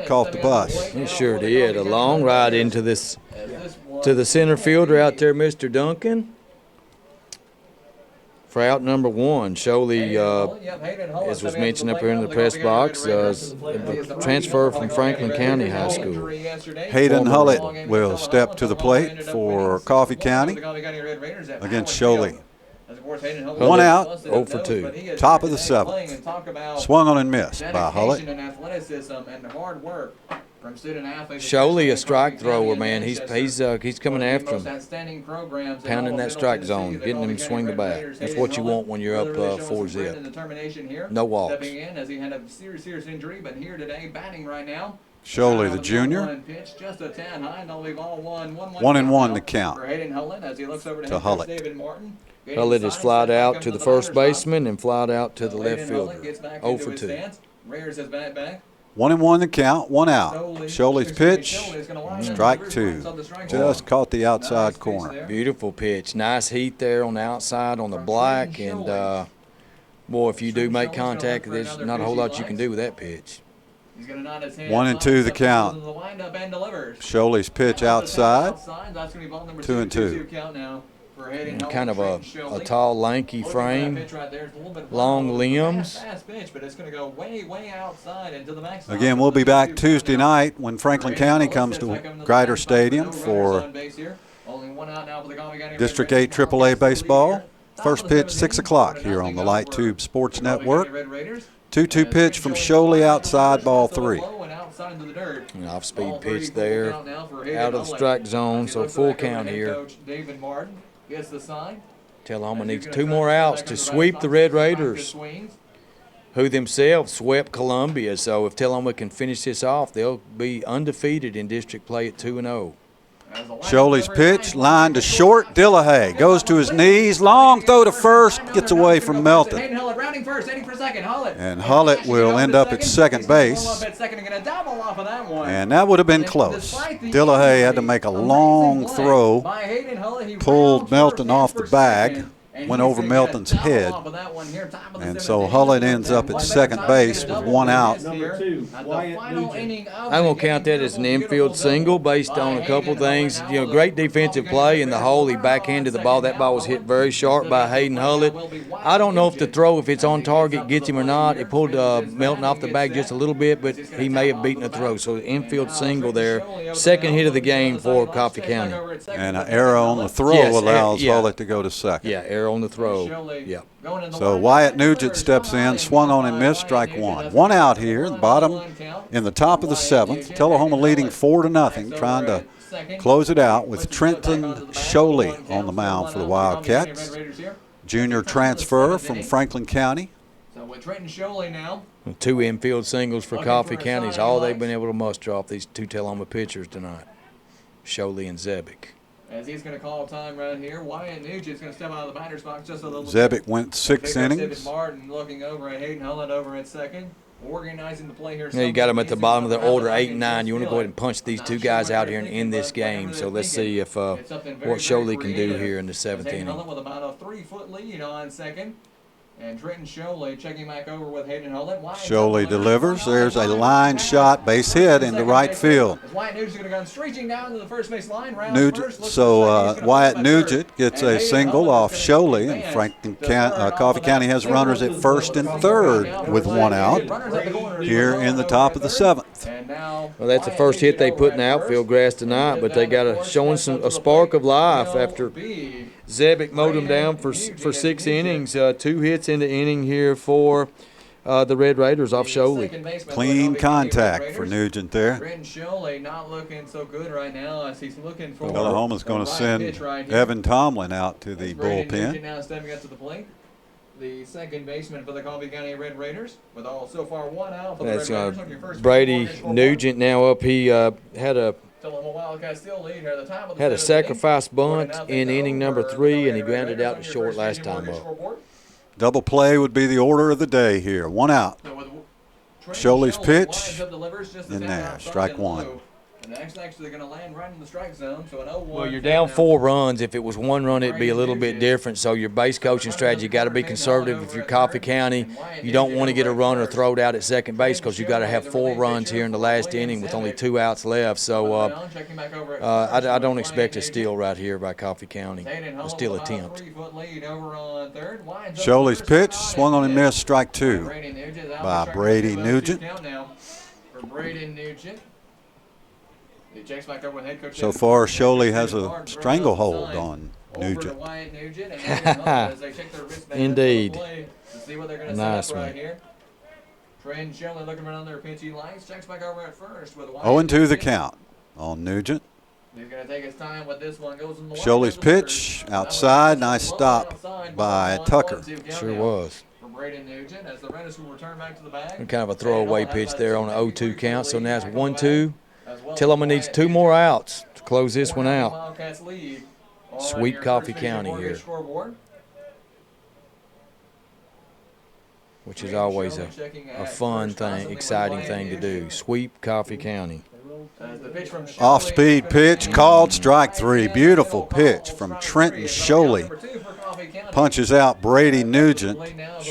[SPEAKER 1] caught the bus.
[SPEAKER 3] He sure did. A long ride into this to the center fielder out there, Mr. Duncan. For out number 1, Sholey, as was mentioned up here in the press box, transfer from Franklin County High School.
[SPEAKER 1] Hayden Hullett will step to the plate for Coffee County against Sholey. 1 out,
[SPEAKER 3] 0 for 2.
[SPEAKER 1] Top of the 7th. Swung on and missed by Hullett.
[SPEAKER 3] Sholey, a strike thrower, man. He's coming after him, pounding that strike zone, getting him to swing the bat. That's what you want when you're up 4-zip. No walks.
[SPEAKER 1] Sholey, the junior. 1-1 the count to Hullett.
[SPEAKER 3] Hullett is flied out to the first baseman and flied out to the left fielder. 0 for 2.
[SPEAKER 1] 1-1 the count, 1 out. Sholey's pitch, strike 2. Just caught the outside corner.
[SPEAKER 3] Beautiful pitch. Nice heat there on the outside on the black. And, boy, if you do make contact, there's not a whole lot you can do with that pitch.
[SPEAKER 1] 1-2 the count. Sholey's pitch outside, 2-2.
[SPEAKER 3] Kind of a tall, lanky frame, long limbs.
[SPEAKER 1] Again, we'll be back Tuesday night when Franklin County comes to Grider Stadium for District 8 AAA baseball. First pitch 6 o'clock here on the Light Tube Sports Network. 2-2 pitch from Sholey outside, ball 3.
[SPEAKER 3] An off-speed pitch there, out of the strike zone, so full count here. Tullahoma needs 2 more outs to sweep the Red Raiders, who themselves swept Columbia. So if Tullahoma can finish this off, they'll be undefeated in district play at 2-0.
[SPEAKER 1] Sholey's pitch, line to short. Dillahay goes to his knees. Long throw to first, gets away from Melton. And Hullett will end up at second base. And that would have been close. Dillahay had to make a long throw, pulled Melton off the bag, went over Melton's head. And so Hullett ends up at second base with 1 out.
[SPEAKER 3] I'm going to count that as an infield single based on a couple things. You know, great defensive play in the hole. He backhanded the ball. That ball was hit very sharp by Hayden Hullett. I don't know if the throw, if it's on target, gets him or not. It pulled Melton off the bag just a little bit, but he may have beaten the throw. So infield single there. Second hit of the game for Coffee County.
[SPEAKER 1] And an error on the throw allows Hullett to go to second.
[SPEAKER 3] Yeah, error there on the throw.
[SPEAKER 4] Shelley
[SPEAKER 3] Yeah.
[SPEAKER 4] going in the
[SPEAKER 1] So
[SPEAKER 4] line.
[SPEAKER 1] Wyatt Nugent steps in, swung on and missed, strike one. One out here, in the bottom, in the top of the seventh. Tullahoma leading 4-0, trying to close it out with Trenton Sholey on the mound for the Wildcats. Junior transfer from Franklin County.
[SPEAKER 4] So with Trenton Sholey now.
[SPEAKER 3] 2 infield singles for Coffee County is all they've been able to muster off these 2 Tullahoma pitchers tonight, Sholey and Zebic.
[SPEAKER 4] As he's going to call time right here, Wyatt Nugent's going to step out of the batter's box just a little
[SPEAKER 1] Zebic
[SPEAKER 4] bit.
[SPEAKER 1] went 6 innings.
[SPEAKER 4] Martin looking over at Hayden Hullett over at second. Organizing the play here.
[SPEAKER 3] Now you got them at the bottom of the order, 8 and 9. You want to go ahead and punch these 2 guys out here and end this game. So let's see if what Sholey can do here in the 7th
[SPEAKER 4] Hayden
[SPEAKER 3] inning.
[SPEAKER 4] Hullett with about a 3-foot lead on second. And Trenton Sholey checking back over with Hayden Hullett.
[SPEAKER 1] Sholey delivers. There's a line shot, base hit into right field.
[SPEAKER 4] Wyatt Nugent's going to go streaking down to the first base line.
[SPEAKER 1] Wyatt Nugent gets a single off Sholey, and Coffee County has runners at first and third with 1 out here in the top of the 7th.
[SPEAKER 3] Well, that's the first hit they put in the outfield grass tonight, but they got showing a spark of life after Zebic mowed him down for 6 innings. 2 hits in the inning here for the Red Raiders off Sholey.
[SPEAKER 1] Clean contact for Nugent there.
[SPEAKER 4] Trenton Sholey not looking so good right now as he's looking for
[SPEAKER 1] Tullahoma's going to send Evan Tomlin out to the bullpen.
[SPEAKER 4] Now stepping up to the plate. The second baseman for the Coffee County Red Raiders with all so far 1 out for the Red Raiders on your first
[SPEAKER 3] Brady Nugent now up. He had a sacrifice bunt in inning number 3, and he grounded out to short last time up.
[SPEAKER 1] Double play would be the order of the day here. 1 out. Sholey's pitch in there, strike 1.
[SPEAKER 4] And that's actually going to land right in the strike zone. So an 0-1.
[SPEAKER 3] Well, you're down 4 runs. If it was 1 run, it'd be a little bit different. So your base coaching strategy, you got to be conservative. If you're Coffee County, you don't want to get a runner thrown out at second base because you got to have 4 runs here in the last inning with only 2 outs left. So I don't expect a steal right here by Coffee County, a steal attempt.
[SPEAKER 1] Sholey's pitch, swung on and missed, strike 2 by Brady Nugent. So far, Sholey has a stranglehold on Nugent.
[SPEAKER 3] Indeed. Nice one.
[SPEAKER 4] Trenton Sholey looking around their pitch. He likes, checks back over at first with
[SPEAKER 1] 0-2 the count on Nugent.
[SPEAKER 4] He's going to take his time with this one. Goes in the
[SPEAKER 1] Sholey's pitch outside. Nice stop by Tucker.
[SPEAKER 3] Sure was.
[SPEAKER 4] Brayden Nugent as the runners will return back to the bag.
[SPEAKER 3] Kind of a throwaway pitch there on an 0-2 count. So now it's 1-2. Tullahoma needs 2 more outs to close this one out. Sweep Coffee County here, which is always a fun thing, exciting thing to do. Sweep Coffee County.
[SPEAKER 1] Off-speed pitch called, strike 3. Beautiful pitch from Trenton Sholey. Punches out Brady Nugent,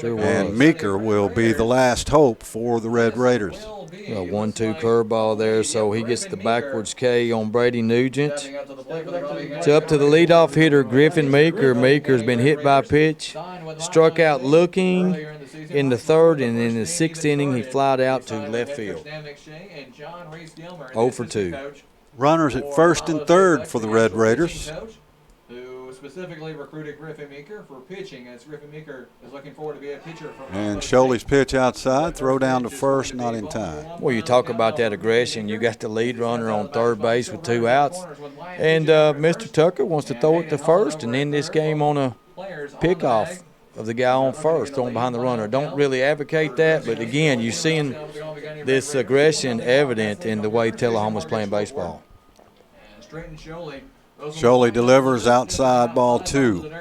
[SPEAKER 1] and Meeker will be the last hope for the Red Raiders.
[SPEAKER 3] A 1-2 curveball there, so he gets the backwards K on Brady Nugent. It's up to the leadoff hitter, Griffin Meeker. Meeker's been hit by a pitch, struck out looking in the 3rd, and in the 6th inning he flied out to left field. 0-for-2.
[SPEAKER 1] Runners at first and third for the Red Raiders.
[SPEAKER 4] Specifically recruited Griffin Meeker for pitching, as Griffin Meeker is looking forward to be a pitcher.
[SPEAKER 1] And Sholey's pitch outside, throw down to first, not in time.
[SPEAKER 3] Well, you talk about that aggression. You got the lead runner on third base with 2 outs, and Mr. Tucker wants to throw it to first and end this game on a pickoff of the guy on first, throwing behind the runner. Don't really advocate that, but again, you're seeing this aggression evident in the way Tullahoma's playing baseball.
[SPEAKER 1] Sholey delivers outside ball 2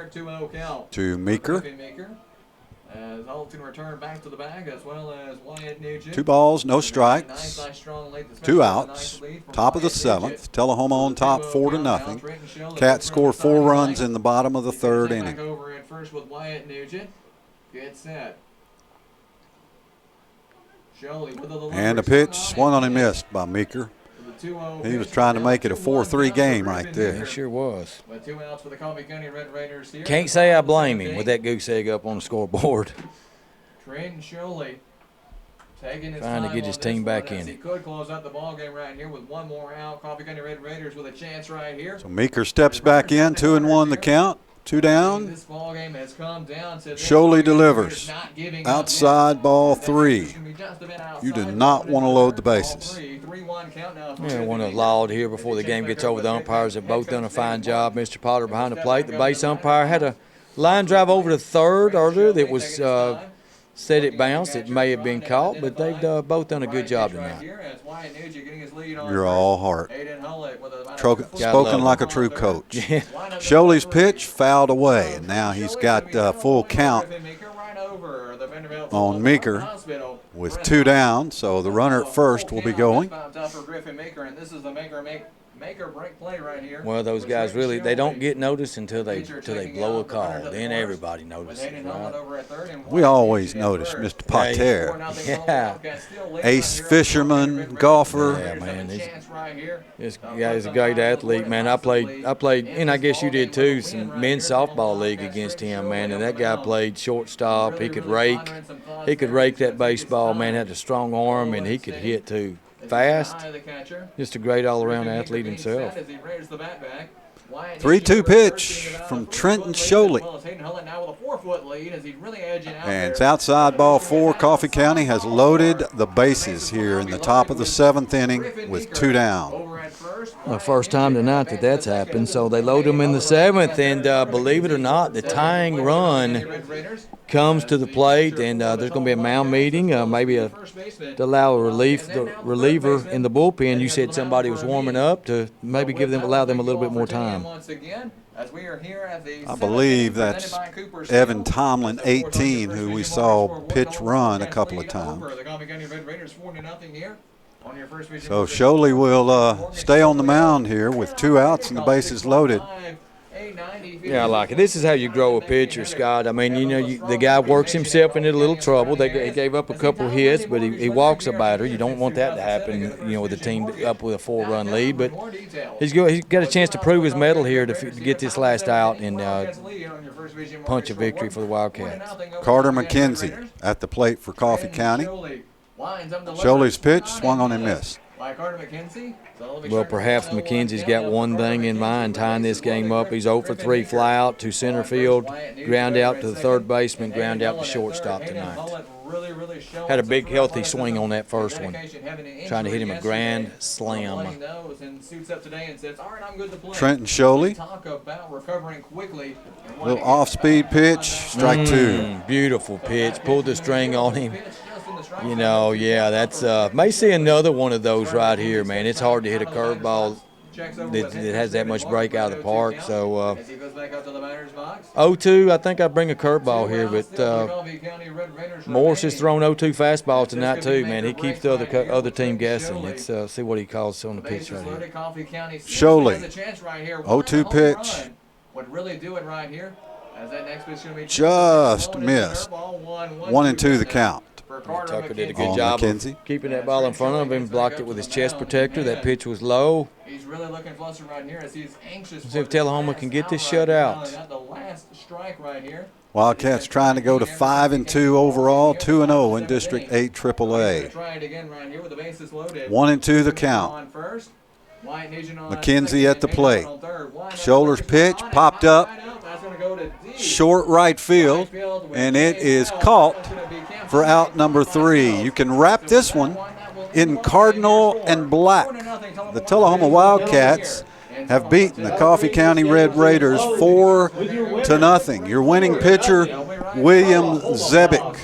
[SPEAKER 1] to Meeker. 2 balls, no strikes, 2 outs, top of the 7th. Tullahoma on top 4-0. Cats score 4 runs in the bottom of the 3rd inning. And a pitch swung on and missed by Meeker. He was trying to make it a 4-3 game right there.
[SPEAKER 3] He sure was. Can't say I blame him with that goose egg up on the scoreboard.
[SPEAKER 4] Trenton Sholey taking his
[SPEAKER 3] trying to get his team back in it.
[SPEAKER 4] He could close out the ball game right here with 1 more out. Coffee County Red Raiders with a chance right here.
[SPEAKER 1] So Meeker steps back in, 2-1 the count. 2 down.
[SPEAKER 4] This ball game has come down to
[SPEAKER 1] Sholey delivers. Outside ball 3. You do not want to load the bases.
[SPEAKER 3] Yeah, I want to laud here before the game gets over. The umpires have both done a fine job. Mr. Potter behind the plate. The base umpire had a line drive over to third earlier that was said it bounced. It may have been caught, but they've both done a good job tonight.
[SPEAKER 1] You're all heart. Spoken like a true coach. Sholey's pitch fouled away, and now he's got full count on Meeker with 2 down, so the runner at first will be going.
[SPEAKER 3] Well, those guys really, they don't get noticed until they blow a call. Then everybody notices, right?
[SPEAKER 1] We always notice Mr. Pater.
[SPEAKER 3] Yeah.
[SPEAKER 1] Ace fisherman, golfer.
[SPEAKER 3] Yeah, man. This guy's a great athlete, man. I played, and I guess you did too, some men's softball league against him, man. And that guy played shortstop. He could rake that baseball, man. Had a strong arm, and he could hit too. Fast, just a great all-around athlete himself.
[SPEAKER 1] 3-2 pitch from Trenton Sholey. And it's outside ball 4. Coffee County has loaded the bases here in the top of the 7th inning with 2 down.
[SPEAKER 3] The first time tonight that's happened, so they load them in the 7th, and believe it or not, the tying run comes to the plate, and there's going to be a mound meeting, maybe to allow the reliever in the bullpen. You said somebody was warming up to maybe allow them a little bit more time.
[SPEAKER 1] I believe that's Evan Tomlin, 18, who we saw pitch run a couple of times. So Sholey will stay on the mound here with 2 outs and the bases loaded.
[SPEAKER 3] Yeah, I like it. This is how you grow a pitcher, Scott. I mean, you know, the guy works himself into a little trouble. He gave up a couple hits, but he walks a batter. You don't want that to happen, you know, with a team up with a 4-run lead. But he's got a chance to prove his mettle here to get this last out and punch a victory for the Wildcats.
[SPEAKER 1] Carter McKenzie at the plate for Coffee County. Sholey's pitch swung on and missed.
[SPEAKER 3] Well, perhaps McKenzie's got one thing in mind, tying this game up. He's 0 for 3, fly out to center field, ground out to the third baseman, ground out to shortstop tonight. Had a big, healthy swing on that first one, trying to hit him a grand slam.
[SPEAKER 1] Trenton Sholey. Little off-speed pitch, strike 2.
[SPEAKER 3] Beautiful pitch, pulled the string on him. You know, yeah, that's may see another one of those right here, man. It's hard to hit a curveball that has that much break out of the park. So 0-2, I think I'd bring a curveball here, but Morris has thrown 0-2 fastball tonight too, man. He keeps the other team guessing. Let's see what he calls on the pitch right here.
[SPEAKER 1] Sholey, 0-2 pitch. Just missed. 1-2 the count.
[SPEAKER 3] Tucker did a good job of keeping that ball in front of him, blocked it with his chest protector. That pitch was low.
[SPEAKER 4] He's really looking closer right here as he's anxious.
[SPEAKER 3] See if Tullahoma can get this shutout.
[SPEAKER 4] The last strike right here.
[SPEAKER 1] Wildcats trying to go to 5-2 overall, 2-0 in District 8 AAA. 1-2 the count. McKenzie at the plate. Shoulder's pitch popped up. Short right field, and it is caught for out number 3. You can wrap this one in cardinal and black. The Tullahoma Wildcats have beaten the Coffee County Red Raiders 4-0. Your winning pitcher, William Zebick.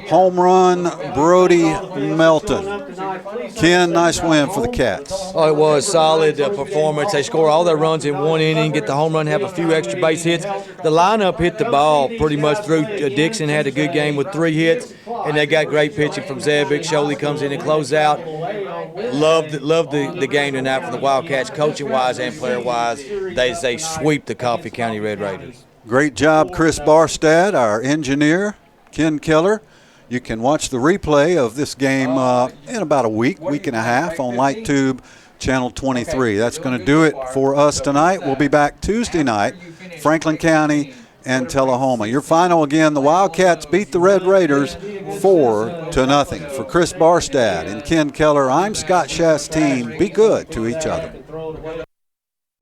[SPEAKER 1] Home run, Brody Melton. Ken, nice win for the Cats.
[SPEAKER 3] Oh, it was solid performance. They score all their runs in one inning, get the home run, have a few extra base hits. The lineup hit the ball pretty much through. Dixon had a good game with 3 hits, and they got great pitching from Zebick. Sholey comes in and closes out. Loved the game tonight for the Wildcats, coaching-wise and player-wise. They sweep the Coffee County Red Raiders.
[SPEAKER 1] Great job, Chris Barstad, our engineer, Ken Keller. You can watch the replay of this game in about a week and a half on LightTube Channel 23. That's going to do it for us tonight. We'll be back Tuesday night, Franklin County and Tullahoma. Your final again, the Wildcats beat the Red Raiders 4-0. For Chris Barstad and Ken Keller, I'm Scott Chasteen. Be good to each other.